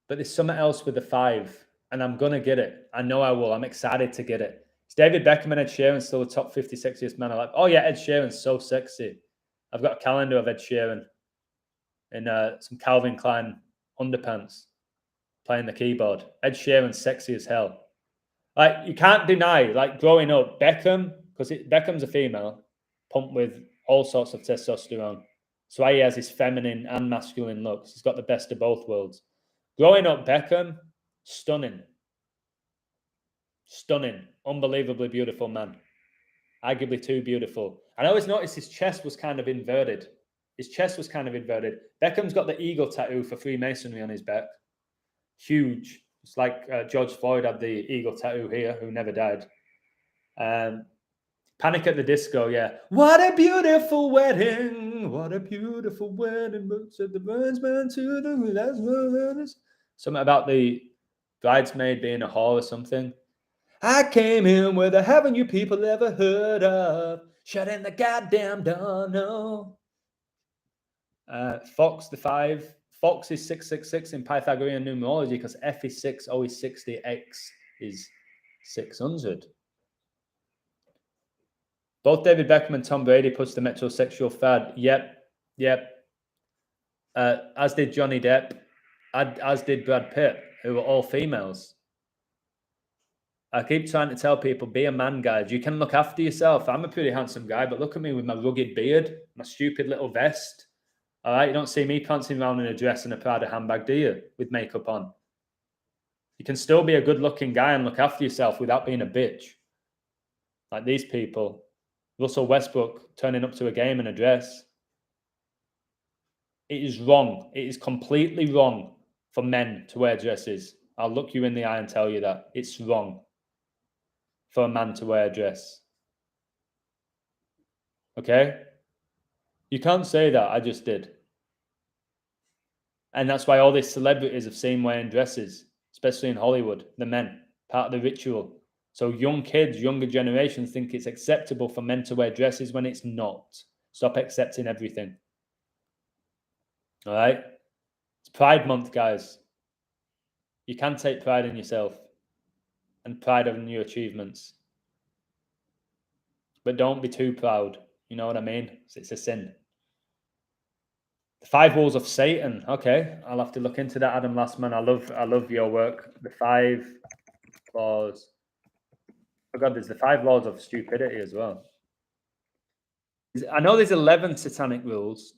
But there's something else with the 5. And I'm going to get it. I know I will. I'm excited to get it. Is David Beckham and Ed Sheeran still the top 50 sexiest man alive? Oh, yeah, Ed Sheeran's so sexy. I've got a calendar of Ed Sheeran in some Calvin Klein underpants playing the keyboard. Ed Sheeran's sexy as hell. Like, you can't deny, like, growing up, Beckham, because Beckham's a female, pumped with all sorts of testosterone. So he has his feminine and masculine looks. He's got the best of both worlds. Growing up, Beckham, stunning. Stunning. Unbelievably beautiful man. Arguably too beautiful. And I always noticed his chest was kind of inverted. His chest was kind of inverted. Beckham's got the eagle tattoo for Freemasonry on his back. Huge. It's like George Floyd had the eagle tattoo here, who never died. Panic at the Disco, yeah. What a beautiful wedding. What a beautiful wedding. Boots at the bridesman to the last one. Something about the bridesmaid being a whore or something. I came in where the haven't you people ever heard of? Shutting the goddamn door, no. Fox, the 5. Fox is 666 in Pythagorean numerology because F is 6, O is 60, X is 600. Both David Beckham and Tom Brady pushed the metrosexual fad. Yep. As did Johnny Depp, as did Brad Pitt, who were all females. I keep trying to tell people, be a man, guys. You can look after yourself. I'm a pretty handsome guy, but look at me with my rugged beard, my stupid little vest. All right, you don't see me prancing around in a dress and a Prada handbag, do you? With makeup on. You can still be a good-looking guy and look after yourself without being a bitch. Like these people. Russell Westbrook turning up to a game in a dress. It is wrong. It is completely wrong for men to wear dresses. I'll look you in the eye and tell you that. It's wrong for a man to wear a dress. Okay? You can't say that. I just did. And that's why all these celebrities have seen wearing dresses, especially in Hollywood, the men, part of the ritual. So young kids, younger generations think it's acceptable for men to wear dresses when it's not. Stop accepting everything. All right? It's Pride Month, guys. You can take pride in yourself and pride in your achievements. But don't be too proud. You know what I mean? It's a sin. The 5 Walls of Satan. Okay, I'll have to look into that, Adam Lastman. I love your work. The 5 laws. Oh God, there's the 5 laws of stupidity as well. I know there's 11 satanic rules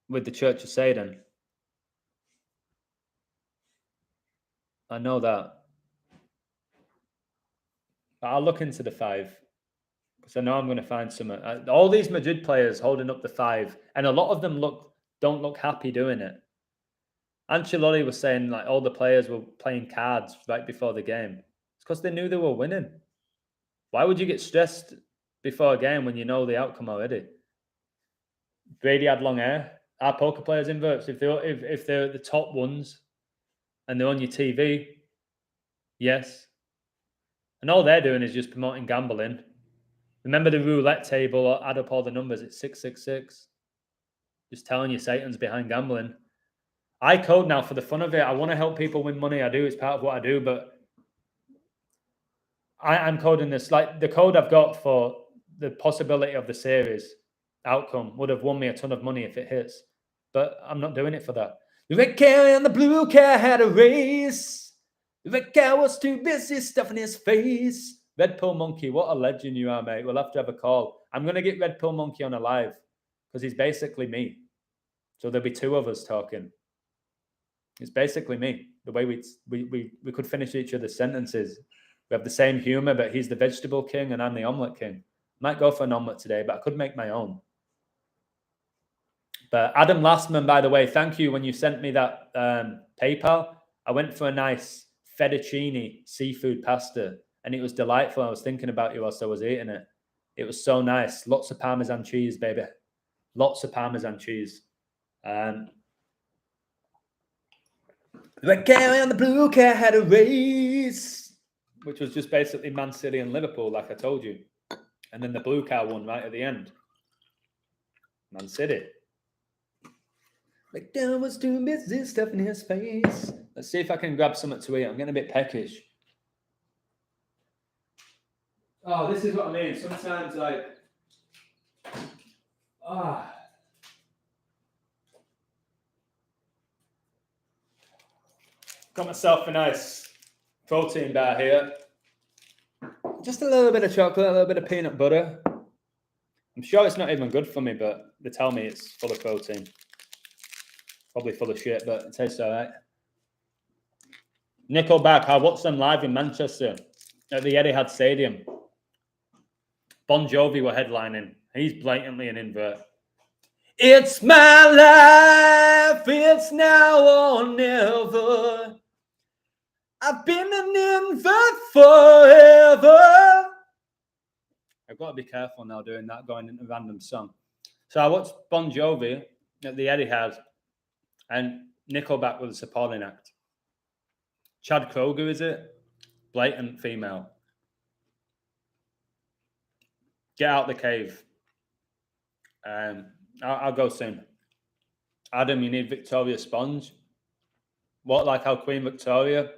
with the Church of Satan. I know that. But I'll look into the 5. because I know I'm going to find some. All these Madrid players holding up the 5, and a lot of them don't look happy doing it. Ancelotti was saying like all the players were playing cards right before the game. It's because they knew they were winning. Why would you get stressed before a game when you know the outcome already? Brady had long hair. Our poker players inverts. If they're the top ones and they're on your TV, yes. And all they're doing is just promoting gambling. Remember the roulette table, add up all the numbers, it's 666. Just telling you Satan's behind gambling. I code now for the fun of it. I want to help people win money. I do. It's part of what I do. But I'm coding this. Like the code I've got for the possibility of the series outcome would have won me a ton of money if it hits. But I'm not doing it for that. The red cow and the blue cow had a race. The red cow was too busy stuffing his face. Red Pill Monkey, what a legend you are, mate. We'll have to have a call. I'm going to get Red Pill Monkey on a live because he's basically me. So there'll be 2 of us talking. It's basically me. The way we could finish each other's sentences. We have the same humor, but he's the vegetable king and I'm the omelet king. Might go for an omelet today, but I could make my own. But Adam Lastman, by the way, thank you. When you sent me that PayPal, I went for a nice fettuccine seafood pasta and it was delightful. I was thinking about you whilst I was eating it. It was so nice. Lots of Parmesan cheese, baby. Lots of Parmesan cheese. The red cow and the blue cow had a race, which was just basically Man City and Liverpool, like I told you. And then the blue cow won right at the end. Man City. Like there was too busy stuff in his face. Let's see if I can grab something to eat. I'm getting a bit peckish. Oh, this is what I mean. Sometimes, like, got myself a nice protein bar here. Just a little bit of chocolate, a little bit of peanut butter. I'm sure it's not even good for me, but they tell me it's full of protein. Probably full of shit, but it tastes all right. Nickelback, I watched them live in Manchester at the Etihad Stadium. Bon Jovi were headlining. He's blatantly an invert. It's my life, it's now or never. I've been an invert forever. I've got to be careful now doing that, going into random song. So I watched Bon Jovi at the Etihad, and Nickelback was a supporting act. Chad Kroger, is it? Blatant female. Get out the cave. I'll go soon. Adam, you need Victoria Sponge. What, like how Queen Victoria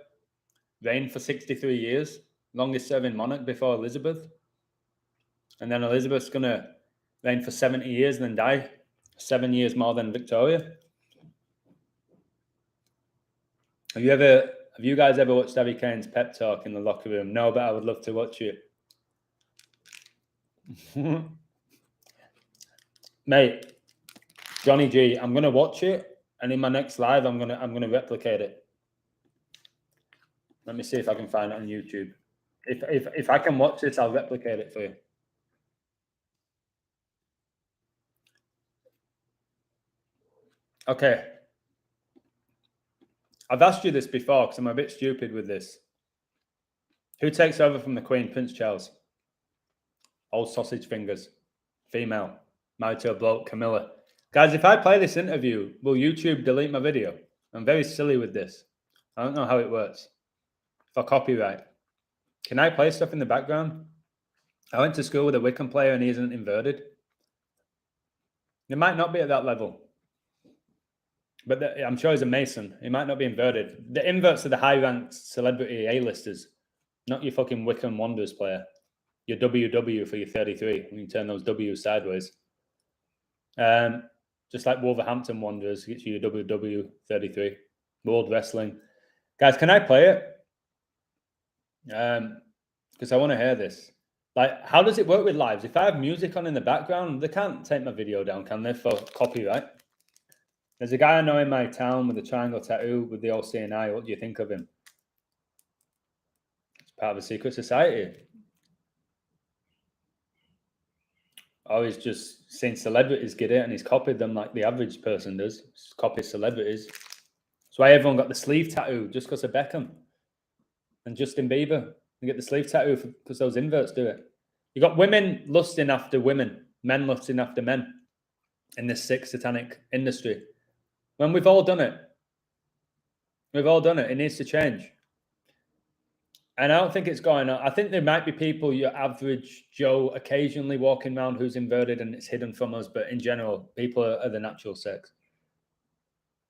reigned for 63 years? Longest serving monarch before Elizabeth. And then Elizabeth's going to reign for 70 years and then die. 7 years more than Victoria. Have you guys ever watched Harry Kane's pep talk in the locker room? No, but I would love to watch it. Mate, Johnny G, I'm gonna watch it, and in my next live, I'm gonna replicate it. Let me see if I can find it on YouTube. If I can watch this, I'll replicate it for you. Okay. I've asked you this before because I'm a bit stupid with this. Who takes over from the Queen? Prince Charles. Old sausage fingers. Female. Married to a bloke. Camilla. Guys, if I play this interview, will YouTube delete my video? I'm very silly with this. I don't know how it works. For copyright. Can I play stuff in the background? I went to school with a Wiccan player and he isn't inverted. It might not be at that level. But I'm sure he's a Mason. He might not be inverted. The inverts are the high-ranked celebrity A-listers, not your fucking Wiccan Wanderers player. Your WW for your 33. You can turn those W's sideways. Just like Wolverhampton Wanderers gets you your WW 33. World Wrestling. Guys, can I play it? Because I want to hear this. Like, how does it work with lives? If I have music on in the background, they can't take my video down, can they, for copyright? There's a guy I know in my town with a triangle tattoo with the old CNI. What do you think of him? It's part of a secret society. or he's just seen celebrities get it and he's copied them like the average person does. Just copy celebrities. That's why everyone got the sleeve tattoo just because of Beckham and Justin Bieber. They get the sleeve tattoo because those inverts do it. You got women lusting after women, men lusting after men in this sick satanic industry. When we've all done it. We've all done it. It needs to change. And I don't think it's going on. I think there might be people, your average Joe, occasionally walking around who's inverted and it's hidden from us. But in general, people are the natural sex.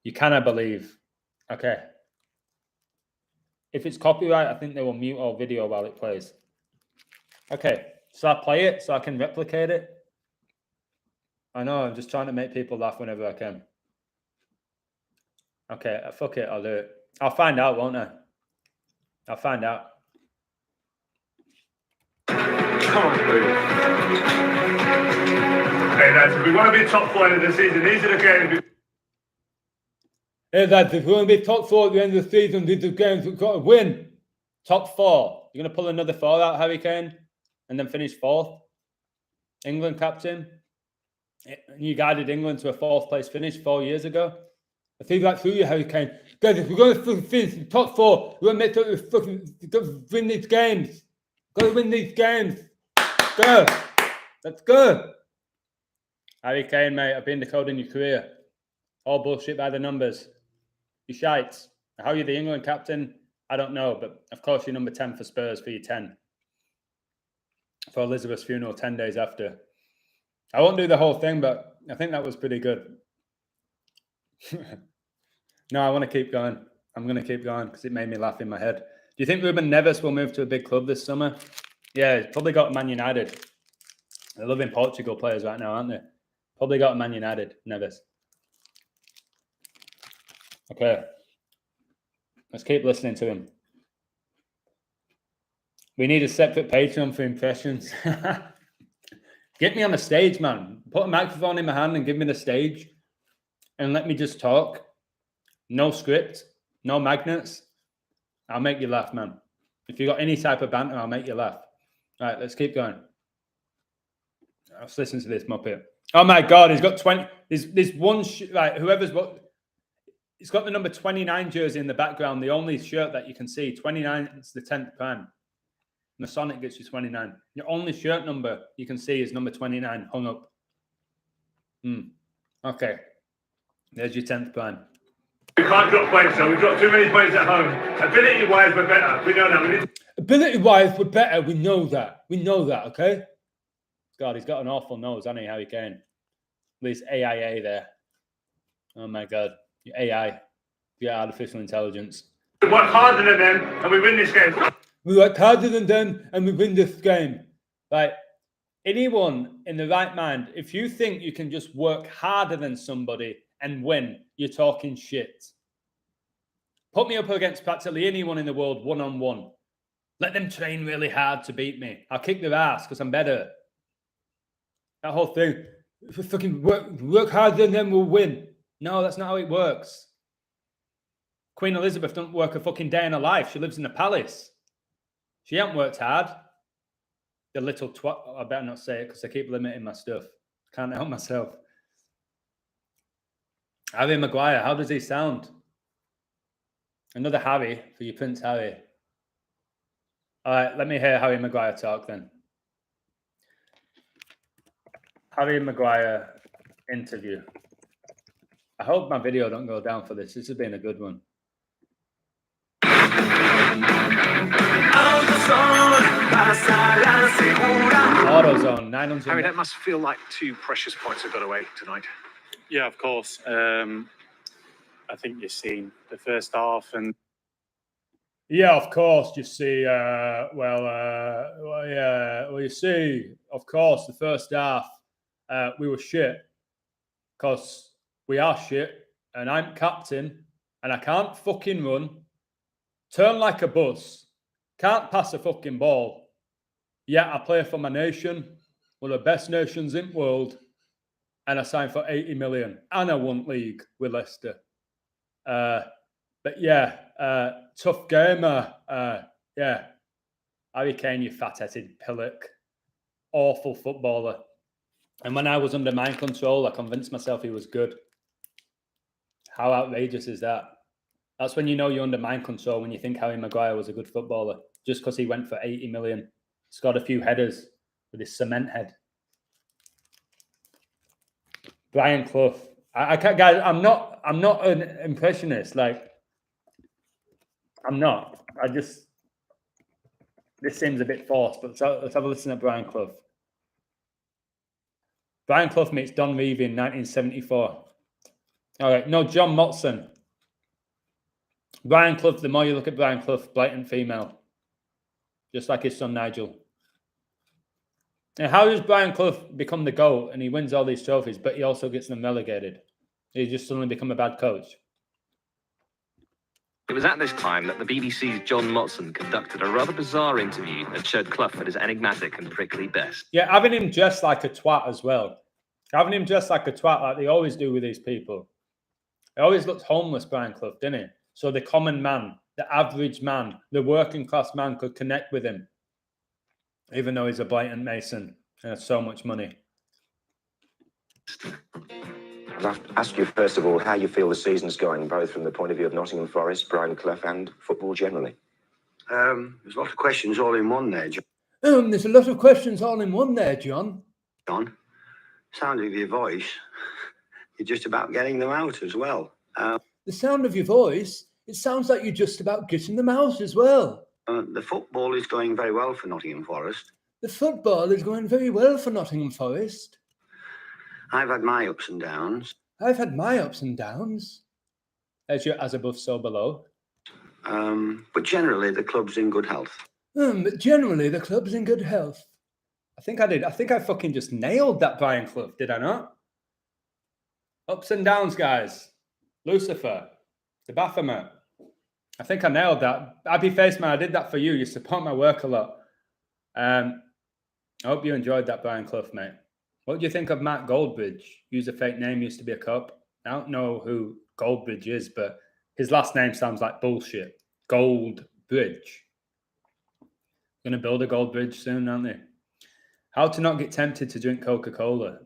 You cannot believe. Okay. If it's copyright, I think they will mute all video while it plays. Okay. So I play it so I can replicate it. I know. I'm just trying to make people laugh whenever I can. Okay. Fuck it. I'll do it. I'll find out, won't I? I'll find out. Come on, please. Hey, lads, if we want to be top 4 of the season, these are the games. Hey, lads, if we want to be top 4 at the end of the season, these are the games we've got to win. Top 4. You're going to pull another 4 out, Harry Kane, and then finish 4th? England captain? You guided England to a 4th place finish 4 years ago? I think that's through you, Harry Kane. Guys, if we're going to finish in top 4, we're going to make sure we've got to win these games. Got to win these games. Go. Let's go. Harry Kane, mate, I've been decoding your career. All bullshit by the numbers. You shites. How you're the England captain, I don't know, but of course you're number 10 for Spurs for your 10. For Elizabeth's funeral 10 days after. I won't do the whole thing, but I think that was pretty good. No, I want to keep going. I'm going to keep going because it made me laugh in my head. Do you think Ruben Neves will move to a big club this summer? Yeah, he's probably got Man United. They're loving Portugal players right now, aren't they? Probably got Man United, Neves. Okay. Let's keep listening to him. We need a separate Patreon for impressions. Get me on the stage, man. Put a microphone in my hand and give me the stage. And let me just talk. No script. No magnets. I'll make you laugh, man. If you got any type of banter, I'll make you laugh. All right, let's keep going. Let's listen to this Muppet. Oh my God, he's got 20. There's one, right, whoever's what. He's got the number 29 jersey in the background. The only shirt that you can see. 29, it's the 10th prime. Masonic gets you 29. Your only shirt number you can see is number 29 hung up. Okay. There's your 10th prime. We can't drop points, so we've got too many points at home. Ability-wise, we're better. We know that. Ability-wise, we're better. We know that. We know that, okay? God, he's got an awful nose, hasn't he, Harry Kane? At least AIA there. Oh, my God. Your AI. Your artificial intelligence. We work harder than them, and we win this game. We work harder than them, and we win this game. Like, anyone in the right mind, if you think you can just work harder than somebody and win, you're talking shit. Put me up against practically anyone in the world one-on-one. Let them train really hard to beat me. I'll kick their ass because I'm better. That whole thing, if we fucking work harder than them, we'll win. No, that's not how it works. Queen Elizabeth doesn't work a fucking day in her life. She lives in a palace. She hasn't worked hard. The little twat. I better not say it because I keep limiting my stuff. Can't help myself. Harry Maguire, how does he sound? Another Harry for your Prince Harry. All right, let me hear Harry Maguire talk then. Harry Maguire interview. I hope my video don't go down for this. This has been a good one. AutoZone, 900. Harry, that must feel like 2 precious points have got away tonight. Yeah, of course. I think you've seen the first half, and yeah, of course. You see, you see, of course, the first half we were shit because we are shit, and I'm captain, and I can't fucking run, turn like a bus, can't pass a fucking ball. Yeah, I play for my nation, one of the best nations in the world. And I signed for 80 million. And I won league with Leicester. But yeah, tough game. Yeah. Harry Kane, you fat-headed pillock. Awful footballer. And when I was under mind control, I convinced myself he was good. How outrageous is that? That's when you know you're under mind control, when you think Harry Maguire was a good footballer, just because he went for 80 million, scored a few headers with his cement head. Brian Clough. I can't, guys, I'm not an impressionist. Like, I'm not. This seems a bit forced, but let's have a listen to Brian Clough. Brian Clough meets Don Revie in 1974. All right, no, John Motson. Brian Clough, the more you look at Brian Clough, blatant female. Just like his son Nigel. And how does Brian Clough become the GOAT and he wins all these trophies, but he also gets them relegated? He just suddenly become a bad coach. It was at this time that the BBC's John Motson conducted a rather bizarre interview that showed Clough at his enigmatic and prickly best. Yeah, having him dressed like a twat as well. Having him dressed like a twat like they always do with these people. He always looked homeless, Brian Clough, didn't he? So the common man, the average man, the working class man could connect with him. Even though he's a blatant Mason and has so much money. I'd like to ask you, first of all, how you feel the season's going, both from the point of view of Nottingham Forest, Brian Clough, and football generally. There's a lot of questions all in one there, John. There's a lot of questions all in one there, John. John, sound of your voice, you're just about getting them out as well. The sound of your voice, it sounds like you're just about getting them out as well. The football is going very well for Nottingham Forest. The football is going very well for Nottingham Forest. I've had my ups and downs. I've had my ups and downs. As above, so below. But generally, the club's in good health. But generally, the club's in good health. I think I did. I think I fucking just nailed that Brian Clough, did I not? Ups and downs, guys. Lucifer. The Baphomet. I think I nailed that. Happy Face Man, I did that for you. You support my work a lot. I hope you enjoyed that, Brian Clough, mate. What do you think of Matt Goldbridge? Use a fake name, used to be a cop. I don't know who Goldbridge is, but his last name sounds like bullshit. Goldbridge. Going to build a gold bridge soon, aren't they? How to not get tempted to drink Coca-Cola.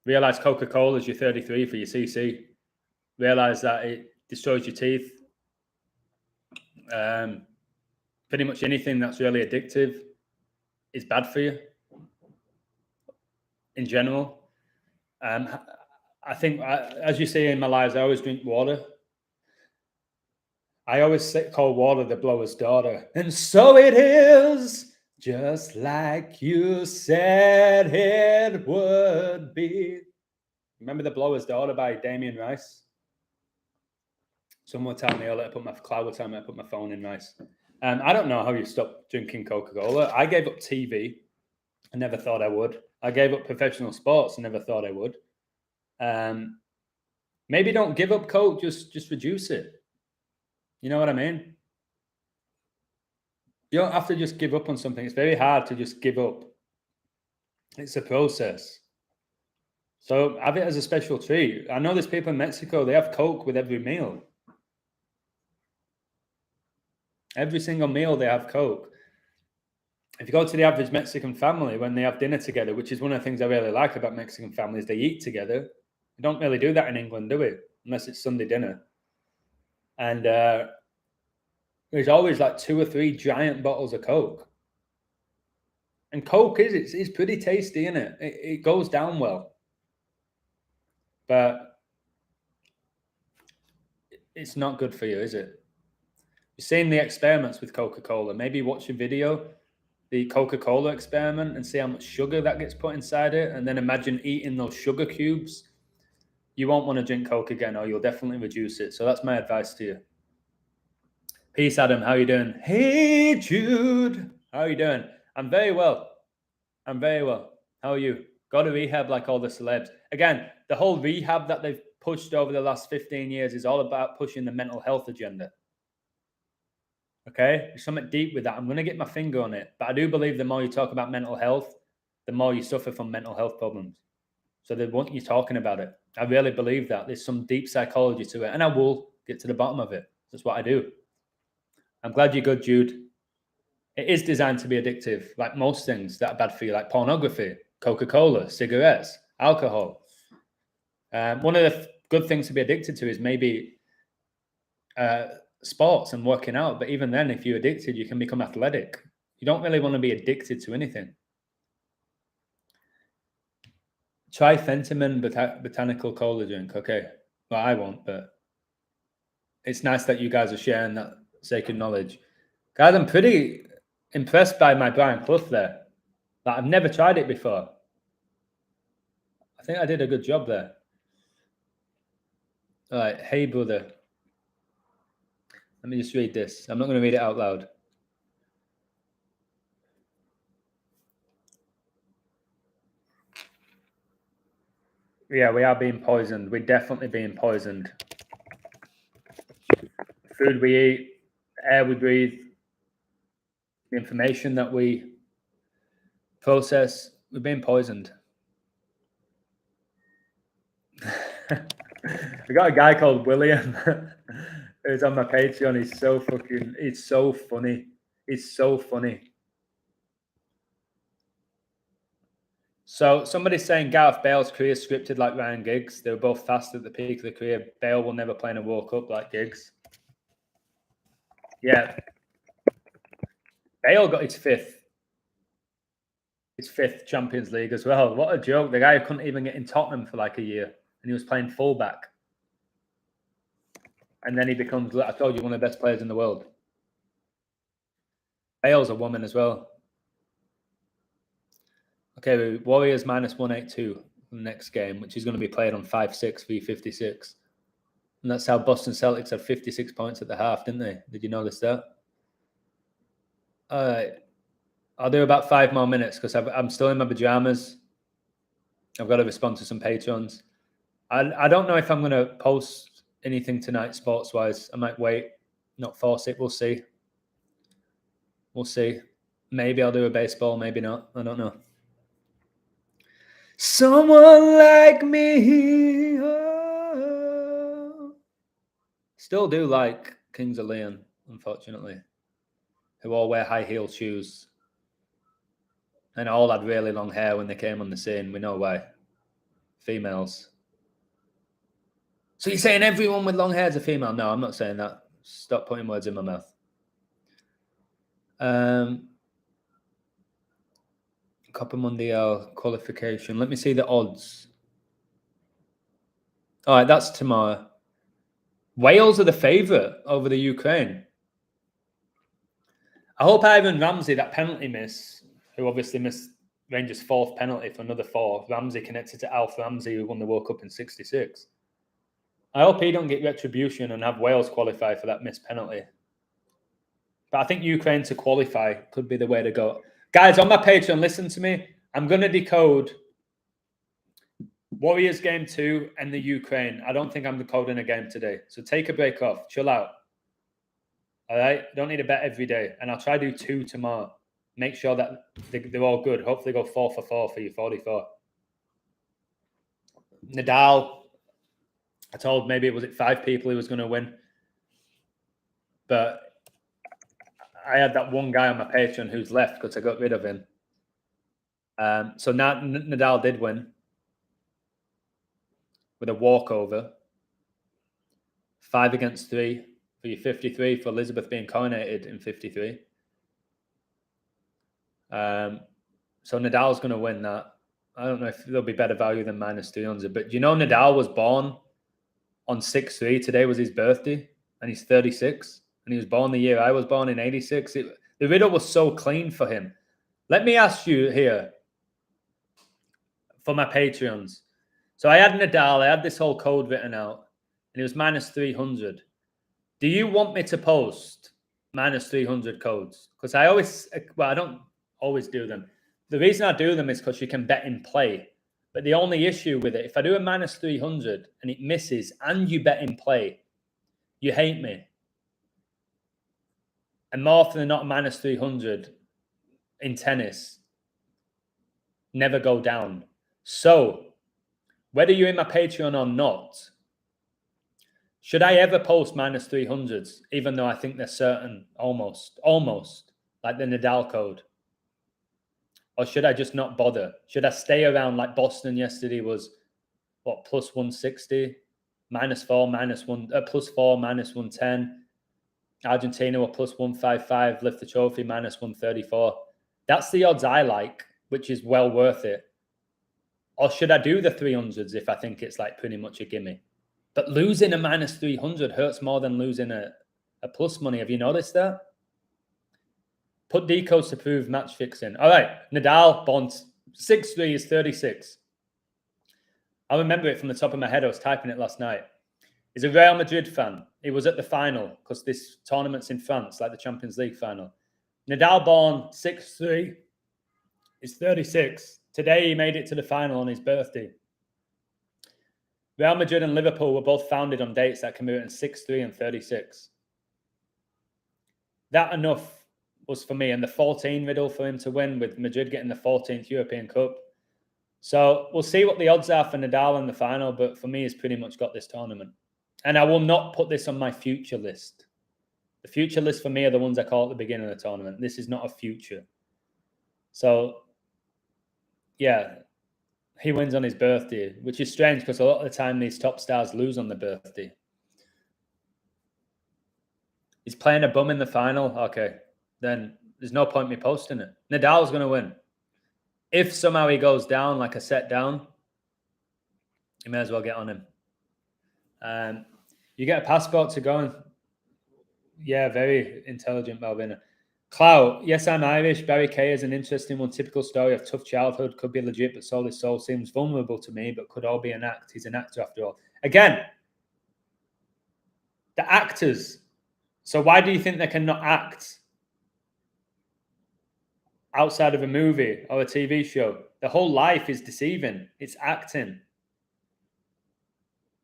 Realize Coca-Cola is your 33 for your CC. Realize that it destroys your teeth. Pretty much anything that's really addictive is bad for you in general. I think, as you see in my lives, I always drink water. I always call water the blower's daughter. And so it is, just like you said it would be. Remember The Blower's Daughter by Damien Rice? Someone tell me earlier, Cloud will tell me I put my phone in Rice. I don't know how you stop drinking Coca-Cola. I gave up TV. I never thought I would. I gave up professional sports. I never thought I would. Maybe don't give up Coke. Just reduce it. You know what I mean? You don't have to just give up on something. It's very hard to just give up. It's a process. So have it as a special treat. I know there's people in Mexico, they have Coke with every meal. Every single meal they have Coke. If you go to the average Mexican family, when they have dinner together, which is one of the things I really like about Mexican families, they eat together. We don't really do that in England, do we? Unless it's Sunday dinner. And there's always like 2 or 3 giant bottles of Coke. And Coke it's pretty tasty, isn't it? It goes down well. But it's not good for you, is it? You've seen the experiments with Coca-Cola. Maybe watch a video, the Coca-Cola experiment, and see how much sugar that gets put inside it. And then imagine eating those sugar cubes. You won't want to drink Coke again, or you'll definitely reduce it. So that's my advice to you. Peace, Adam. How are you doing? Hey, Jude. How are you doing? I'm very well. I'm very well. How are you? Go to rehab like all the celebs. Again, the whole rehab that they've pushed over the last 15 years is all about pushing the mental health agenda. Okay? There's something deep with that. I'm going to get my finger on it. But I do believe the more you talk about mental health, the more you suffer from mental health problems. So they want you talking about it. I really believe that. There's some deep psychology to it. And I will get to the bottom of it. That's what I do. I'm glad you're good, Jude. It is designed to be addictive, like most things that are bad for you, like pornography. Coca-Cola, cigarettes, alcohol. One of the good things to be addicted to is maybe sports and working out. But even then, if you're addicted, you can become athletic. You don't really want to be addicted to anything. Try Fentiman botanical cola drink. Okay. Well, I won't, but it's nice that you guys are sharing that sacred knowledge. Guys, I'm pretty impressed by my Brian Clough there. Like, I've never tried it before. I think I did a good job there. All right. Hey, brother. Let me just read this. I'm not going to read it out loud. Yeah, we are being poisoned. We're definitely being poisoned. Food we eat, air we breathe, the information that we process, we're being poisoned. We got a guy called William who's on my Patreon. He's so funny. It's so funny. So somebody's saying Gareth Bale's career scripted like Ryan Giggs. They were both fast at the peak of the career. Bale will never play in a World Cup like Giggs. Yeah. Bale got his fifth Champions League as well. What a joke. The guy who couldn't even get in Tottenham for like a year, and he was playing fullback. And then he becomes, I told you, one of the best players in the world. Bale's a woman as well. Okay, Warriors minus 182 in the next game, which is going to be played on 5-6 v56. And that's how Boston Celtics had 56 points at the half, didn't they? Did you notice that? All right. I'll do about 5 more minutes because I'm still in my pajamas. I've got to respond to some patrons. I don't know if I'm going to post anything tonight sports-wise. I might wait, not force it. We'll see. We'll see. Maybe I'll do a baseball, maybe not. I don't know. Someone like me. Oh. Still do like Kings of Leon, unfortunately, who all wear high heel shoes and all had really long hair when they came on the scene. We know why. Females. So you're saying everyone with long hair is a female? No, I'm not saying that. Stop putting words in my mouth. Copa Mundial qualification. Let me see the odds. All right, that's tomorrow. Wales are the favourite over the Ukraine. I hope Ivan Ramsey, that penalty miss, who obviously missed Rangers' 4th penalty for another 4. Ramsey connected to Alf Ramsey, who won the World Cup in '66. I hope he don't get retribution and have Wales qualify for that missed penalty. But I think Ukraine to qualify could be the way to go. Guys, on my Patreon, listen to me. I'm going to decode Warriors game 2 and the Ukraine. I don't think I'm decoding a game today. So take a break off. Chill out. All right? Don't need a bet every day. And I'll try to do 2 tomorrow. Make sure that they're all good. Hopefully go 4 for 4 for you, 44. Nadal, I told maybe it was 5 people he was going to win. But I had that one guy on my Patreon who's left because I got rid of him. So now Nadal did win with a walkover. 5 against 3 for your 53 for Elizabeth being coronated in 53. So Nadal's going to win that. I don't know if there'll be better value than minus 300. But you know Nadal was born on 6/3. Today was his birthday, and he's 36. And he was born the year I was born in 86. The riddle was so clean for him. Let me ask you here for my Patreons. So I had Nadal. I had this whole code written out, and it was minus 300. Do you want me to post minus 300 codes? Because I don't always do them. The reason I do them is because you can bet in play. But the only issue with it, if I do a minus 300 and it misses and you bet in play, you hate me. And more often than not, minus 300 in tennis never go down. So, whether you're in my Patreon or not, should I ever post minus 300s, even though I think they're certain, almost, like the Nadal code? Or should I just not bother? Should I stay around like Boston yesterday was, what, plus 160, -4, -1, +4, -110. Argentina were plus 155, lift the trophy, -134. That's the odds I like, which is well worth it. Or should I do the 300s if I think it's like pretty much a gimme? But losing a -300 hurts more than losing a plus money. Have you noticed that? Put decodes to prove match fixing. All right, Nadal, Bonds, 6-3 is 36. I remember it from the top of my head. I was typing it last night. He's a Real Madrid fan. He was at the final because this tournament's in France, like the Champions League final. Nadal born 6-3 is 36. Today he made it to the final on his birthday. Real Madrid and Liverpool were both founded on dates that commute in 6-3 and 36. That enough was for me, and the 14 riddle for him to win, with Madrid getting the 14th European Cup. So we'll see what the odds are for Nadal in the final, but for me, he's pretty much got this tournament. And I will not put this on my future list. The future list for me are the ones I call at the beginning of the tournament. This is not a future. So, yeah, he wins on his birthday, which is strange because a lot of the time these top stars lose on their birthday. He's playing a bum in the final. Okay, then there's no point me posting it. Nadal's going to win. If somehow he goes down like a set down, you may as well get on him. You get a passport to go and... Yeah, very intelligent, Malvina. Clout, yes, I'm Irish. Barry Kay is an interesting one. Typical story of tough childhood. Could be legit, but soul is soul. Seems vulnerable to me, but could all be an act. He's an actor after all. Again, the actors. So why do you think they cannot act outside of a movie or a TV show? The whole life is deceiving. It's acting.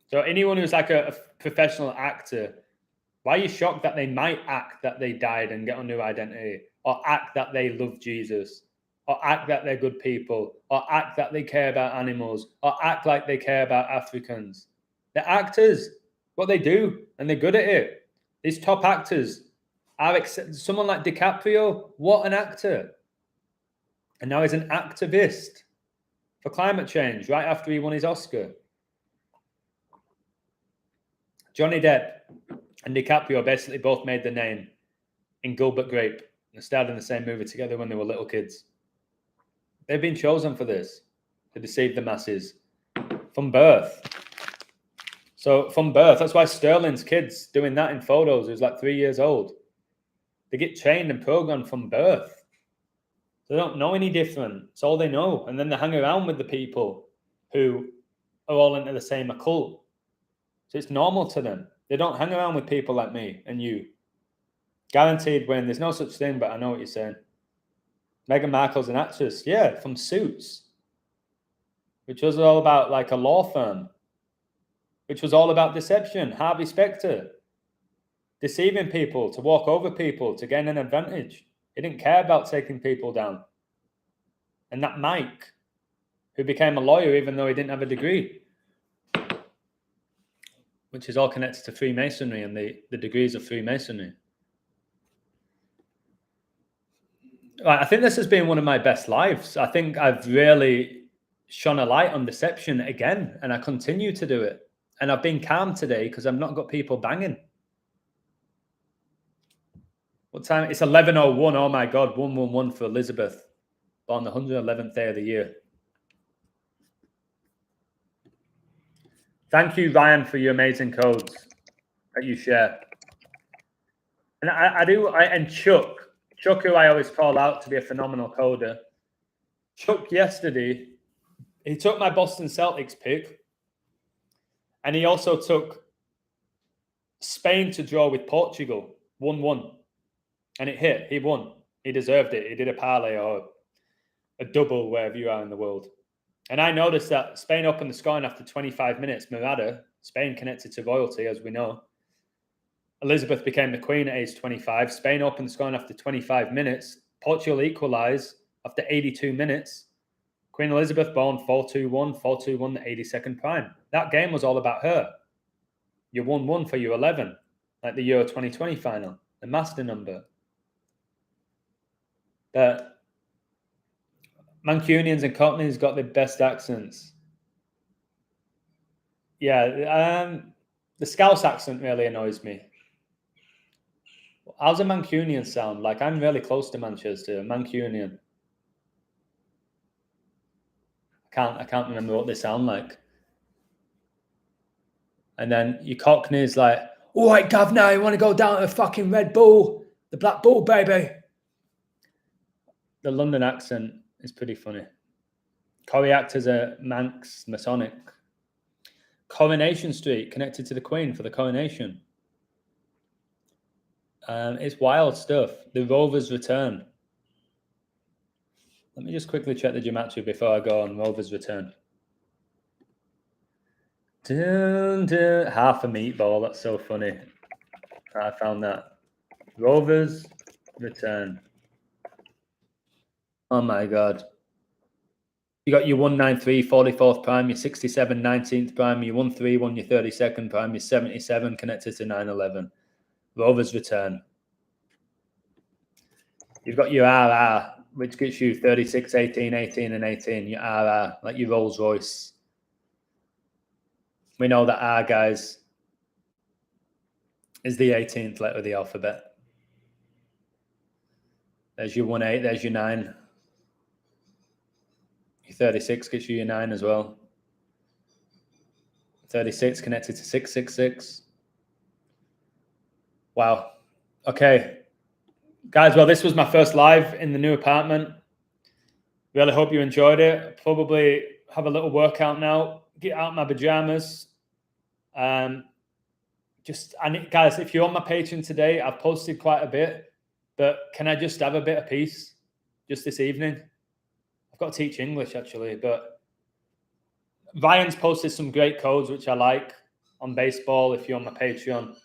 So anyone who's like a professional actor, why are you shocked that they might act that they died and get a new identity, or act that they love Jesus, or act that they're good people, or act that they care about animals, or act like they care about Africans? They're actors, what they do, and they're good at it. These top actors are someone like DiCaprio. What an actor! And now he's an activist for climate change right after he won his Oscar. Johnny Depp and DiCaprio basically both made their name in Gilbert Grape. They starred in the same movie together when they were little kids. They've been chosen for this, to deceive the masses from birth. So from birth, that's why Sterling's kids doing that in photos, who's like 3 years old. They get trained and programmed from birth. They don't know any different. It's all they know. And then they hang around with the people who are all into the same occult. So it's normal to them. They don't hang around with people like me and you. Guaranteed win. There's no such thing, but I know what you're saying. Meghan Markle's an actress. Yeah, from Suits. Which was all about like a law firm. Which was all about deception. Harvey Specter. Deceiving people, to walk over people, to gain an advantage. He didn't care about taking people down. And that Mike, who became a lawyer even though he didn't have a degree, which is all connected to Freemasonry and the degrees of Freemasonry. Right, I think this has been one of my best lives. I think I've really shone a light on deception again, and I continue to do it. And I've been calm today because I've not got people banging. What time? It's 11:01. Oh my God, 111 for Elizabeth on the 111th day of the year. Thank you, Ryan, for your amazing codes that you share. And and Chuck, who I always call out to be a phenomenal coder. Chuck yesterday, he took my Boston Celtics pick, and he also took Spain to draw with Portugal, 1-1. And it hit. He won. He deserved it. He did a parlay or a double wherever you are in the world. And I noticed that Spain opened the scoring after 25 minutes. Murada, Spain connected to royalty, as we know. Elizabeth became the queen at age 25. Spain opened the scoring after 25 minutes. Portugal equalised after 82 minutes. Queen Elizabeth born 4-2-1, 4-2-1 the 82nd prime. That game was all about her. You 1-1 for your 11, like the Euro 2020 final, the master number. But Mancunians and Cockneys got the best accents. Yeah, the Scouse accent really annoys me. How's a Mancunian sound? Like, I'm really close to Manchester. Mancunian. I can't remember what they sound like. And then your Cockney's like, all right, governor, you want to go down to the fucking Red Bull? The Black Bull, baby. The London accent is pretty funny. Corrie actors are Manx, Masonic. Coronation Street, connected to the Queen for the coronation. It's wild stuff. The Rovers return. Let me just quickly check the gematria before I go on. Rovers return. Dun, dun. Half a meatball. That's so funny. I found that. Rovers return. Oh my God. You got your 193, 44th prime, your 67, 19th prime, your 131, your 32nd prime, your 77 connected to 911. Rovers return. You've got your RR, which gets you 36, 18, 18, and 18. Your RR, like your Rolls Royce. We know that R, guys, is the 18th letter of the alphabet. There's your 18, there's your 9. Your 36 gets you your 9 as well. 36 connected to 666. Wow. Okay. Guys, well, this was my first live in the new apartment. Really hope you enjoyed it. Probably have a little workout now. Get out my pajamas. Guys, if you're on my Patreon today, I've posted quite a bit, but can I just have a bit of peace just this evening? I've got to teach English actually, but Ryan's posted some great codes which I like on baseball. If you're on my Patreon,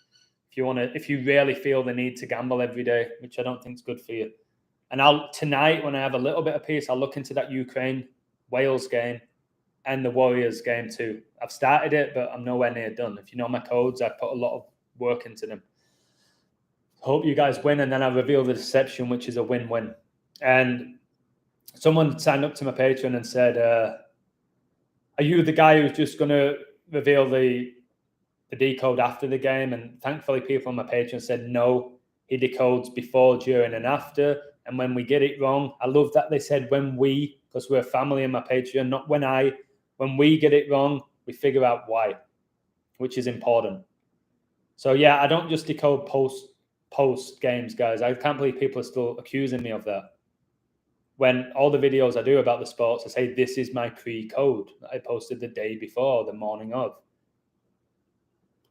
if you really feel the need to gamble every day, which I don't think is good for you. And tonight, when I have a little bit of peace, I'll look into that Ukraine-Wales game and the Warriors game too. I've started it, but I'm nowhere near done. If you know my codes, I've put a lot of work into them. Hope you guys win, and then I'll reveal the deception, which is a win-win. And someone signed up to my Patreon and said, are you the guy who's just going to reveal the decode after the game? And thankfully people on my Patreon said no, he decodes before, during, and after. And when we get it wrong, I love that they said because we're a family in my Patreon, not when we get it wrong, we figure out why, which is important. So yeah, I don't just decode post games, guys. I can't believe people are still accusing me of that. When all the videos I do about the sports, I say this is my pre-code that I posted the day before, the morning of.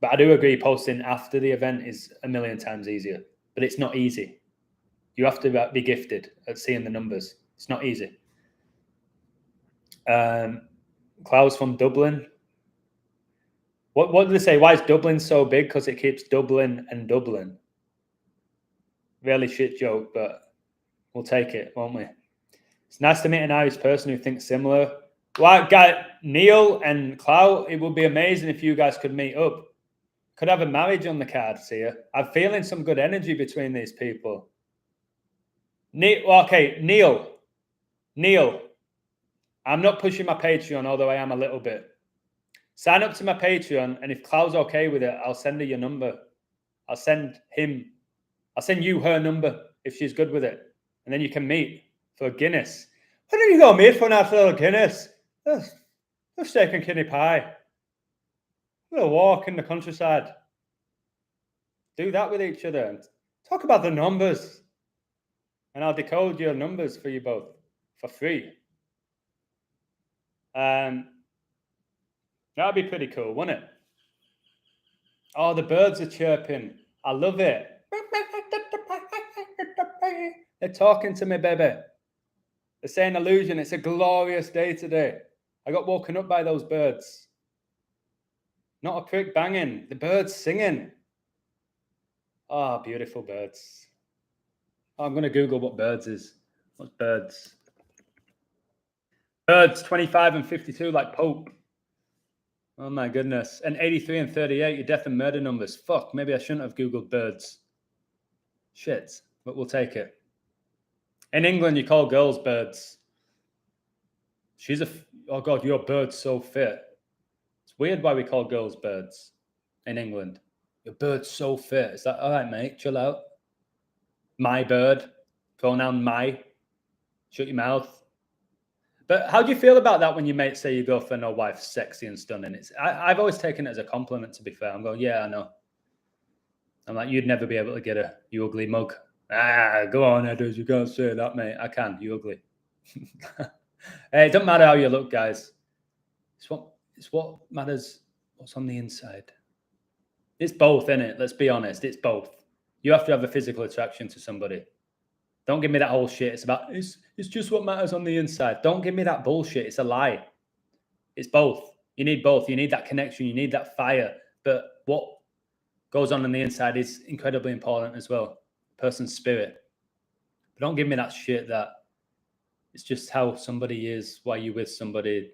But I do agree posting after the event is a million times easier. But it's not easy. You have to be gifted at seeing the numbers. It's not easy. Klaus from Dublin. What did they say? Why is Dublin so big? Because it keeps Dublin and Dublin. Really shit joke, but we'll take it, won't we? It's nice to meet an Irish person who thinks similar. Well, Neil and Clow, it would be amazing if you guys could meet up. Could have a marriage on the cards here. I'm feeling some good energy between these people. Neil. I'm not pushing my Patreon, although I am a little bit. Sign up to my Patreon, and if Clow's okay with it, I'll send her your number. I'll send you her number if she's good with it. And then you can meet for a Guinness. Why don't you go meet for a nice little Guinness? A steak and kidney pie. A little walk in the countryside. Do that with each other. And talk about the numbers. And I'll decode your numbers for you both for free. That'd be pretty cool, wouldn't it? Oh, the birds are chirping. I love it. They're talking to me, baby. They're saying illusion. It's a glorious day today. I got woken up by those birds. Not a prick banging. The birds singing. Oh, beautiful birds. Oh, I'm going to Google what birds is. What's birds? Birds 25 and 52 like Pope. Oh my goodness. And 83 and 38, your death and murder numbers. Fuck, maybe I shouldn't have Googled birds. Shit, but we'll take it. In England, you call girls birds. oh God, your bird's so fit. It's weird why we call girls birds in England. Your bird's so fit. It's like, all right, mate, chill out. My bird, pronoun my. Shut your mouth. But how do you feel about that when your mates say your girlfriend or wife's sexy and stunning? I've always taken it as a compliment, to be fair. I'm going, yeah, I know. I'm like, you'd never be able to get her, you ugly mug. Go on, Edders, you can't say that, mate. I can, you ugly. Hey, it doesn't matter how you look, guys. It's what matters, what's on the inside. It's both, isn't it? Let's be honest, it's both. You have to have a physical attraction to somebody. Don't give me that whole shit. It's just what matters on the inside. Don't give me that bullshit. It's a lie. It's both. You need both. You need that connection. You need that fire. But what goes on the inside is incredibly important as well. Person's spirit. But don't give me that shit that it's just how somebody is, why you're with somebody.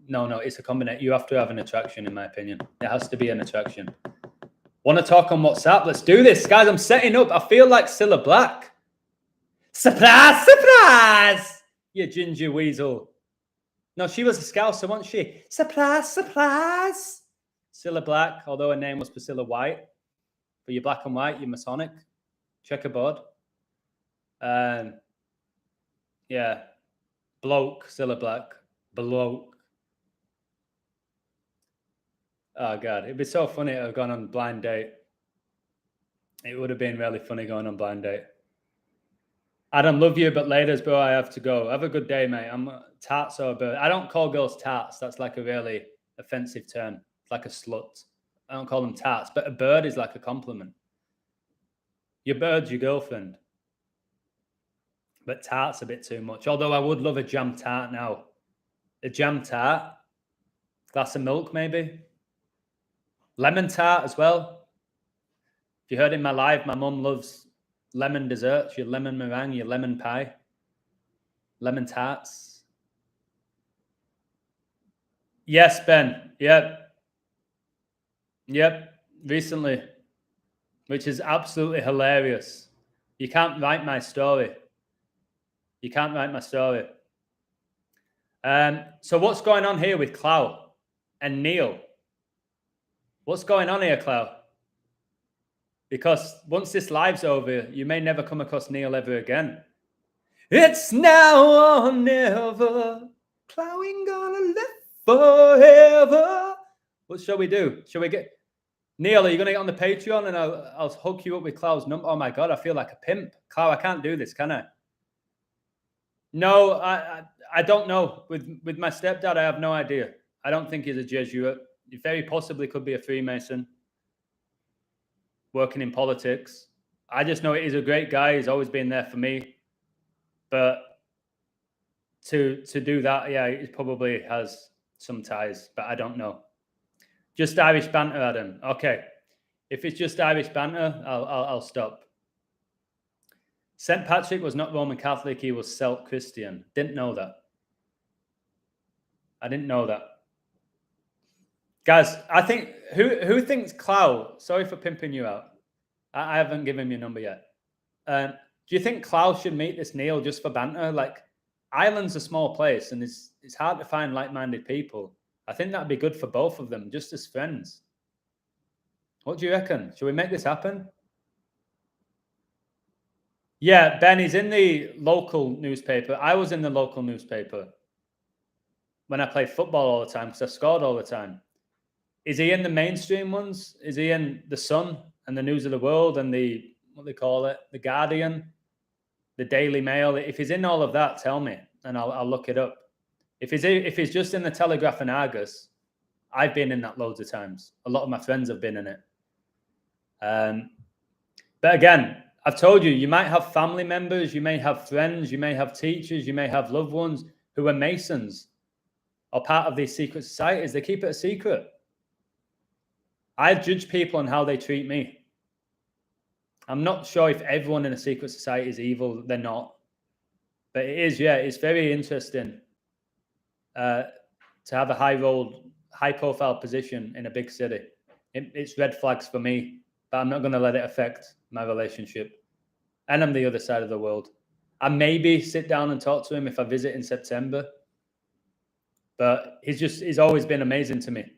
No, it's a combination. You have to have an attraction, in my opinion. There has to be an attraction. Want to talk on WhatsApp? Let's do this. Guys, I'm setting up. I feel like Cilla Black. Surprise, surprise! You ginger weasel. No, she was a Scouser, wasn't she? Surprise, surprise! Cilla Black, although her name was Priscilla White. But you're black and white, you're Masonic. Checkerboard. Yeah. Bloke, Cilla Black. Bloke. Oh, God. It'd be so funny to have gone on blind date. It would have been really funny going on blind date. Adam, love you, but later, bro, I have to go. Have a good day, mate. I'm tarts or a bird. I don't call girls tarts. That's like a really offensive term. It's like a slut. I don't call them tarts, but a bird is like a compliment. Your bird's your girlfriend. But tart's a bit too much. Although I would love a jam tart now. A jam tart. Glass of milk, maybe. Lemon tart as well. If you heard in my live, my mum loves lemon desserts, your lemon meringue, your lemon pie, lemon tarts. Yes, Ben. Yep. Recently, which is absolutely hilarious. You can't write my story. You can't write my story. So what's going on here with Clow and Neil? What's going on here, Clow? Because once this live's over, you may never come across Neil ever again. It's now or never. Clow ain't gonna live forever. What shall we do? Shall we get... Neil, are you going to get on the Patreon and I'll hook you up with Clow's number? Oh, my God, I feel like a pimp. Clow, I can't do this, can I? No, I don't know. With my stepdad, I have no idea. I don't think he's a Jesuit. He very possibly could be a Freemason. Working in politics. I just know he's a great guy. He's always been there for me. But to do that, yeah, he probably has some ties, but I don't know. Just Irish banter, Adam. Okay. If it's just Irish banter, I'll stop. St. Patrick was not Roman Catholic. He was Celt Christian. Didn't know that. I didn't know that. Guys, I think, who thinks Clow, sorry for pimping you out. I haven't given him your number yet. Do you think Clow should meet this Neil just for banter? Like, Ireland's a small place and it's hard to find like-minded people. I think that'd be good for both of them, just as friends. What do you reckon? Should we make this happen? Yeah, Ben, he's in the local newspaper. I was in the local newspaper when I played football all the time because I scored all the time. Is he in the mainstream ones? Is he in The Sun and the News of the World and the, what they call it, The Guardian, the Daily Mail? If he's in all of that, tell me and I'll look it up. If he's just in the Telegraph and Argus, I've been in that loads of times. A lot of my friends have been in it. But again, I've told you, you might have family members, you may have friends, you may have teachers, you may have loved ones who are Masons or part of these secret societies. They keep it a secret. I judge people on how they treat me. I'm not sure if everyone in a secret society is evil. They're not. But it is, yeah, it's very interesting to have a high-profile position in a big city. It's red flags for me, but I'm not going to let it affect my relationship. And I'm the other side of the world. I maybe sit down and talk to him if I visit in September. But he's always been amazing to me.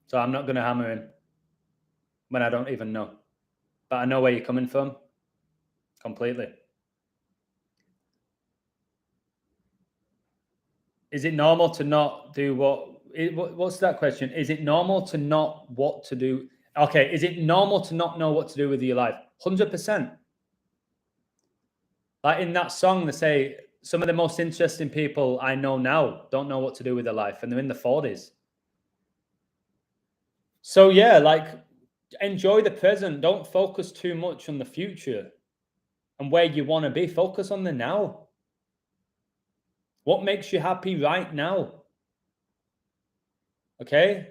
So I'm not going to hammer him when I don't even know. But I know where you're coming from completely. Is it normal to not do what's that question? Is it normal to not what to do? Okay, is it normal to not know what to do with your life? 100%. Like in that song, they say some of the most interesting people I know now don't know what to do with their life, and they're in the 40s. So yeah, like enjoy the present. Don't focus too much on the future and where you want to be. Focus on the now. What makes you happy right now? Okay?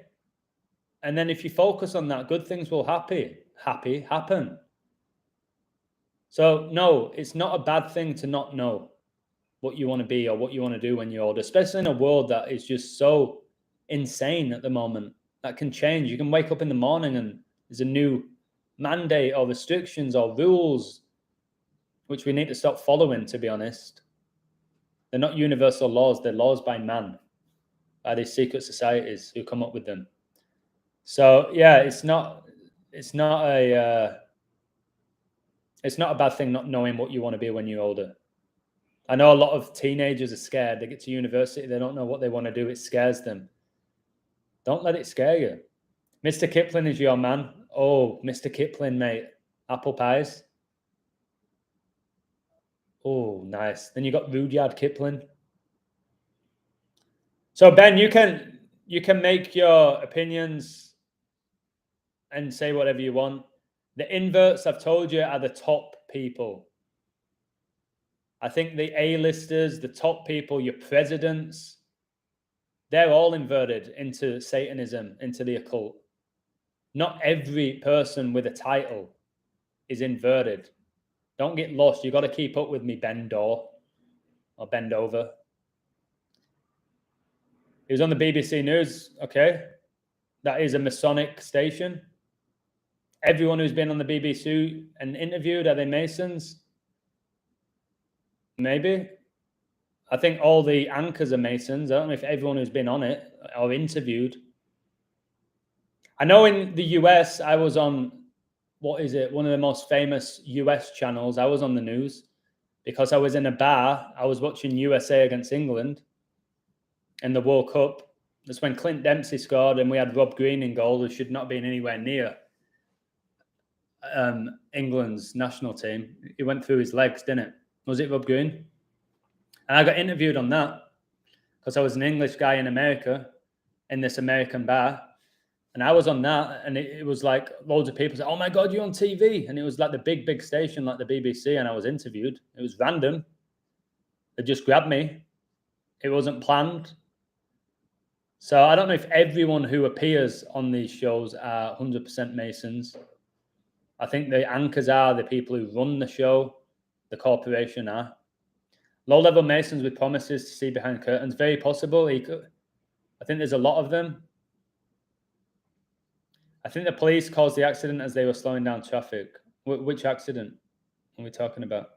And then if you focus on that, good things will happen. So no, it's not a bad thing to not know what you want to be or what you want to do when you're older, especially in a world that is just so insane at the moment. That can change. You can wake up in the morning and there's a new mandate or restrictions or rules, which we need to stop following, to be honest. They're not universal laws. They're laws by man, by these secret societies who come up with them. So yeah, it's not a bad thing not knowing what you want to be when you're older. I know a lot of teenagers are scared. They get to university, they don't know what they want to do. It scares them. Don't let it scare you. Mr. Kipling is your man. Oh, Mr. Kipling, mate. Apple pies. Oh, nice. Then you got Rudyard Kipling. So Ben, you can make your opinions and say whatever you want. The inverts, I've told you, are the top people. I think the A-listers, the top people, your presidents, they're all inverted into Satanism, into the occult. Not every person with a title is inverted. Don't get lost. You got to keep up with me, bend or bend over. He was on the BBC News. Okay. That is a Masonic station. Everyone who's been on the BBC and interviewed, are they Masons? Maybe. I think all the anchors are Masons. I don't know if everyone who's been on it or interviewed. I know in the US, I was on, one of the most famous US channels. I was on the news because I was in a bar. I was watching USA against England in the World Cup. That's when Clint Dempsey scored and we had Rob Green in goal, who should not be anywhere near England's national team. He went through his legs, didn't it? Was it Rob Green? And I got interviewed on that because I was an English guy in America in this American bar. And I was on that, and it was like loads of people said, "Oh my God, you're on TV." And it was like the big station, like the BBC, and I was interviewed. It was random. They just grabbed me. It wasn't planned. So I don't know if everyone who appears on these shows are 100% Masons. I think the anchors are, the people who run the show, the corporation are. Low-level Masons with promises to see behind curtains, very possible. I think there's a lot of them. I think the police caused the accident as they were slowing down traffic. Which accident are we talking about?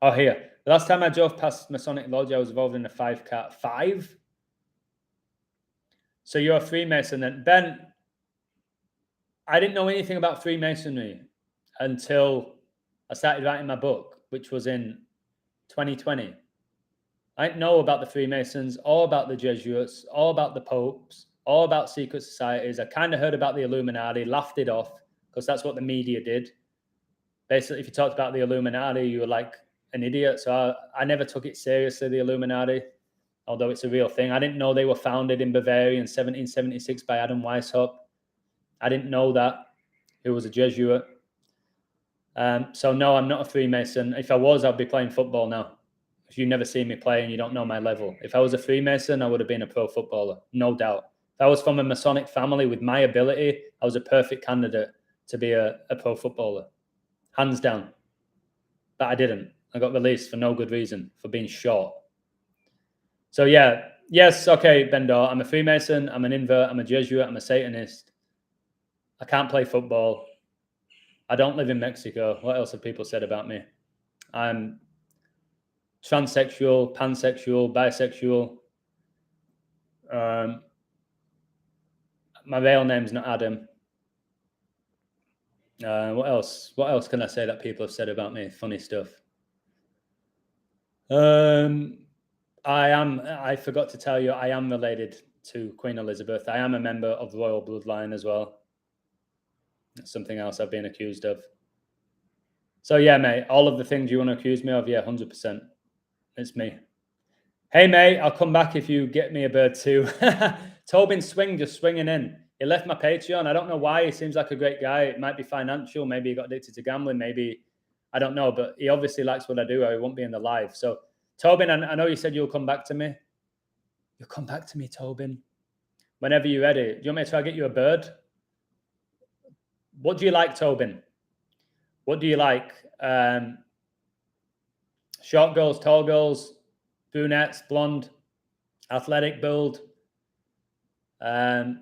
Oh, here. The last time I drove past Masonic Lodge, I was involved in a 5-car. 5? So you're a Freemason then. Ben, I didn't know anything about Freemasonry until I started writing my book, which was in 2020. I didn't know about the Freemasons, or about the Jesuits, or about the popes, all about secret societies. I kind of heard about the Illuminati, laughed it off, because that's what the media did. Basically, if you talked about the Illuminati, you were like an idiot. So I never took it seriously, the Illuminati, although it's a real thing. I didn't know they were founded in Bavaria in 1776 by Adam Weishaupt. I didn't know that, who was a Jesuit. So no, I'm not a Freemason. If I was, I'd be playing football now. If you never see me play and you don't know my level. If I was a Freemason, I would have been a pro footballer, no doubt. If I was from a Masonic family with my ability, I was a perfect candidate to be a pro footballer. Hands down. But I didn't. I got released for no good reason, for being short. So yeah, yes, okay, Bendor, I'm a Freemason, I'm an invert, I'm a Jesuit, I'm a Satanist. I can't play football. I don't live in Mexico. What else have people said about me? I'm transsexual, pansexual, bisexual. My real name's not Adam. What else? What else can I say that people have said about me? Funny stuff. I forgot to tell you, I am related to Queen Elizabeth. I am a member of the royal bloodline as well. That's something else I've been accused of. So yeah, mate, all of the things you want to accuse me of, yeah, 100%. It's me. Hey, mate, I'll come back if you get me a bird too. Tobin Swing just swinging in. He left my Patreon. I don't know why. He seems like a great guy. It might be financial. Maybe he got addicted to gambling. Maybe, I don't know. But he obviously likes what I do or he won't be in the live. So, Tobin, I know you said you'll come back to me. You'll come back to me, Tobin. Whenever you're ready. Do you want me to try to get you a bird? What do you like, Tobin? What do you like? Short girls, tall girls, brunettes, blonde, athletic build, curves.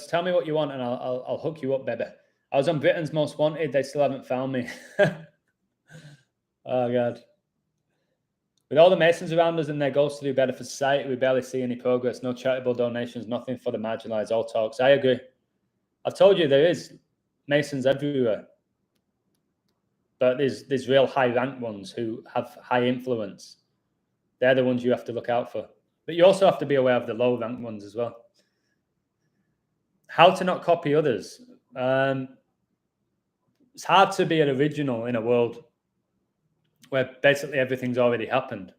Tell me what you want and I'll hook you up, baby. I was on Britain's Most Wanted. They still haven't found me. Oh, God. With all the Masons around us and their goals to do better for society, we barely see any progress. No charitable donations, nothing for the marginalized, all talks. I agree. I've told you there is Masons everywhere. But there's real high-ranked ones who have high influence. They're the ones you have to look out for. But you also have to be aware of the low-ranked ones as well. How to not copy others. It's hard to be an original in a world where basically everything's already happened.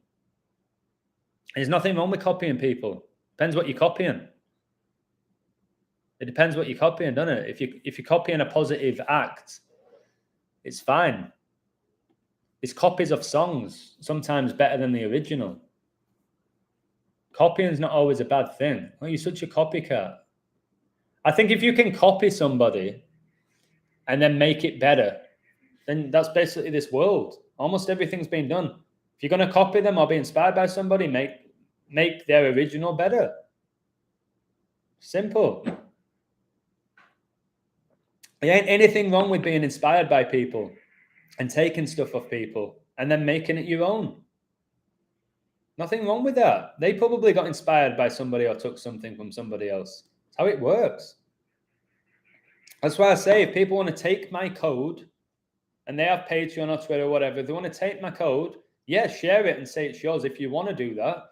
There's nothing wrong with copying people. Depends what you're copying. It depends what you're copying, doesn't it? If you're copying a positive act, it's fine. It's copies of songs, sometimes better than the original. Copying's not always a bad thing. Oh, you're such a copycat. I think if you can copy somebody and then make it better, then that's basically this world. Almost everything's been done. If you're going to copy them or be inspired by somebody, make their original better. Simple. There ain't anything wrong with being inspired by people and taking stuff off people and then making it your own. Nothing wrong with that. They probably got inspired by somebody or took something from somebody else. That's how it works. That's why I say if people want to take my code and they have Patreon or Twitter or whatever, if they want to take my code, yeah, share it and say it's yours if you want to do that.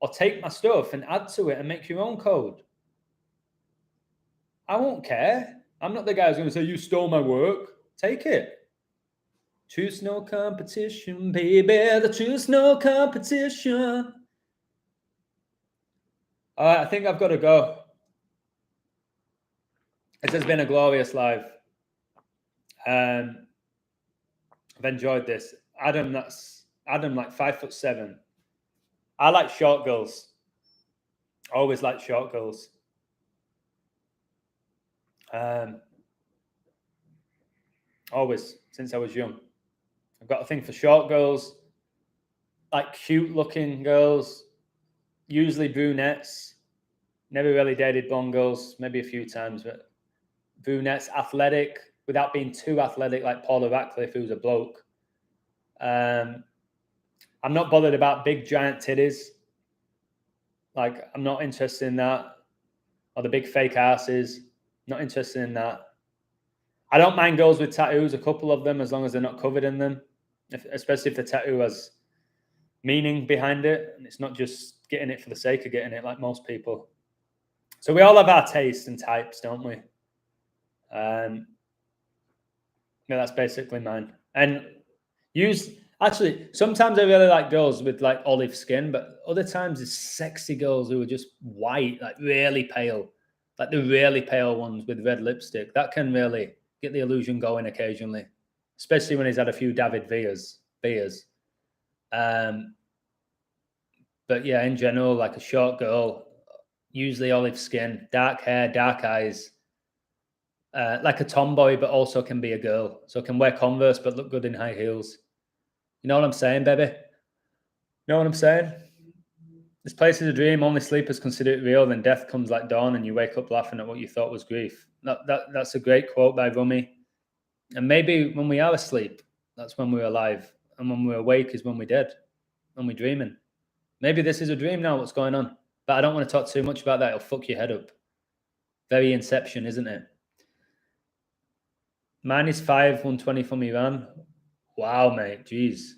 Or take my stuff and add to it and make your own code. I won't care. I'm not the guy who's going to say, you stole my work. Take it. Truth's no competition, baby. The truth's no competition. All right, I think I've got to go. This has been a glorious live. I've enjoyed this. Adam like 5'7". I like short girls. Always like short girls. Always, since I was young. I've got a thing for short girls, like cute looking girls, usually brunettes. Never really dated blonde girls, maybe a few times, but brunettes, athletic, without being too athletic like Paula Radcliffe, who's a bloke. I'm not bothered about big giant titties. Like, I'm not interested in that. Or the big fake asses. Not interested in that. I don't mind girls with tattoos, a couple of them, as long as they're not covered in them. Especially if the tattoo has meaning behind it. And it's not just getting it for the sake of getting it, like most people. So we all have our tastes and types, don't we? Yeah, that's basically mine. And actually, sometimes I really like girls with like olive skin, but other times it's sexy girls who are just white, like really pale. Like the really pale ones with red lipstick. That can really get the illusion going occasionally, especially when he's had a few David beers. But yeah, in general, like a short girl, usually olive skin, dark hair, dark eyes, like a tomboy, but also can be a girl. So can wear Converse, but look good in high heels. You know what I'm saying, baby? You know what I'm saying? This place is a dream. Only sleepers consider it real. Then death comes like dawn and you wake up laughing at what you thought was grief. That's a great quote by Rumi. And maybe when we are asleep, that's when we're alive. And when we're awake is when we're dead. When we're dreaming. Maybe this is a dream now. What's going on? But I don't want to talk too much about that. It'll fuck your head up. Very Inception, isn't it? -5, 120 from Iran. Wow, mate. Jeez.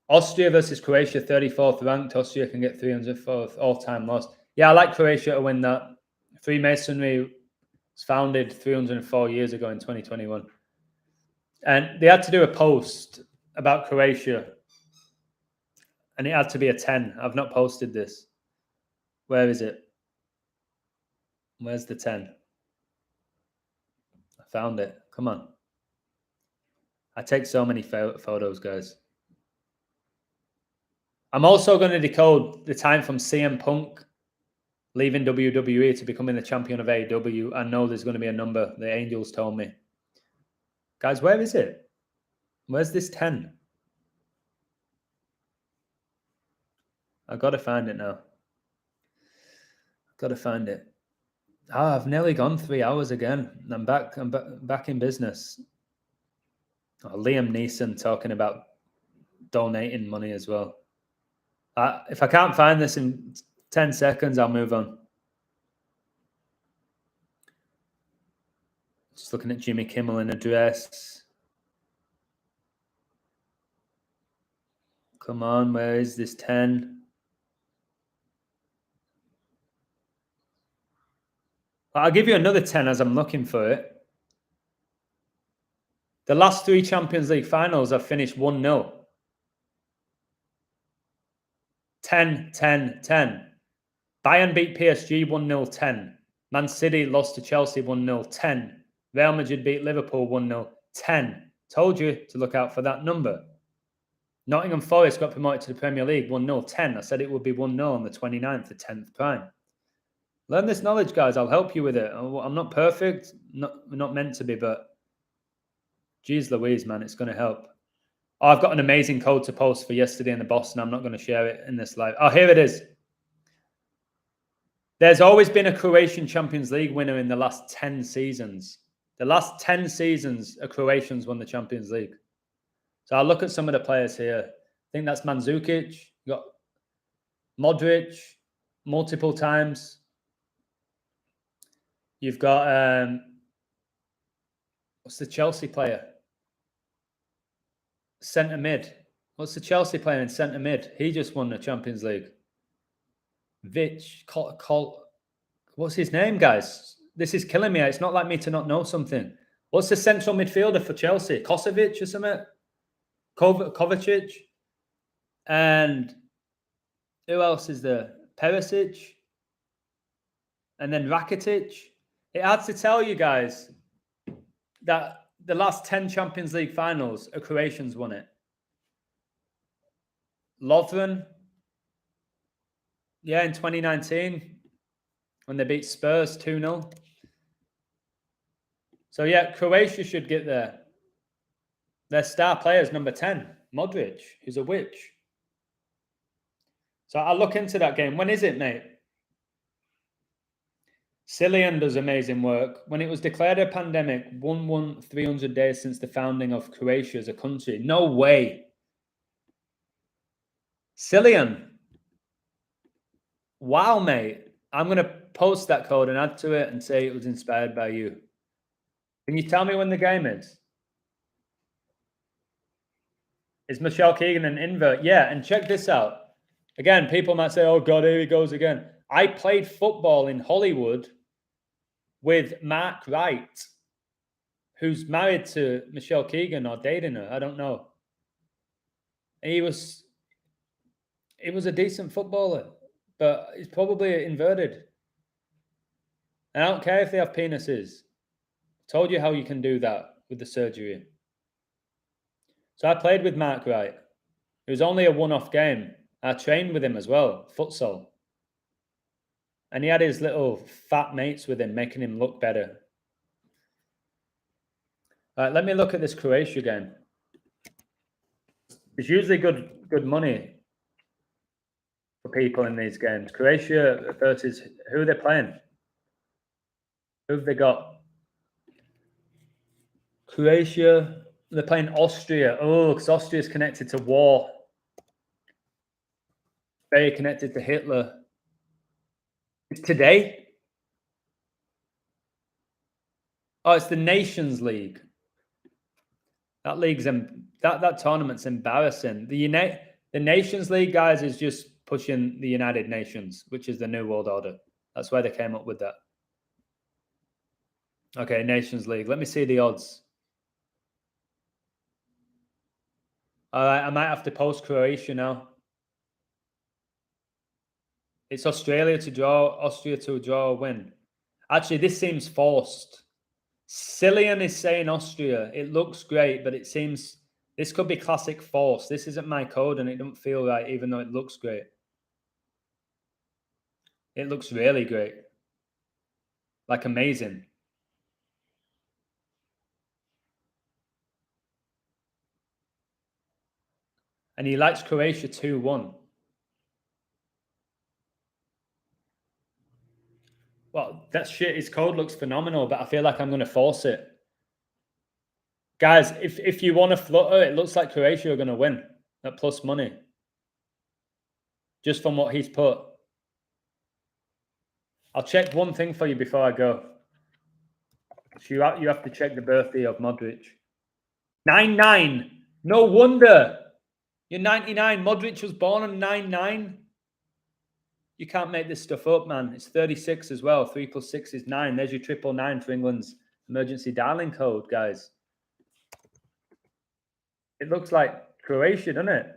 Austria versus Croatia, 34th ranked. Austria can get 300 for all-time loss. Yeah, I like Croatia to win that. Freemasonry was founded 304 years ago in 2021. And they had to do a post about Croatia. And it had to be a 10. I've not posted this. Where is it? Where's the 10? I found it. Come on. I take so many photos, guys. I'm also going to decode the time from CM Punk leaving WWE to becoming the champion of AEW. I know there's going to be a number. The angels told me. Guys, where is it? Where's this 10? I've got to find it now. I've got to find it. Oh, I've nearly gone 3 hours again. I'm back in business. Oh, Liam Neeson talking about donating money as well. If I can't find this in 10 seconds, I'll move on. Just looking at Jimmy Kimmel in a dress. Come on, where is this 10? I'll give you another 10 as I'm looking for it. The last 3 Champions League finals have finished 1-0. 10, 10, 10. Bayern beat PSG 1-0, 10. Man City lost to Chelsea 1-0, 10. Real Madrid beat Liverpool 1-0, 10. Told you to look out for that number. Nottingham Forest got promoted to the Premier League 1-0, 10. I said it would be 1-0 on the 29th, the 10th prime. Learn this knowledge, guys. I'll help you with it. I'm not perfect. Not meant to be, but geez Louise, man, it's going to help. Oh, I've got an amazing code to post for yesterday in the Boston. I'm not going to share it in this live. Oh, here it is. There's always been a Croatian Champions League winner in the last 10 seasons. The last 10 seasons, a Croatians won the Champions League. So I'll look at some of the players here. I think that's Mandzukic. You got Modric multiple times. You've got, what's the Chelsea player? Centre mid. What's the Chelsea player in centre mid? He just won the Champions League. What's his name, guys? This is killing me. It's not like me to not know something. What's the central midfielder for Chelsea? Kosovic or something? Kovacic. And who else is there? Perisic. And then Rakitic. It had to tell you guys that the last 10 Champions League finals, a Croatians won it. Lovren. Yeah, in 2019, when they beat Spurs 2-0. So, yeah, Croatia should get there. Their star player is number 10, Modric, who's a witch. So I'll look into that game. When is it, mate? Cillian does amazing work. When it was declared a pandemic, 300 days since the founding of Croatia as a country. No way. Cillian. Wow, mate. I'm going to post that code and add to it and say it was inspired by you. Can you tell me when the game is? Is Michelle Keegan an invert? Yeah, and check this out. Again, people might say, oh, God, here he goes again. I played football in Hollywood with Mark Wright, who's married to Michelle Keegan or dating her. I don't know. He was a decent footballer, but he's probably inverted. And I don't care if they have penises. I told you how you can do that with the surgery. So I played with Mark Wright. It was only a one-off game. I trained with him as well, futsal. And he had his little fat mates with him, making him look better. All right, let me look at this Croatia game. It's usually good money for people in these games. Croatia versus who are they playing? Who have they got? Croatia, they're playing Austria. Oh, because Austria is connected to war. Very connected to Hitler. It's today. Oh, it's the Nations League. That league's that tournament's embarrassing. The Nations League, guys, is just pushing the United Nations, which is the New World Order. That's why they came up with that. Okay, Nations League. Let me see the odds. All right, I might have to post Croatia now. It's Australia to draw, Austria to draw or win. Actually, this seems forced. Cillian is saying Austria. It looks great, but it seems this could be classic force. This isn't my code and it doesn't feel right, even though it looks great. It looks really great. Like amazing. And he likes Croatia 2-1. Well, that shit, his code looks phenomenal, but I feel like I'm going to force it. Guys, if you want to flutter, it looks like Croatia are going to win at plus money. Just from what he's put. I'll check one thing for you before I go. So you have to check the birthday of Modric. 99. No wonder. You're 99. Modric was born on 99. You can't make this stuff up, man. It's 36 as well. 3 + 6 is 9. There's your 999 for England's emergency dialing code, guys. It looks like Croatia, doesn't it?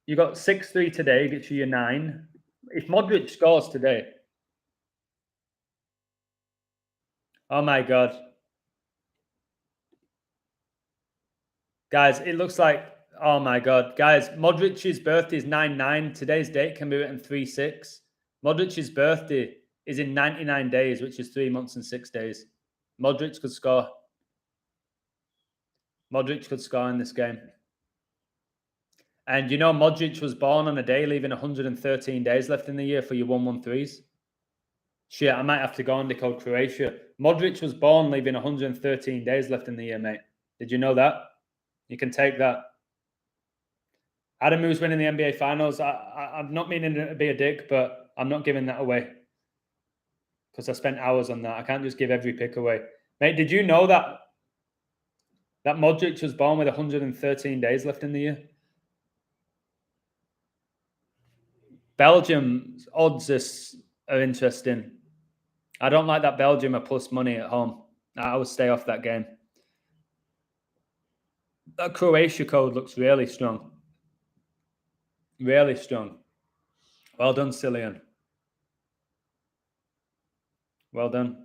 You got 6-3 today, gets you your 9. If Modric scores today. Oh my God. Guys, it looks like, oh my God. Guys, Modric's birthday is 9-9. Today's date can be written 3-6. Modric's birthday is in 99 days, which is 3 months and 6 days. Modric could score. Modric could score in this game. And you know, Modric was born on a day, leaving 113 days left in the year for your 113s. Shit, I might have to go and decode Croatia. Modric was born leaving 113 days left in the year, mate. Did you know that? You can take that. Adam, who's winning the NBA Finals, I'm not meaning to be a dick, but I'm not giving that away. Because I spent hours on that. I can't just give every pick away. Mate, did you know that Modric was born with 113 days left in the year? Belgium's odds are interesting. I don't like that Belgium are plus money at home. I would stay off that game. That Croatia code looks really strong. Really strong. Well done, Cillian. Well done.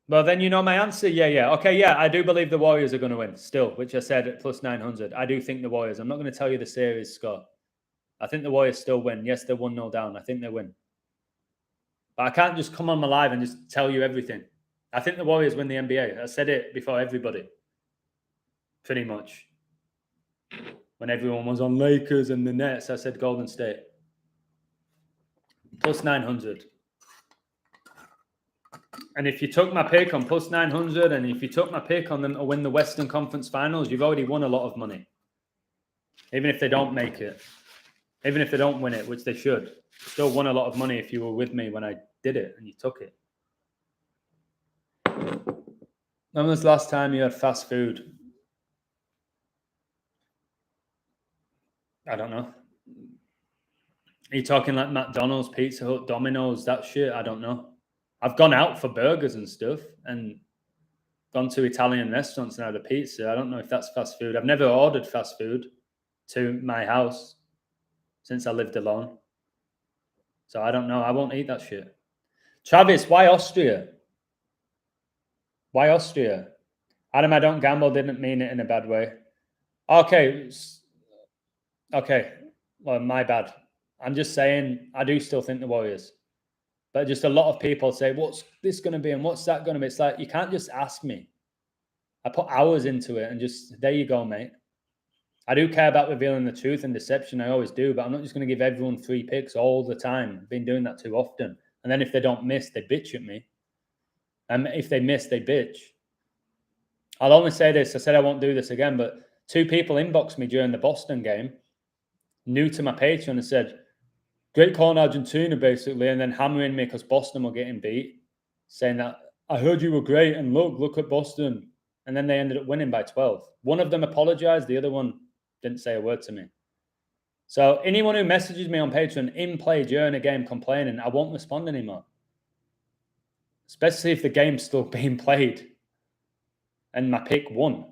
Well, then you know my answer. Yeah. Okay, yeah, I do believe the Warriors are going to win still, which I said at plus 900. I do think the Warriors. I'm not going to tell you the series score. I think the Warriors still win. Yes, they're 1-0 down. I think they win. But I can't just come on my live and just tell you everything. I think the Warriors win the NBA. I said it before everybody. Pretty much. When everyone was on Lakers and the Nets, I said Golden State. Plus 900. And if you took my pick on plus 900, and if you took my pick on them to win the Western Conference Finals, you've already won a lot of money. Even if they don't make it. Even if they don't win it, which they should. Still won a lot of money if you were with me when I did it and you took it. When was the last time you had fast food? I don't know. Are you talking like McDonald's, Pizza Hut, Domino's, that shit? I don't know. I've gone out for burgers and stuff and gone to Italian restaurants and had a pizza. I don't know if that's fast food. I've never ordered fast food to my house since I lived alone. So I don't know. I won't eat that shit. Travis, why Austria? Why Austria? Adam, I don't gamble, didn't mean it in a bad way. Okay. Well, my bad. I'm just saying I do still think the Warriors. But just a lot of people say, what's this going to be and what's that going to be? It's like, you can't just ask me. I put hours into it and just, there you go, mate. I do care about revealing the truth and deception. I always do, but I'm not just going to give everyone free picks all the time. I've been doing that too often. And then if they don't miss, they bitch at me. And if they miss, they bitch. I'll only say this. I said I won't do this again, but 2 people inboxed me during the Boston game new to my Patreon and said, great call in Argentina, basically, and then hammering me because Boston were getting beat, saying that, I heard you were great, and look at Boston. And then they ended up winning by 12. One of them apologized, the other one didn't say a word to me. So anyone who messages me on Patreon in play during a game complaining, I won't respond anymore. Especially if the game's still being played and my pick won.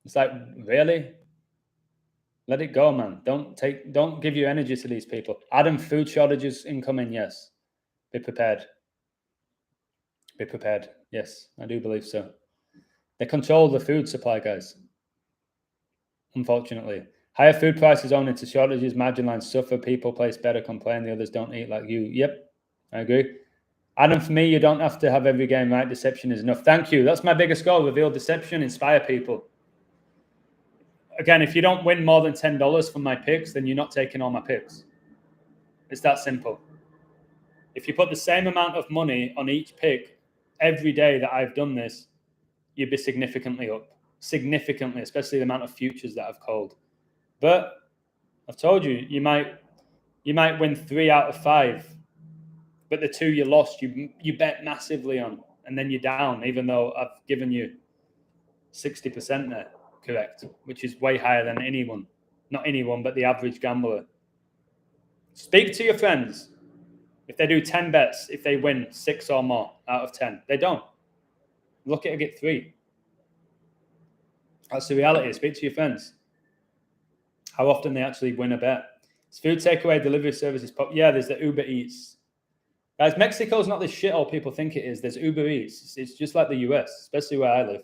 It's like, really? Let it go, man. Don't give your energy to these people. Adam, food shortages incoming, yes. Be prepared. Be prepared. Yes, I do believe so. They control the food supply, guys. Unfortunately. Higher food prices own into shortages. Margin lines suffer. People place better, complain. The others don't eat like you. Yep, I agree. Adam, for me, you don't have to have every game right. Deception is enough. Thank you. That's my biggest goal. Reveal deception, inspire people. Again, if you don't win more than $10 from my picks, then you're not taking all my picks. It's that simple. If you put the same amount of money on each pick every day that I've done this, you'd be significantly up. Significantly, especially the amount of futures that I've called. But I've told you, you might win 3 out of 5, but the 2 you lost, you bet massively on, and then you're down, even though I've given you 60% there, correct, which is way higher than anyone. Not anyone, but the average gambler. Speak to your friends. If they do 10 bets, if they win 6 or more out of 10, they don't. Look at it, get 3. That's the reality. Speak to your friends. How often they actually win a bet. It's food takeaway delivery services. Yeah, there's the Uber Eats. Guys, Mexico's not this shithole people think it is. There's Uber Eats. It's just like the US, especially where I live.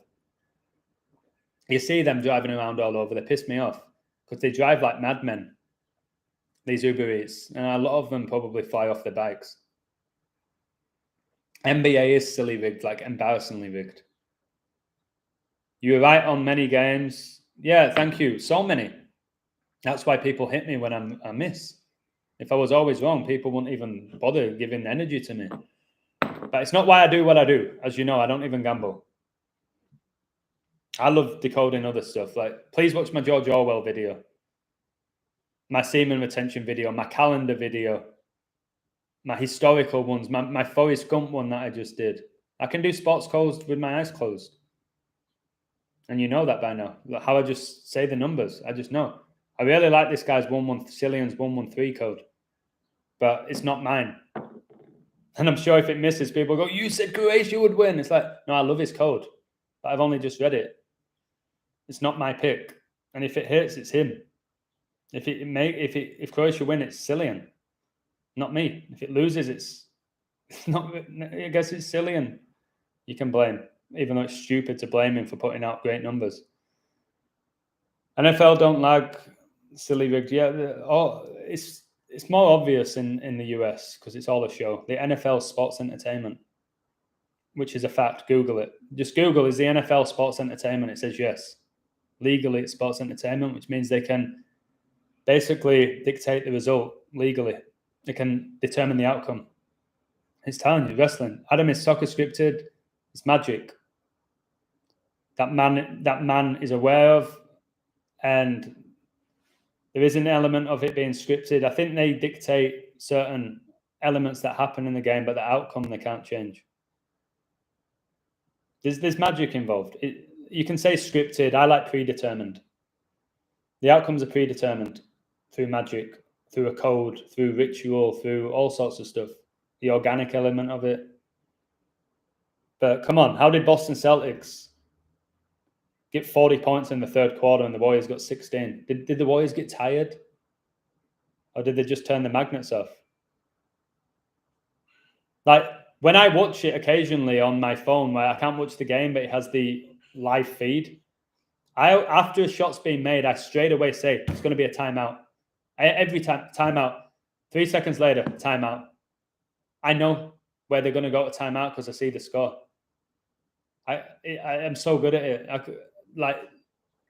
You see them driving around all over. They piss me off because they drive like madmen, these Uber Eats. And a lot of them probably fly off their bikes. NBA is silly rigged, like embarrassingly rigged. You were right on many games. Yeah, thank you. So many. That's why people hit me when I miss. If I was always wrong, people wouldn't even bother giving energy to me. But it's not why I do what I do. As you know, I don't even gamble. I love decoding other stuff. Like, please watch my George Orwell video, my semen retention video, my calendar video, my historical ones, my Forrest Gump one that I just did. I can do sports codes with my eyes closed. And you know that by now. How I just say the numbers. I just know. I really like this guy's Cillian's 113 code. But it's not mine. And I'm sure if it misses, people go, you said Croatia would win. It's like, no, I love his code. But I've only just read it. It's not my pick. And if it hits, it's him. If Croatia win, it's Cillian. Not me. If it loses, it's not. I guess it's Cillian. You can blame. Even though it's stupid to blame him for putting out great numbers. NFL don't lag, silly rigged. Yeah, it's more obvious in the US because it's all a show. The NFL sports entertainment, which is a fact. Google it. Just Google, is the NFL sports entertainment? It says yes. Legally, it's sports entertainment, which means they can basically dictate the result legally. They can determine the outcome. It's telling you, wrestling. Adam, is soccer scripted? It's magic. That man is aware of, and there is an element of it being scripted. I think they dictate certain elements that happen in the game, but the outcome they can't change. There's magic involved. You can say scripted. I like predetermined. The outcomes are predetermined through magic, through a code, through ritual, through all sorts of stuff. The organic element of it. But come on, how did Boston Celtics get 40 points in the third quarter and the Warriors got 16? Did the Warriors get tired? Or did they just turn the magnets off? Like, when I watch it occasionally on my phone, where I can't watch the game, but it has the live feed, after a shot's being made, I straight away say, it's going to be a timeout. Every time, timeout. 3 seconds later, timeout. I know where they're going to go to timeout because I see the score. I am so good at it. Like,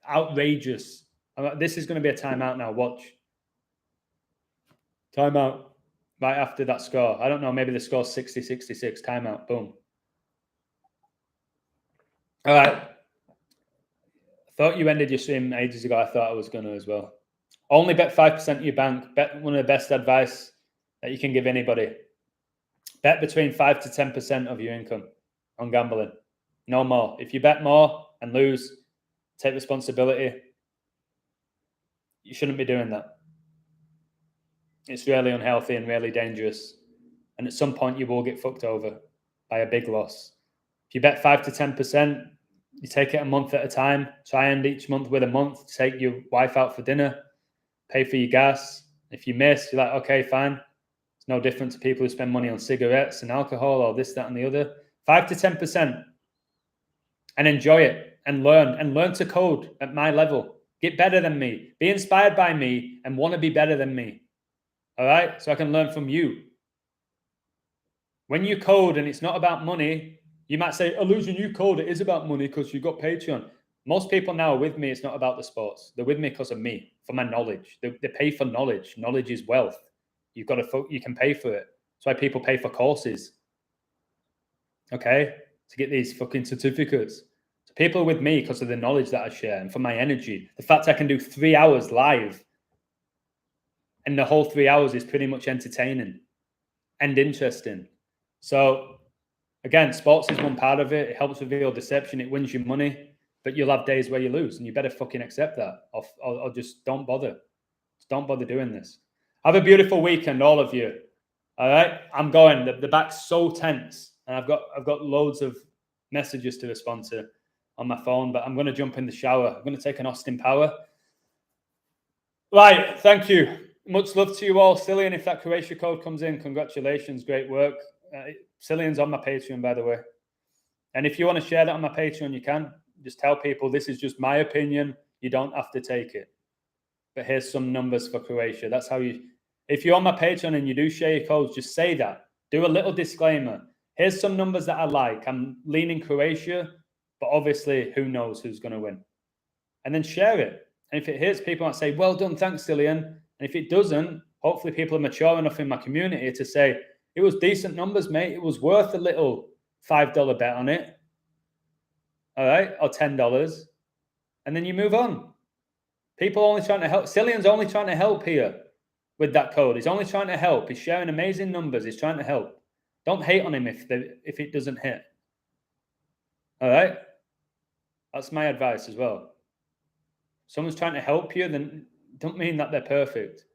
outrageous. I'm like, this is going to be a timeout now. Watch. Timeout. Right after that score. I don't know. Maybe the score's 60-66. Timeout. Boom. All right. I thought you ended your stream ages ago. I thought I was going to as well. Only bet 5% of your bank. Bet one of the best advice that you can give anybody. Bet between 5 to 10% of your income on gambling. No more. If you bet more and lose, take responsibility. You shouldn't be doing that. It's really unhealthy and really dangerous. And at some point, you will get fucked over by a big loss. If you bet 5 to 10%, you take it a month at a time. Try and each month with a month. Take your wife out for dinner. Pay for your gas. If you miss, you're like, okay, fine. It's no different to people who spend money on cigarettes and alcohol or this, that, and the other. 5 to 10%. And enjoy it and learn to code at my level. Get better than me. Be inspired by me and want to be better than me. All right? So I can learn from you. When you code and it's not about money, you might say, Illusion, you code, it is about money because you've got Patreon. Most people now are with me. It's not about the sports. They're with me because of me, for my knowledge. They pay for knowledge. Knowledge is wealth. You can pay for it. That's why people pay for courses. Okay? To get these fucking certificates. So people are with me because of the knowledge that I share and for my energy. The fact I can do 3 hours live and the whole 3 hours is pretty much entertaining and interesting. So again, sports is one part of it. It helps reveal deception. It wins you money. But you'll have days where you lose, and you better fucking accept that, or just don't bother. Just don't bother doing this. Have a beautiful weekend, all of you. All right, I'm going. The back's so tense, and I've got loads of messages to respond to on my phone. But I'm going to jump in the shower. I'm going to take an Austin Power. Right, thank you. Much love to you all, Cillian. If that Croatia code comes in, congratulations, great work. Cillian's on my Patreon, by the way, and if you want to share that on my Patreon, you can. Just tell people this is just my opinion. You don't have to take it. But here's some numbers for Croatia. That's how you... If you're on my Patreon and you do share your codes, just say that. Do a little disclaimer. Here's some numbers that I like. I'm leaning Croatia, but obviously who knows who's going to win. And then share it. And if it hits, people might say, well done, thanks, Cillian. And if it doesn't, hopefully people are mature enough in my community to say, it was decent numbers, mate. It was worth a little $5 bet on it. All right, or $10, and then you move on. People only trying to help. Cillian's only trying to help here with that code. He's only trying to help. He's sharing amazing numbers. He's trying to help. Don't hate on him if it doesn't hit. All right, that's my advice as well. Someone's trying to help you, then don't mean that they're perfect,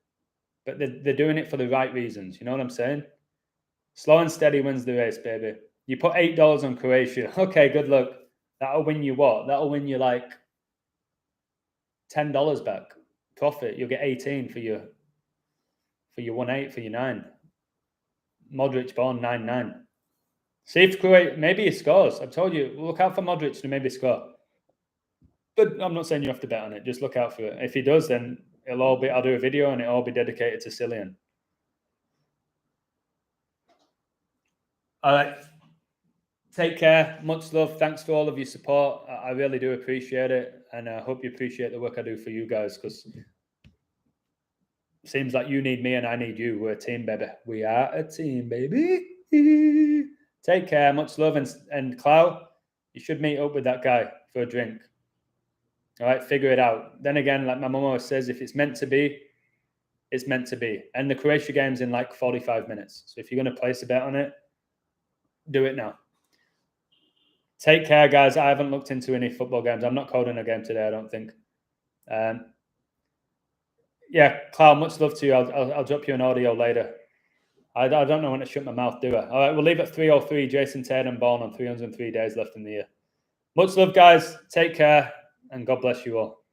but they're doing it for the right reasons. You know what I'm saying? Slow and steady wins the race, baby. You put $8 on Croatia. Okay, good luck. That'll win you what? That'll win you like $10 back profit. You'll get 18 for your 1-8 for your 9. Modric born 9-9. See if Kuwait, maybe he scores. I've told you, look out for Modric to maybe score. But I'm not saying you have to bet on it. Just look out for it. If he does, then I'll do a video and it'll all be dedicated to Cillian. All right. Take care. Much love. Thanks for all of your support. I really do appreciate it. And I hope you appreciate the work I do for you guys, because it seems like you need me and I need you. We're a team, baby. We are a team, baby. Take care. Much love. And Clow, you should meet up with that guy for a drink. All right, figure it out. Then again, like my mum always says, if it's meant to be, it's meant to be. And the Croatia game's in like 45 minutes. So if you're going to place a bet on it, do it now. Take care, guys. I haven't looked into any football games. I'm not coding a game today, I don't think. Yeah, Cloud, much love to you. I'll drop you an audio later. I don't know when to shut my mouth, do I? All right, we'll leave at 3:03. Jason Tatum born on 303 days left in the year. Much love, guys. Take care, and God bless you all.